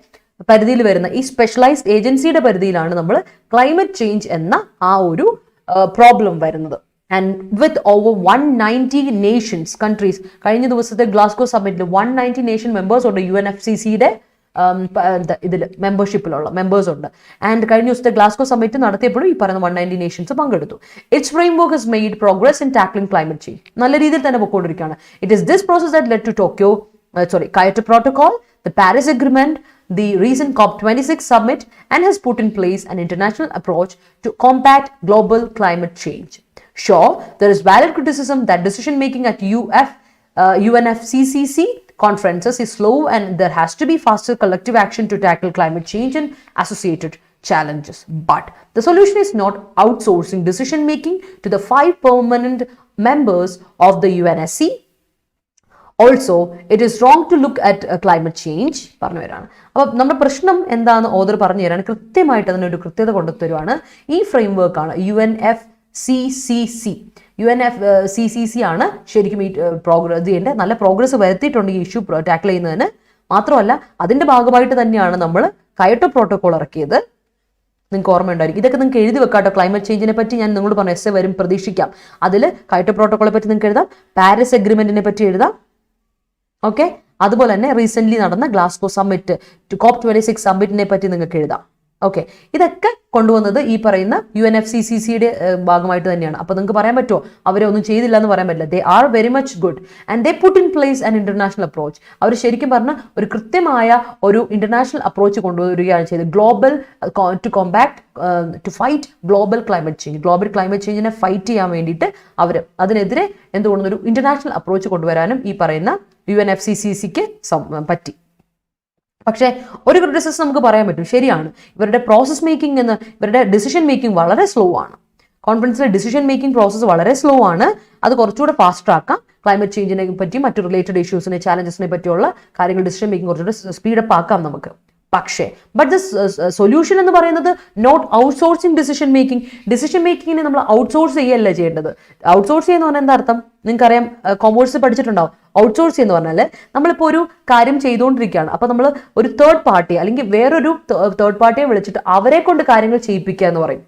പരിധിയിൽ വരുന്ന ഈ സ്പെഷ്യലൈസ്ഡ് ഏജൻസിയുടെ പരിധിയിലാണ് നമ്മൾ ക്ലൈമറ്റ് ചേഞ്ച് എന്ന ആ ഒരു പ്രോബ്ലം വരുന്നത്. And with over 190 nations, countries, കഴിഞ്ഞ ദിവസത്തെ ഗ്ലാസ്ഗോ സമ്മിറ്റിൽ 190 നേഷൻ മെമ്പേഴ്സ് ഉണ്ട്. UNFCCയുടെ ഇതിൽ മെമ്പർഷിപ്പിലുള്ള മെമ്പേഴ്സ് ഉണ്ട്. ആൻഡ് കഴിഞ്ഞ ദിവസത്തെ ഗ്ലാസ്ഗോ സമ്മിറ്റ് നടത്തിയപ്പോഴും ഈ പറയുന്ന 190 നേഷൻസ് പങ്കെടുത്തു. It's framework has made progress in tackling climate change. നല്ല രീതിയിൽ തന്നെ പോയിക്കൊണ്ടിരിക്കുകയാണ്. It is this process that led to Kyoto Protocol, the Paris Agreement, the recent COP26 summit, and has put in place an international approach to combat global climate change. Sure, there is valid criticism that decision making at UNFCCC conferences is slow, and there has to be faster collective action to tackle climate change and associated challenges. But the solution is not outsourcing decision making to the 5 permanent members of the UNSC. Also, it is wrong to look at climate change. പറഞ്ഞു തരാണ്. അപ്പോൾ നമ്മുടെ പ്രശ്നം എന്താണെന്ന് author പറഞ്ഞു തരാണ്. കൃത്യമായിട്ട് അതിനൊരു കൃത്യത കൊണ്ടുതരുവാണ്. ഈ ഫ്രെയിംവർക്ക് ആണ് UNFCCC ആണ് ശരിക്കും ഈ പ്രോഗ്രസ് ചെയ്യേണ്ട. നല്ല പ്രോഗ്രസ് വരുത്തിയിട്ടുണ്ട് ഈ ഇഷ്യൂ ടാക്കിൾ ചെയ്യുന്നതിന്. മാത്രമല്ല അതിന്റെ ഭാഗമായിട്ട് തന്നെയാണ് നമ്മൾ കയോട്ടോ പ്രോട്ടോകോൾ ഇറക്കിയത്. നിങ്ങൾക്ക് ഓർമ്മയുണ്ടായിരിക്കും. ഇതൊക്കെ നിങ്ങൾക്ക് എഴുതി വെക്കാട്ടോ. ക്ലൈമറ്റ് ചേഞ്ചിനെ പറ്റി ഞാൻ നിങ്ങളോട് പറഞ്ഞു എസ്സേ വരും, പ്രതീക്ഷിക്കാം. അതിൽ കയോട്ടോ പ്രോട്ടോകോളെ പറ്റി നിങ്ങൾക്ക് എഴുതാം, പാരീസ് അഗ്രിമെന്റിനെ പറ്റി എഴുതാം. ഓക്കെ, അതുപോലെ തന്നെ റീസെന്റ് നടന്ന ഗ്ലാസ്ഗോ സമ്മിറ്റ്, COP26 സമ്മിറ്റിനെ പറ്റി നിങ്ങൾക്ക് എഴുതാം. ഓക്കെ, ഇതൊക്കെ കൊണ്ടുവന്നത് ഈ പറയുന്ന UNFCCCയുടെ ഭാഗമായിട്ട് തന്നെയാണ്. അപ്പോൾ നിങ്ങൾക്ക് പറയാൻ പറ്റുമോ അവരെ ഒന്നും ചെയ്തില്ല എന്ന് പറയാൻ പറ്റില്ല. They are very much good and they put in place an international approach. അവർ ശരിക്കും പറഞ്ഞാൽ ഒരു കൃത്യമായ ഒരു ഇന്റർനാഷണൽ അപ്രോച്ച് കൊണ്ടുവരികയാണ് ചെയ്തത്. Global to fight global climate change. Global climate ചേഞ്ചിനെ ഫൈറ്റ് ചെയ്യാൻ വേണ്ടിയിട്ട് അവർ അതിനെതിരെ എന്തുകൊണ്ടൊരു ഇന്റർനാഷണൽ അപ്രോച്ച് കൊണ്ടുവരാനും ഈ പറയുന്ന UNFCCCക്ക് പറ്റി. പക്ഷേ ഒരു ക്രിറ്റിസിസം നമുക്ക് പറയാൻ പറ്റും, ശരിയാണ്, ഇവരുടെ പ്രോസസ് മേക്കിംഗ് ഇവരുടെ ഡിസിഷൻ മേക്കിംഗ് വളരെ സ്ലോ ആണ്. കോൺഫറൻസിലെ ഡിസിഷൻ മേക്കിംഗ് പ്രോസസ്സ് വളരെ സ്ലോ ആണ്. അത് കുറച്ചുകൂടെ ഫാസ്റ്റ് ആക്കാം. ക്ലൈമറ്റ് ചേഞ്ചിനെ പറ്റി, മറ്റു റിലേറ്റഡ് ഇഷ്യൂസിനെ, ചാലഞ്ചസിനെ പറ്റിയുള്ള കാര്യങ്ങൾ ഡിസിഷൻ മേക്കിംഗ് കുറച്ചുകൂടെ സ്പീഡപ്പ് ആക്കാം നമുക്ക്. പക്ഷേ ബട്ട് സൊല്യൂഷൻ എന്ന് പറയുന്നത് നോട്ട് ഔട്ട്സോഴ്സിങ് ഡിസിഷൻ മേക്കിങ്ങിനെ നമ്മൾ ഔട്ട്സോഴ്സ് ചെയ്യല്ല ചെയ്യേണ്ടത്. ഔട്ട്സോഴ്സ് ചെയ്യുന്ന പറഞ്ഞാൽ എന്താ അർത്ഥം? നിങ്ങൾക്കറിയാം, കോമേഴ്സ് പഠിച്ചിട്ടുണ്ടാവും. ഔട്ട്സോഴ്സ് എന്ന് പറഞ്ഞാൽ നമ്മളിപ്പോൾ ഒരു കാര്യം ചെയ്തുകൊണ്ടിരിക്കുകയാണ്. അപ്പോൾ നമ്മൾ ഒരു തേർഡ് പാർട്ടി അല്ലെങ്കിൽ വേറൊരു തേർഡ് പാർട്ടിയെ വിളിച്ചിട്ട് അവരെ കൊണ്ട് കാര്യങ്ങൾ ചെയ്യിപ്പിക്കുക എന്ന് പറയും.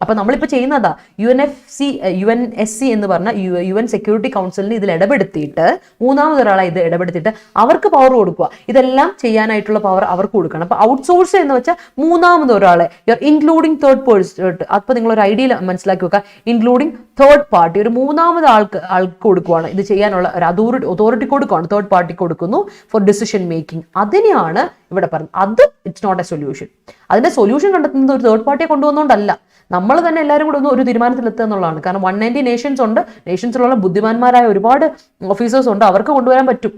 അപ്പൊ നമ്മളിപ്പോൾ ചെയ്യുന്നതാ UNSC എന്ന് പറഞ്ഞ UN സെക്യൂരിറ്റി കൗൺസിലിന് ഇതിൽ ഇടപെടുത്തിയിട്ട് മൂന്നാമതൊരാളെ ഇത് ഇടപെടുത്തിയിട്ട് അവർക്ക് പവർ കൊടുക്കുക. ഇതെല്ലാം ചെയ്യാനായിട്ടുള്ള പവർ അവർക്ക് കൊടുക്കണം. അപ്പൊ ഔട്ട്സോഴ്സ് എന്ന് വെച്ചാൽ മൂന്നാമതൊരാളെ, ഇൻക്ലൂഡിങ് തേർഡ് പേഴ്സൺ. അപ്പൊ നിങ്ങൾ ഒരു ഐഡിയ മനസ്സിലാക്കി വെക്കുക. ഇൻക്ലൂഡിങ് തേർഡ് പാർട്ടി, ഒരു മൂന്നാമത് ആൾക്ക് കൊടുക്കുവാണ് ഇത് ചെയ്യാനുള്ള ഒരു അതോറിറ്റി കൊടുക്കുവാണ്, തേർഡ് പാർട്ടി കൊടുക്കുന്നു ഫോർ ഡിസിഷൻ മേക്കിംഗ്. അതിനെയാണ് ഇവിടെ പറഞ്ഞത്. അത് ഇറ്റ്സ് നോട്ട് എ സൊല്യൂഷൻ. അതിന്റെ സൊല്യൂഷൻ കണ്ടെത്തുന്നത് ഒരു തേർഡ് പാർട്ടിയെ കൊണ്ടുവന്നുകൊണ്ടല്ല, നമ്മൾ തന്നെ എല്ലാവരും കൂടെ ഒരു തീരുമാനത്തിലെത്തുക എന്നുള്ളതാണ്. കാരണം 190 നേഷൻസ് ഉണ്ട്. നേഷൻസിലുള്ള ബുദ്ധിമാന്മാരായ ഒരുപാട് ഓഫീസേഴ്സ് ഉണ്ട്. അവർക്ക് കൊണ്ടുവരാൻ പറ്റും,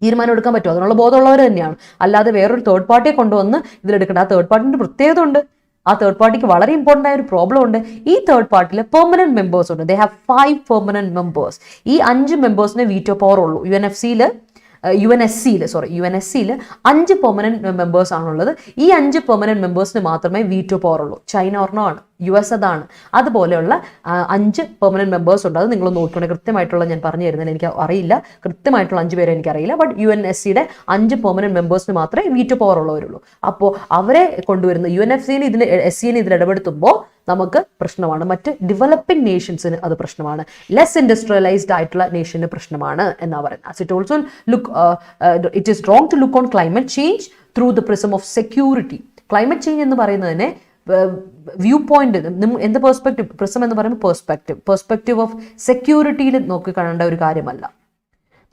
തീരുമാനം എടുക്കാൻ പറ്റും. അതിനുള്ള ബോധമുള്ളവർ തന്നെയാണ്. അല്ലാതെ വേറൊരു തേർഡ് പാർട്ടിയെ കൊണ്ടുവന്ന് ഇതിലെടുക്കേണ്ട. ആ തേർഡ് പാർട്ടിന്റെ പ്രത്യേകത ഉണ്ട്. ആ തേർഡ് പാർട്ടിക്ക് വളരെ ഇമ്പോർട്ടൻ്റ് ആയ ഒരു പ്രോബ്ലം ഉണ്ട്. ഈ തേർഡ് പാർട്ടിയിൽ പെർമനന്റ് മെമ്പേഴ്സ് ഉണ്ട്. They have 5 permanent members. ഈ 5 മെമ്പേഴ്സിന് വീറ്റോ പവർ ഉള്ളൂ. UNFCയിൽ UNSCയിൽ 5 പെർമനന്റ് മെമ്പേഴ്സ് ആണുള്ളത്. ഈ 5 പെർമനന്റ് മെമ്പേഴ്സിന് മാത്രമേ വീറ്റോ പവർ ഉള്ളൂ. ചൈന ഒരെണ്ണമാണ്, US അതാണ്. അതുപോലെയുള്ള 5 പെർമനന്റ് മെമ്പേഴ്സ് ഉണ്ട്. അത് നിങ്ങൾ നോക്കിക്കോണേ. കൃത്യമായിട്ടുള്ള ഞാൻ പറഞ്ഞു തരുന്നില്ല, എനിക്ക് അറിയില്ല, കൃത്യമായിട്ടുള്ള 5 പേരെ എനിക്കറിയില്ല. ബട്ട് UNSCയുടെ 5 പെർമനന്റ് മെമ്പേഴ്സിന് മാത്രമേ വീറ്റോ പവർ ഉള്ളവരുള്ളൂ. അപ്പോൾ അവരെ കൊണ്ടുവരുന്ന UNFCനെ SCനെ ഇതിൽ ഇടപെടുത്തുമ്പോൾ നമുക്ക് പ്രശ്നമാണ്. മറ്റ് ഡെവലപ്പിംഗ് നേഷൻസിന് അത് പ്രശ്നമാണ്. ലെസ് ഇൻഡസ്ട്രിയലൈസ്ഡ് ആയിട്ടുള്ള നേഷന് പ്രശ്നമാണ് എന്നാ പറയുന്നത്. As it also it is wrong to look on climate change through the prism of security. Climate change എന്ന് പറയുന്നതിനെ വ്യൂ പോയിന്റ് എന്ത് പെർസ്പെക്റ്റീവ്, പ്രിസം എന്ന് പറയുമ്പോൾ പെർസ്പെക്റ്റീവ് ഓഫ് സെക്യൂരിറ്റിയിൽ നോക്കി കാണേണ്ട ഒരു കാര്യമല്ല.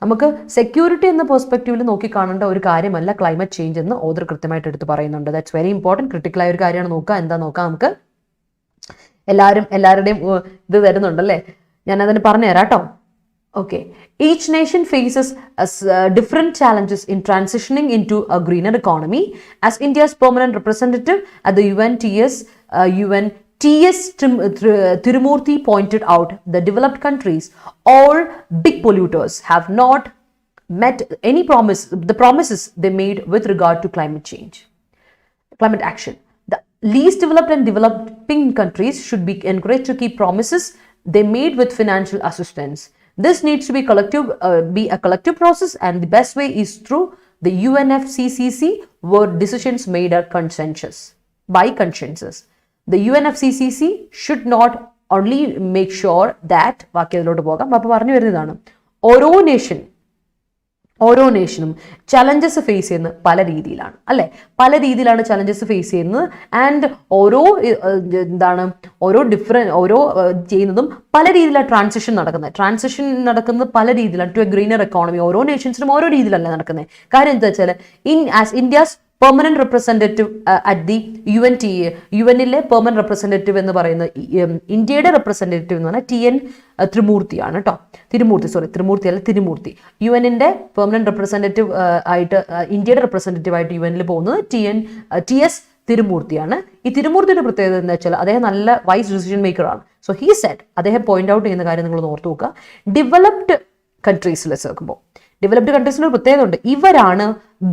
നമുക്ക് സെക്യൂരിറ്റി എന്ന പെർസ്പെക്റ്റീവിൽ നോക്കി കാണേണ്ട ഒരു കാര്യമല്ല ക്ലൈമറ്റ് ചേഞ്ച് എന്ന് ഓതർ കൃത്യമായിട്ട് എടുത്ത് പറയുന്നുണ്ട്. That's very important. ക്രിട്ടിക്കലായ ഒരു കാര്യമാണ്. നോക്കാം നമുക്ക്. എല്ലാവരുടെയും ഇത് വരുന്നുണ്ടല്ലേ, ഞാൻ അതിന് പറഞ്ഞുതരാം കേട്ടോ. Okay, each nation faces different challenges in transitioning into a greener economy. As India's permanent representative at the UN TS Tirumurthy pointed out, the developed countries, all big polluters, have not met any the promises they made with regard to climate action. The least developed and developing countries should be encouraged to keep promises they made with financial assistance. This needs to be a collective process, and the best way is through the UNFCCC, where decisions made are by consensus. The UNFCCC should not only make sure that വാക്യത്തിലോട്ട് പോകാം. അപ്പോൾ പറഞ്ഞു വരുന്നതാണ്, ഓരോ നേഷനും challenges face ചെയ്യുന്നത് പല രീതിയിലാണ് അല്ലേ, പല രീതിയിലാണ് ചലഞ്ചസ് ഫേസ് ചെയ്യുന്നത്. ആൻഡ് ഓരോ ചെയ്യുന്നതും പല രീതിയിലാണ് ട്രാൻസിഷൻ നടക്കുന്നത് പല രീതിയിലാണ് ടു എ ഗ്രീനർ എക്കോണമി. ഓരോ നേഷൻസിനും ഓരോ രീതിയിലല്ല നടക്കുന്നത്. കാര്യം എന്താ വെച്ചാൽ India's permanent representative at the യുഎനിലെ പെർമനന്റ് റെപ്രസെന്റേറ്റീവ് എന്ന് പറയുന്നത് ഇന്ത്യയുടെ റെപ്രസെന്റേറ്റീവ് എന്ന് പറഞ്ഞാൽ TN ത്രിമൂർത്തിയാണ് കേട്ടോ. തിരുമൂർത്തി. യുഎനിന്റെ പെർമനന്റ് റെപ്രസെന്റേറ്റീവ് ആയിട്ട് ഇന്ത്യയുടെ റെപ്രസെന്റേറ്റീവ് ആയിട്ട് യുഎനിൽ പോകുന്നത് TS തിരുമൂർത്തിയാണ്. ഈ തിരുമൂർത്തിയുടെ പ്രത്യേകത എന്താ വെച്ചാൽ അദ്ദേഹം നല്ല വൈസ് ഡിസിഷൻ മേക്കർ ആണ്. സോ ഹി സെഡ്, അദ്ദേഹം പോയിന്റ് ഔട്ട് ചെയ്യുന്ന കാര്യം നിങ്ങൾ ഓർത്ത് നോക്കുക. ഡെവലപ്ഡ് കൺട്രീസിൽ ചേർക്കുമ്പോൾ ഡെവലപ്ഡ് കൺട്രീസിന് ഒരു പ്രത്യേകത ഉണ്ട്. ഇവരാണ്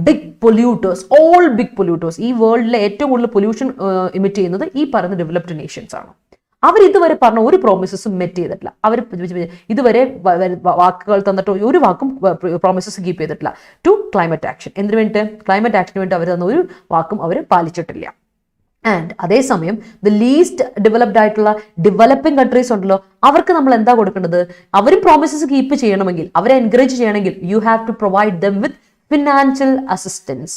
ബിഗ് പൊല്യൂട്ടേഴ്സ്, ഓൾ ബിഗ് പൊല്യൂട്ടേഴ്സ്. ഈ വേൾഡിലെ ഏറ്റവും കൂടുതൽ പൊല്യൂഷൻ ഇമിറ്റ് ചെയ്യുന്നത് ഈ പറയുന്ന ഡെവലപ്ഡ് നേഷൻസ് ആണ്. അവർ ഇതുവരെ പറഞ്ഞ ഒരു പ്രോമിസസും മെറ്റ് ചെയ്തിട്ടില്ല. അവർ ഇതുവരെ വാക്കുകൾ തന്നിട്ട് ഒരു വാക്കും പ്രോമിസസ് കീപ്പ് ചെയ്തിട്ടില്ല ടു ക്ലൈമറ്റ് ആക്ഷൻ. എന്തിനു വേണ്ടിയിട്ട്? ക്ലൈമറ്റ് ആക്ഷന് വേണ്ടി അവർ തന്ന ഒരു വാക്കും അവർ പാലിച്ചിട്ടില്ല. ആൻഡ് അതേസമയം ദ ലീസ്റ്റ് ഡെവലപ്ഡ് ആയിട്ടുള്ള ഡെവലപ്പിംഗ് കൺട്രീസ് ഉണ്ടല്ലോ, അവർക്ക് നമ്മൾ എന്താ കൊടുക്കേണ്ടത്? അവരും പ്രോമിസസ് കീപ്പ് ചെയ്യണമെങ്കിൽ, അവരെ എൻകറേജ് ചെയ്യണമെങ്കിൽ you have to provide them with financial assistance.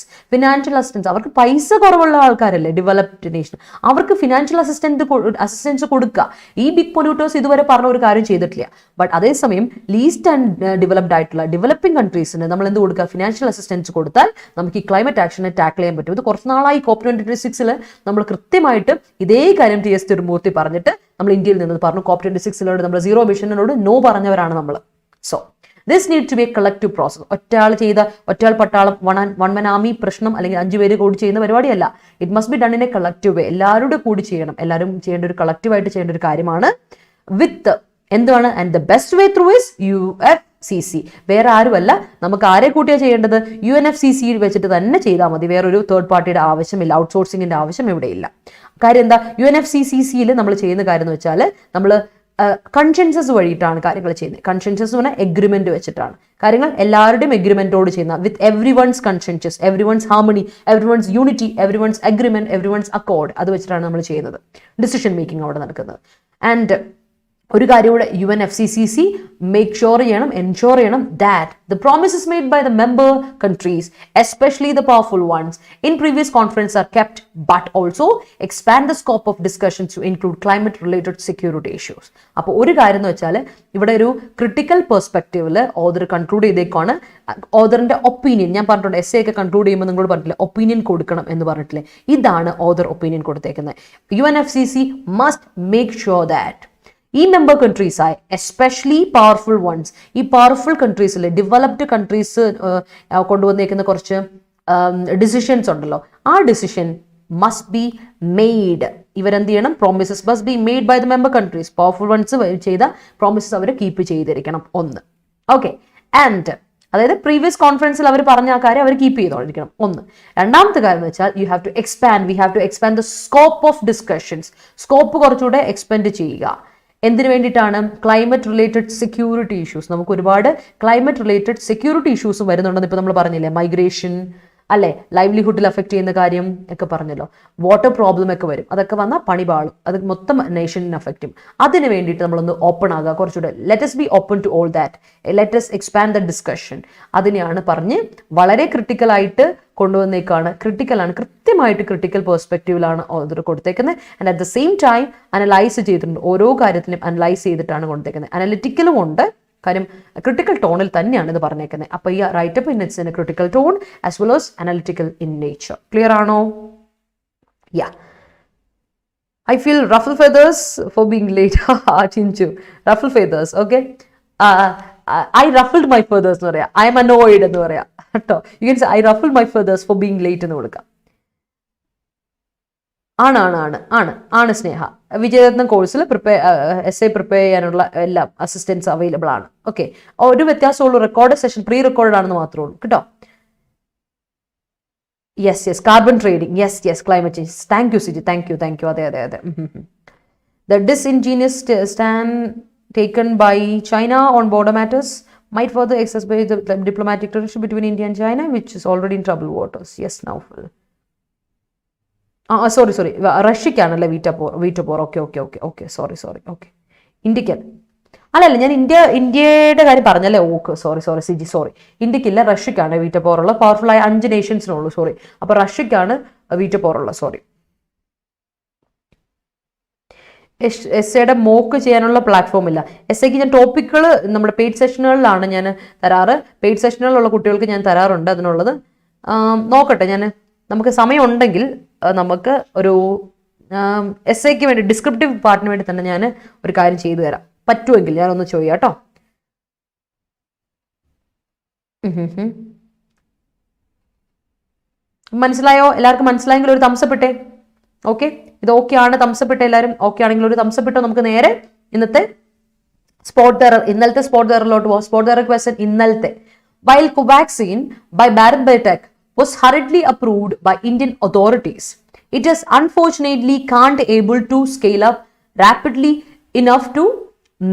അവർക്ക് പൈസ കുറവുള്ള ആൾക്കാരല്ലേ ഡെവലപ്ഡ് നേഷൻ, അവർക്ക് ഫിനാൻഷ്യൽ അസിസ്റ്റൻസ് കൊടുക്കുക. ഈ ബിഗ് പൊല്യൂട്ടേഴ്സ് ഇതുവരെ പറഞ്ഞ ഒരു കാര്യം ചെയ്തിട്ടില്ല. ബട്ട് അതേസമയം ലീസ്റ്റ് ആൻഡ് ഡെവലപ്ഡ് ആയിട്ടുള്ള ഡെവലപ്പിംഗ് കൺട്രീസിന് നമ്മൾ എന്ത് കൊടുക്കുക? ഫിനാൻഷ്യൽ അസിസ്റ്റൻസ് കൊടുത്താൽ നമുക്ക് ഈ ക്ലൈമറ്റ് ആക്ഷനെ ടാക്കിൾ ചെയ്യാൻ പറ്റും. ഇത് കുറച്ച് നാളായി COP26 നമ്മൾ കൃത്യമായിട്ട് ഇതേ കാര്യം TS തിരുമൂർത്തി പറഞ്ഞിട്ട് നമ്മൾ ഇന്ത്യയിൽ നിന്ന് പറഞ്ഞു. COP26 നമ്മൾ സീറോ എമിഷനോട് നോ പറഞ്ഞവരാണ് നമ്മൾ. So this needs to be a collective process. ഒറ്റയാൾ പട്ടാളം വൺ മാൻ ആർമി പ്രശ്നം അല്ലെങ്കിൽ 5 പേര് കൂടി ചെയ്യുന്ന പരിപാടിയല്ല. It must be done in a collective way. എല്ലാവരുടെ കൂടി ചെയ്യണം. എല്ലാവരും ചെയ്യേണ്ട ഒരു കളക്റ്റീവായിട്ട് ചെയ്യേണ്ട ഒരു കാര്യമാണ്. വിത്ത് എന്താണ്? And the best way through is UNFCC. വേറെ ആരുമല്ല. നമുക്ക് ആരെ കൂട്ടിയാ ചെയ്യേണ്ടത്? UNFCC വെച്ചിട്ട് തന്നെ ചെയ്താൽ മതി. വേറൊരു തേർഡ് പാർട്ടിയുടെ ആവശ്യമില്ല, ഔട്ട്സോഴ്സിങ്ങിന്റെ ആവശ്യം ഇവിടെയില്ല. കാര്യം എന്താ? UNFCCയിൽ നമ്മൾ ചെയ്യുന്ന കാര്യം എന്ന് വെച്ചാൽ നമ്മൾ കൺസെൻസസ് വഴിയിട്ടാണ് കാര്യങ്ങൾ ചെയ്യുന്നത്. കൺസെൻസസ് എന്ന് പറഞ്ഞാൽ എഗ്രിമെന്റ് വെച്ചിട്ടാണ് കാര്യങ്ങൾ എല്ലാവരുടെയും എഗ്രിമെന്റോട് ചെയ്യുന്ന with everyone's consensus, everyone's harmony, everyone's unity, everyone's agreement, everyone's accord. അത് വെച്ചിട്ടാണ് നമ്മൾ ചെയ്യുന്നത്. ഡിസിഷൻ മേക്കിംഗ് അവിടെ നടക്കുന്നത്. ആൻഡ് ഒരു കാര്യം കൂടെ UNFCCC ensure ചെയ്യണം that the promises made by the member countries, especially the powerful ones, in previous conference are kept, but also expand the scope of discussions to include climate related security issues. അപ്പോൾ ഒരു കാര്യം എന്ന് വെച്ചാൽ ഇവിടെ ഒരു critical പെർസ്പെക്റ്റീവിൽ author conclude ചെയ്തേക്കാണ്. ഓതറിന്റെ opinion ഞാൻ പറഞ്ഞിട്ടുണ്ട്. essay ഒക്കെ കൺക്ലൂഡ് ചെയ്യുമ്പോൾ നിങ്ങളോട് പറഞ്ഞിട്ടില്ലേ ഒപ്പീനിയൻ കൊടുക്കണം എന്ന് പറഞ്ഞിട്ടില്ലേ? ഇതാണ് ഓതർ ഒപ്പീനിയൻ കൊടുത്തേക്കുന്നത്. UNFCC must make sure that ഈ മെമ്പർ കൺട്രീസ് ആയി എസ്പെഷ്യലി പവർഫുൾ വൺസ്, ഈ പവർഫുൾ കൺട്രീസിൽ ഡെവലപ്ഡ് കൺട്രീസ് കൊണ്ടുവന്നേക്കുന്ന കുറച്ച് ഡിസിഷൻസ് ഉണ്ടല്ലോ, ആ ഡിസിഷൻ മസ്റ്റ് ബി മെയ്ഡ്. ഇവരെന്ത് ചെയ്യണം? Promises must be made by the member countries. Powerful ones ചെയ്ത പ്രോമിസസ് അവർ കീപ്പ് ചെയ്തിരിക്കണം. ഒന്ന്. ഓക്കെ. ആൻഡ് അതായത് പ്രീവിയസ് കോൺഫറൻസിൽ അവർ പറഞ്ഞ ആ കാര്യം അവർ കീപ്പ് ചെയ്തോണ്ടിരിക്കണം. ഒന്ന്. രണ്ടാമത്തെ കാര്യം എന്ന് വെച്ചാൽ we have to expand the scope of discussions. Scope കുറച്ചുകൂടെ എക്സ്പെൻഡ് ചെയ്യുക. എന്തിനു വേണ്ടിയിട്ടാണ്? Climate related security issues. നമുക്ക് ഒരുപാട് ക്ലൈമറ്റ് റിലേറ്റഡ് സെക്യൂരിറ്റി ഇഷ്യൂസ് വരുന്നുണ്ടെന്ന് ഇപ്പോൾ നമ്മൾ പറഞ്ഞില്ലേ, മൈഗ്രേഷൻ അല്ലെ, ലൈവ്ലിഹുഡിൽ അഫക്ട് ചെയ്യുന്ന കാര്യം ഒക്കെ പറഞ്ഞല്ലോ, വാട്ടർ പ്രോബ്ലം ഒക്കെ വരും. അതൊക്കെ വന്നാൽ പണി പാളും, അത് മൊത്തം നേഷനെ അഫക്ട് ചെയ്യും. അതിന് വേണ്ടിയിട്ട് നമ്മളൊന്ന് ഓപ്പൺ ആകുക കുറച്ചുകൂടെ. Let's be open to all that, let's expand the discussion. അതിനെയാണ് പറഞ്ഞ് വളരെ ക്രിട്ടിക്കലായിട്ട് കൊണ്ടുവന്നേക്കാണ്. ക്രിട്ടിക്കലാണ്, കൃത്യമായിട്ട് ക്രിട്ടിക്കൽ പെർസ്പെക്റ്റീവിലാണ് ഇത് കൊടുത്തേക്കുന്നത്. And at the same time analyse ചെയ്തിട്ടുണ്ട്, ഓരോ കാര്യത്തിലും അനലൈസ് ചെയ്തിട്ടാണ് കൊടുത്തേക്കുന്നത്. അനലിറ്റിക്കലും ഉണ്ട്, കാര്യം ക്രിട്ടിക്കൽ ടോണിൽ തന്നെയാണ് ഇത് പറഞ്ഞേക്കുന്നത്. അപ്പോൾ ഈ writeup in its in A critical tone as well as analytical in nature. Clear ആണോ? യാ. I feel ruffle feathers for being late. Chinchu. Ruffle feathers, okay? I ruffled my feathers എന്ന് പറയാം. I am annoyed എന്ന് പറയാം കേട്ടോ. You can say I ruffled my feathers for being late എന്ന് കൊടുക്കാം. ആണ് സ്നേഹ. വിജയരത്നം കോഴ്സിൽ എസ്ഐ പ്രിപ്പയർ ചെയ്യാനുള്ള എല്ലാം അസിസ്റ്റൻസ് അവൈലബിൾ ആണ്. ഓക്കെ, ഒരു വ്യത്യാസമുള്ളൂ, റെക്കോർഡ് സെഷൻ പ്രീ റെക്കോർഡ് ആണെന്ന് മാത്രമേ ഉള്ളൂ കേട്ടോ. Yes, carbon trading, yes, climate change. Thank you CG, thank you. അതെ. The disingenuous stand taken by China on border matters might further exacerbate the diplomatic tension between India and China, which is already in troubled waters. Yes, now. Sorry റഷ്യക്കാണല്ലേ veto power. Okay sorry okay. ഇന്ത്യക്ക് അല്ലല്ല, ഞാൻ ഇന്ത്യയുടെ കാര്യം പറഞ്ഞല്ലേ. Okay, sorry CG, sorry. ഇന്ത്യക്കില്ല, റഷ്യക്കാണ് veto പോറുള്ള. പവർഫുൾ ആയ 5 നേഷൻസിനുള്ളൂ. സോറി. അപ്പൊ റഷ്യക്കാണ് വീറ്റോ പോറുള്ള. സോറി. എസ്സേയുടെ മോക്ക് ചെയ്യാനുള്ള പ്ലാറ്റ്ഫോം ഇല്ല. എസ്സേക്ക് ഞാൻ ടോപ്പിക്കുകൾ നമ്മുടെ പെയ്ഡ് സെഷനുകളിലാണ് ഞാൻ തരാറ്. പെയ്ഡ് സെഷനുകളിലുള്ള കുട്ടികൾക്ക് ഞാൻ തരാറുണ്ട്. അതിനുള്ളത് നോക്കട്ടെ ഞാൻ, നമുക്ക് സമയം ഉണ്ടെങ്കിൽ നമുക്ക് ഒരു എസ്സേക്ക് വേണ്ടി ഡിസ്ക്രിപ്റ്റീവ് പാർട്ടിന് വേണ്ടി തന്നെ ഞാൻ ഒരു കാര്യം ചെയ്തു തരാം, പറ്റുമെങ്കിൽ ഞാനൊന്ന് ചോദിക്കാം കേട്ടോ. മനസ്സിലായോ? എല്ലാവർക്കും മനസ്സിലായെങ്കിൽ ഒരു തംസപ്പെട്ടെ. ഓക്കെ, ഇത് ഓക്കെ ആണ്, തംസപ്പെട്ടെ. എല്ലാവരും ഓക്കെ ആണെങ്കിൽ ഒരു തംസപ്പെട്ടോ. നമുക്ക് നേരെ ഇന്നത്തെ ഇന്നലത്തെ സ്പോട്ട് എററിലോട്ട് പോകാം. സ്പോട്ട് എറർ ക്വസ്റ്റ്യൻ ഇന്നലത്തെ. While Covaxin by Bharat Biotech was hurriedly approved by Indian authorities, it is unfortunately can't able to scale up rapidly enough to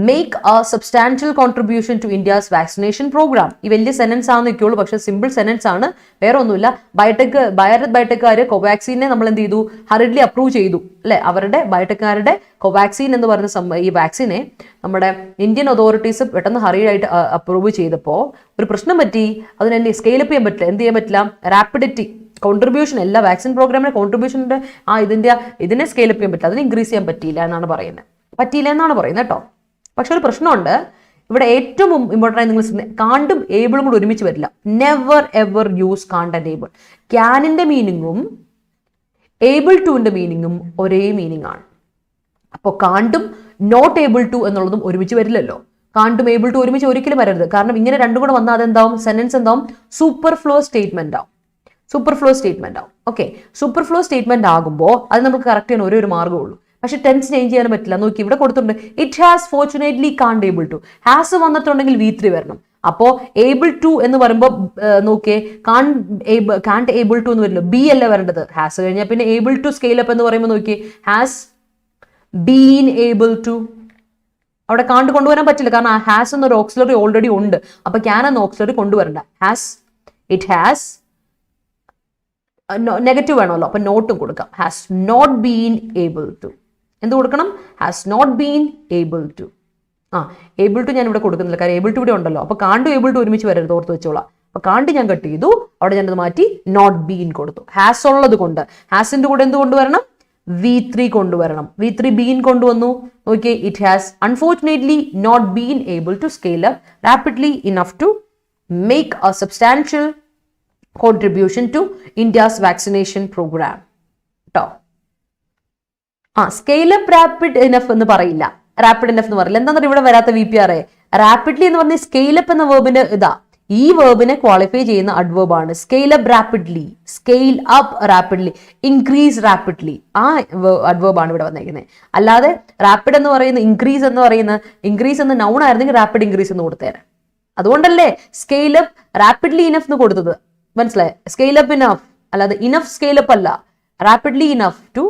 make a substantial contribution to India's vaccination program. ഈ വലിയ sentence ആണെന്ന് നിൽക്കുള്ളൂ, പക്ഷെ simple sentence ആണ്, വേറെ ഒന്നുമില്ല. ഭാരത് ബയോടെക്കാര് കോവാക്സിനെ നമ്മൾ എന്ത് ചെയ്തു? ഹറിഡ്ലി അപ്രൂവ് ചെയ്തു അല്ലെ. അവരുടെ ബയോടെക്കാരുടെ കോവാക്സിൻ എന്ന് പറയുന്ന ഈ വാക്സിനെ നമ്മുടെ ഇന്ത്യൻ അതോറിറ്റീസ് പെട്ടെന്ന് ഹറിയായിട്ട് അപ്രൂവ് ചെയ്തപ്പോൾ ഒരു പ്രശ്നം പറ്റി. അതിനെ സ്കെയിലപ്പ് ചെയ്യാൻ പറ്റില്ല. എന്ത് ചെയ്യാൻ പറ്റില്ല? റാപ്പിഡിറ്റി കോൺട്രിബ്യൂഷൻ, എല്ലാ വാക്സിൻ പ്രോഗ്രാമിന്റെ കോൺട്രിബ്യൂഷൻ്റെ ഇതിനെ സ്കെയിലപ്പ് ചെയ്യാൻ പറ്റില്ല, അതിനെ ഇൻക്രീസ് ചെയ്യാൻ പറ്റിയില്ല എന്നാണ് പറയുന്നത് കേട്ടോ. പക്ഷെ ഒരു പ്രശ്നമുണ്ട് ഇവിടെ. ഏറ്റവും ഇമ്പോർട്ടൻ്റ് ആയി നിങ്ങൾ കാണ്ടും ഏബിളും കൂടി ഒരുമിച്ച് വരില്ല. നെവർ എവർ യൂസ് കാണ്ട് ആൻഡ് ഏബിൾ. ക്യാനിന്റെ മീനിങ്ങും ഏബിൾ ടുവിന്റെ മീനിങ്ങും ഒരേ മീനിങ് ആണ്. അപ്പോൾ കാണ്ടും നോട്ട് ഏബിൾ ടു എന്നുള്ളതും ഒരുമിച്ച് വരില്ലല്ലോ. കാണ്ടും ഏബിൾ ടു ഒരുമിച്ച് ഒരിക്കലും വരരുത്. കാരണം ഇങ്ങനെ രണ്ടും കൂടെ വന്നാൽ അതെന്താവും? സെന്റൻസ് എന്താവും? സൂപ്പർഫ്ലോ സ്റ്റേറ്റ്മെന്റ് ആവും. ഓക്കെ, സൂപ്പർഫ്ലോ സ്റ്റേറ്റ്മെന്റ് ആകുമ്പോൾ അത് നമുക്ക് കറക്റ്റ് ചെയ്യാൻ ഒരു മാർഗ്ഗമുള്ളൂ. പക്ഷെ ടെൻസ് ചേഞ്ച് ചെയ്യാൻ പറ്റില്ല. നോക്കി, ഇവിടെ കൊടുത്തിട്ടുണ്ട് ഇറ്റ് ഹാസ് ഫോർച്ചുനേറ്റ്ലി കാണ്ട് ഏബിൾ ടു. ഹാസ് വന്നിട്ടുണ്ടെങ്കിൽ V3 വരണം. അപ്പോ ഏബിൾ ടു എന്ന് പറയുമ്പോൾ നോക്കിയേ, കാണ്ട് ഏബിൾ ടു എന്ന് വരില്ല, ബി അല്ലേ വരേണ്ടത്. ഹാസ് കഴിഞ്ഞാൽ പിന്നെ ഏബിൾ ടു സ്കെയിൽ അപ്പ് എന്ന് പറയുമ്പോൾ നോക്കിയേ, ഹാസ് ബീൻ ഏബിൾ ടു. അവിടെ കാണ്ട് കൊണ്ടുവരാൻ പറ്റില്ല, കാരണം ഹാസ് എന്നൊരു ഓക്സിലറി ഓൾറെഡി ഉണ്ട്. അപ്പൊ ക്യാൻ എന്ന ഓക്സിലറി കൊണ്ടുവരണ്ട. ഇറ്റ് ഹാസ് നെഗറ്റീവ് വേണമല്ലോ, അപ്പൊ നോട്ടും കൊടുക്കാം. Has not been able to. എന്ത് കൊടുക്കണം? Has not been able to. Able to ഞാൻ ഇവിടെ കൊടുക്കുന്നില്ല, കാരണം ഏബിൾ ടു ഇവിടെ ഉണ്ടല്ലോ. അപ്പൊ കാണ്ടും ഏബിൾ ടു ഒരുമിച്ച് വരരുത്, ഓർത്ത് വെച്ചോളാം. അപ്പൊ കാണ്ട് ഞാൻ കട്ട് ചെയ്തു, അവിടെ ഞാനത് മാറ്റി നോട്ട് ബീൻ കൊടുത്തു. ഹാസ് ഉള്ളത് കൊണ്ട് ഹാസിന്റെ കൂടെ എന്ത് കൊണ്ടുവരണം? V3 കൊണ്ടുവരണം. V3 ബീൻ കൊണ്ടുവന്നു. Okay, it has unfortunately not been able to scale up rapidly enough to make a substantial contribution to India's vaccination program. ട്ടോ. സ്കെയിൽ അപ്പ് റാപ്പിഡ് ഇനഫ് എന്ന് പറയില്ല, റാപ്പിഡ് ഇനഫ് എന്ന് പറയില്ല. എന്താണെന്ന് ഇവിടെ വരാത്ത VPRA? റാപ്പിഡ്ലി എന്ന് പറഞ്ഞ സ്കെയിൽ അപ്പ് എന്ന വേർബിന് ഈ വേർബിനെ ക്വാളിഫൈ ചെയ്യുന്ന അഡ്വേർബ് ആണ്. Scale up rapidly, increase rapidly, ആ അഡ്വേർബ് ആണ് ഇവിടെ വന്നിരിക്കുന്നത്. അല്ലാതെ റാപ്പിഡ് എന്ന് പറയുന്ന ഇൻക്രീസ് എന്ന് നൗൺ ആയിരുന്നെങ്കിൽ റാപ്പിഡ് ഇൻക്രീസ് എന്ന് കൊടുത്തേരാം. അതുകൊണ്ടല്ലേ സ്കെയിൽ അപ്പ് റാപ്പിഡ്ലി ഇനഫ് എന്ന് കൊടുത്തത്. മനസ്സിലായി? സ്കെയിൽ അപ്പ് ഇനഫ് അല്ലാതെ ഇനഫ് സ്കെയിൽ അപ്പ് അല്ല, rapidly enough to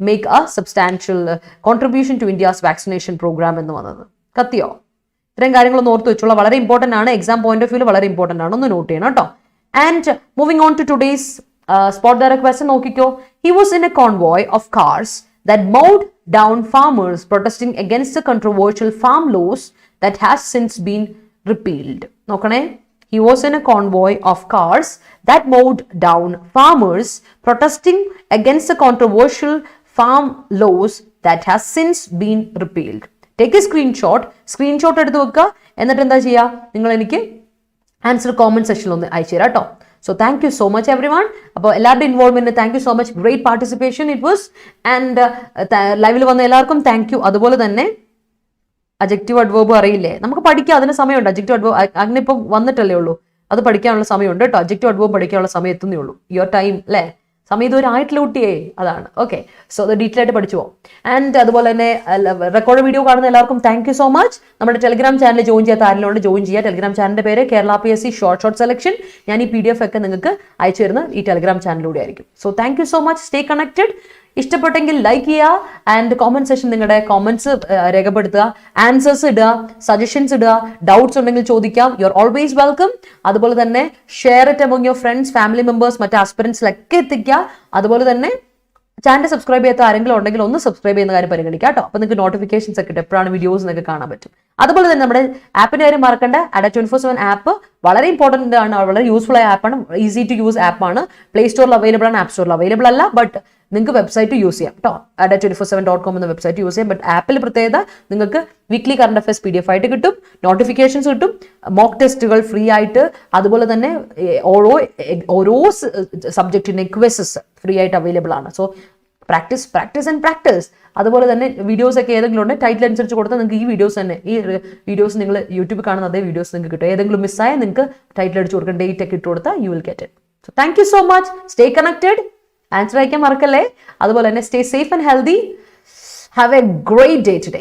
make a substantial contribution to India's vaccination programme എന്ന് വന്നത്. കത്തിയോ? ഇത്രയും കാര്യങ്ങളൊന്ന് ഓർത്ത് വെച്ചോളൂ. വളരെ ഇമ്പോർട്ടന്റ് ആണ്, എക്സാം പോയിന്റ് ഓഫ് വ്യൂ വളരെ ഇമ്പോർട്ടന്റ് ആണ്, ഒന്ന് നോട്ട് ചെയ്യണം കേട്ടോ. And moving on to today's spot direct question നോക്കിക്കോ. He was in a convoy of cars that mowed down farmers protesting against the controversial farm laws that has since been repealed. നോക്കണേ, he was in a convoy of cars that mowed down farmers protesting against the controversial farm laws that has since been repealed. Take a screenshot എടുത്ത് വെക്കുക. എന്നിട്ട് എന്താ ചെയ്യുക, നിങ്ങൾ എനിക്ക് answer comment സെക്ഷനിൽ ഒന്ന് അയച്ചു തരാം കേട്ടോ. So thank you so much everyone. അപ്പോൾ എല്ലാവരുടെ involvement thank you so much. Great participation it was. And ലൈവിൽ വന്ന എല്ലാവർക്കും thank you. അതുപോലെ തന്നെ അഡ്ജക്റ്റീവ് അഡ്വേർബ് അറിയില്ലേ, നമുക്ക് പഠിക്കാം, അതിന് സമയമുണ്ട്. അഡ്ജക്റ്റീവ് അഡ്വേർബ് അങ്ങനെ ഇപ്പം വന്നിട്ടല്ലേ ഉള്ളൂ, അത് പഠിക്കാനുള്ള സമയമുണ്ട് കേട്ടോ. അഡ്ജക്റ്റീവ് അഡ്വേർബ് പഠിക്കാനുള്ള സമയം എത്തുന്നേ ഉള്ളൂ. യുവർ ടൈം അല്ലേ, സമയം ഇതുവരെ ആയിട്ടില്ല കുട്ടിയേ, അതാണ്. ഓക്കെ, സോ അത് ഡീറ്റെയിൽ ആയിട്ട് പഠിച്ചു പോകും. ആൻഡ് അതുപോലെ തന്നെ റെക്കോർഡ് വീഡിയോ കാണുന്ന എല്ലാവർക്കും താങ്ക് യു സോ മച്ച്. നമ്മുടെ ടെലിഗ്രാം ചാനൽ ജോയിൻ ചെയ്യാത്ത ആരെങ്കിലും ജോയിൻ ചെയ്യുക. ടെലിഗ്രാം ചാനലിന്റെ പേര് കേരള PSC ഷോർട്ട് സെലക്ഷൻ. ഞാൻ ഈ PDF ഒക്കെ നിങ്ങൾക്ക് അയച്ചു തരുന്ന ഈ ടെലിഗ്രാം ചാനലിലൂടെ ആയിരിക്കും. So thank you so much. Stay connected. ഇഷ്ടപ്പെട്ടെങ്കിൽ ലൈക്ക് ചെയ്യുക ആൻഡ് കോമന്റ് സെഷൻ നിങ്ങളുടെ കോമന്റ്സ് രേഖപ്പെടുത്തുക, ആൻസേഴ്സ് ഇടുക, സജഷൻസ് ഇടുക, ഡൗട്ട്സ് ഉണ്ടെങ്കിൽ ചോദിക്കാം. You are always welcome. അതുപോലെ തന്നെ share it among your friends, family members, മറ്റ് ആസ്പിറൻസിലൊക്കെ എത്തിക്കുക. അതുപോലെ തന്നെ ചാനൽ സബ്സ്ക്രൈബ് ചെയ്യാത്ത ആരെങ്കിലും ഉണ്ടെങ്കിൽ ഒന്ന് സബ്സ്ക്രൈബ് ചെയ്യുന്ന കാര്യം പരിഗണിക്കുക കേട്ടോ. അപ്പോൾ നിങ്ങൾക്ക് നോട്ടിഫിക്കേഷൻസ് ഒക്കെ എപ്പോഴാണ് വീഡിയോസ് എന്നൊക്കെ കാണാൻ പറ്റും. അതുപോലെ തന്നെ നമ്മുടെ ആപ്പിന്റെ കാര്യം മറക്കണ്ട. Ada 24/7 ആപ്പ് വളരെ ഇമ്പോർട്ടന്റ് ആണ്, വളരെ യൂസ്ഫുൾ ആയ ആപ്പാണ്, ഈസി ടു യൂസ് ആപ്പാണ്. പ്ലേ സ്റ്റോറിൽ അവൈലബിൾ ആണ്, ആപ്പ് സ്റ്റോറിൽ അവൈലബിൾ അല്ല. ബട്ട് നിങ്ങൾക്ക് വെബ്സൈറ്റ് യൂസ് ചെയ്യാം കേട്ടോ. ada247.com എന്ന വെബ്സൈറ്റ് യൂസ് ചെയ്യാം. ബട്ട് ആപ്പിൽ പ്രത്യേകത, നിങ്ങൾക്ക് വീക്ക്ലി കറണ്ട് അഫയേഴ്സ് PDF ആയിട്ട് കിട്ടും, നോട്ടിഫിക്കേഷൻസ് കിട്ടും, മോക്ക് ടെസ്റ്റുകൾ ഫ്രീ ആയിട്ട്, അതുപോലെ തന്നെ ഓരോ സബ്ജക്റ്റിന്റെ ക്വിസസ് ഫ്രീ ആയിട്ട് അവൈലബിൾ ആണ്. So practice. അതുപോലെ തന്നെ വീഡിയോസ് ഒക്കെ ഏതെങ്കിലും ഉണ്ട്, ടൈറ്റിൽ അനുസരിച്ച് കൊടുത്താൽ നിങ്ങൾക്ക് ഈ വീഡിയോസ് നിങ്ങൾ യൂട്യൂബിൽ കാണുന്ന അതേ വീഡിയോസ് നിങ്ങൾക്ക് കിട്ടും. ഏതെങ്കിലും മിസ്സായാൽ നിങ്ങൾക്ക് ടൈറ്റിൽ അടിച്ച് കൊടുക്കുക, ഡേറ്റ് ഒക്കെ ഇട്ട് കൊടുത്താൽ you will get it. So thank you so much. Stay connected. Answer അയക്കാൻ മറക്കല്ലേ. അതുപോലെ തന്നെ stay safe and healthy. Have A great day today.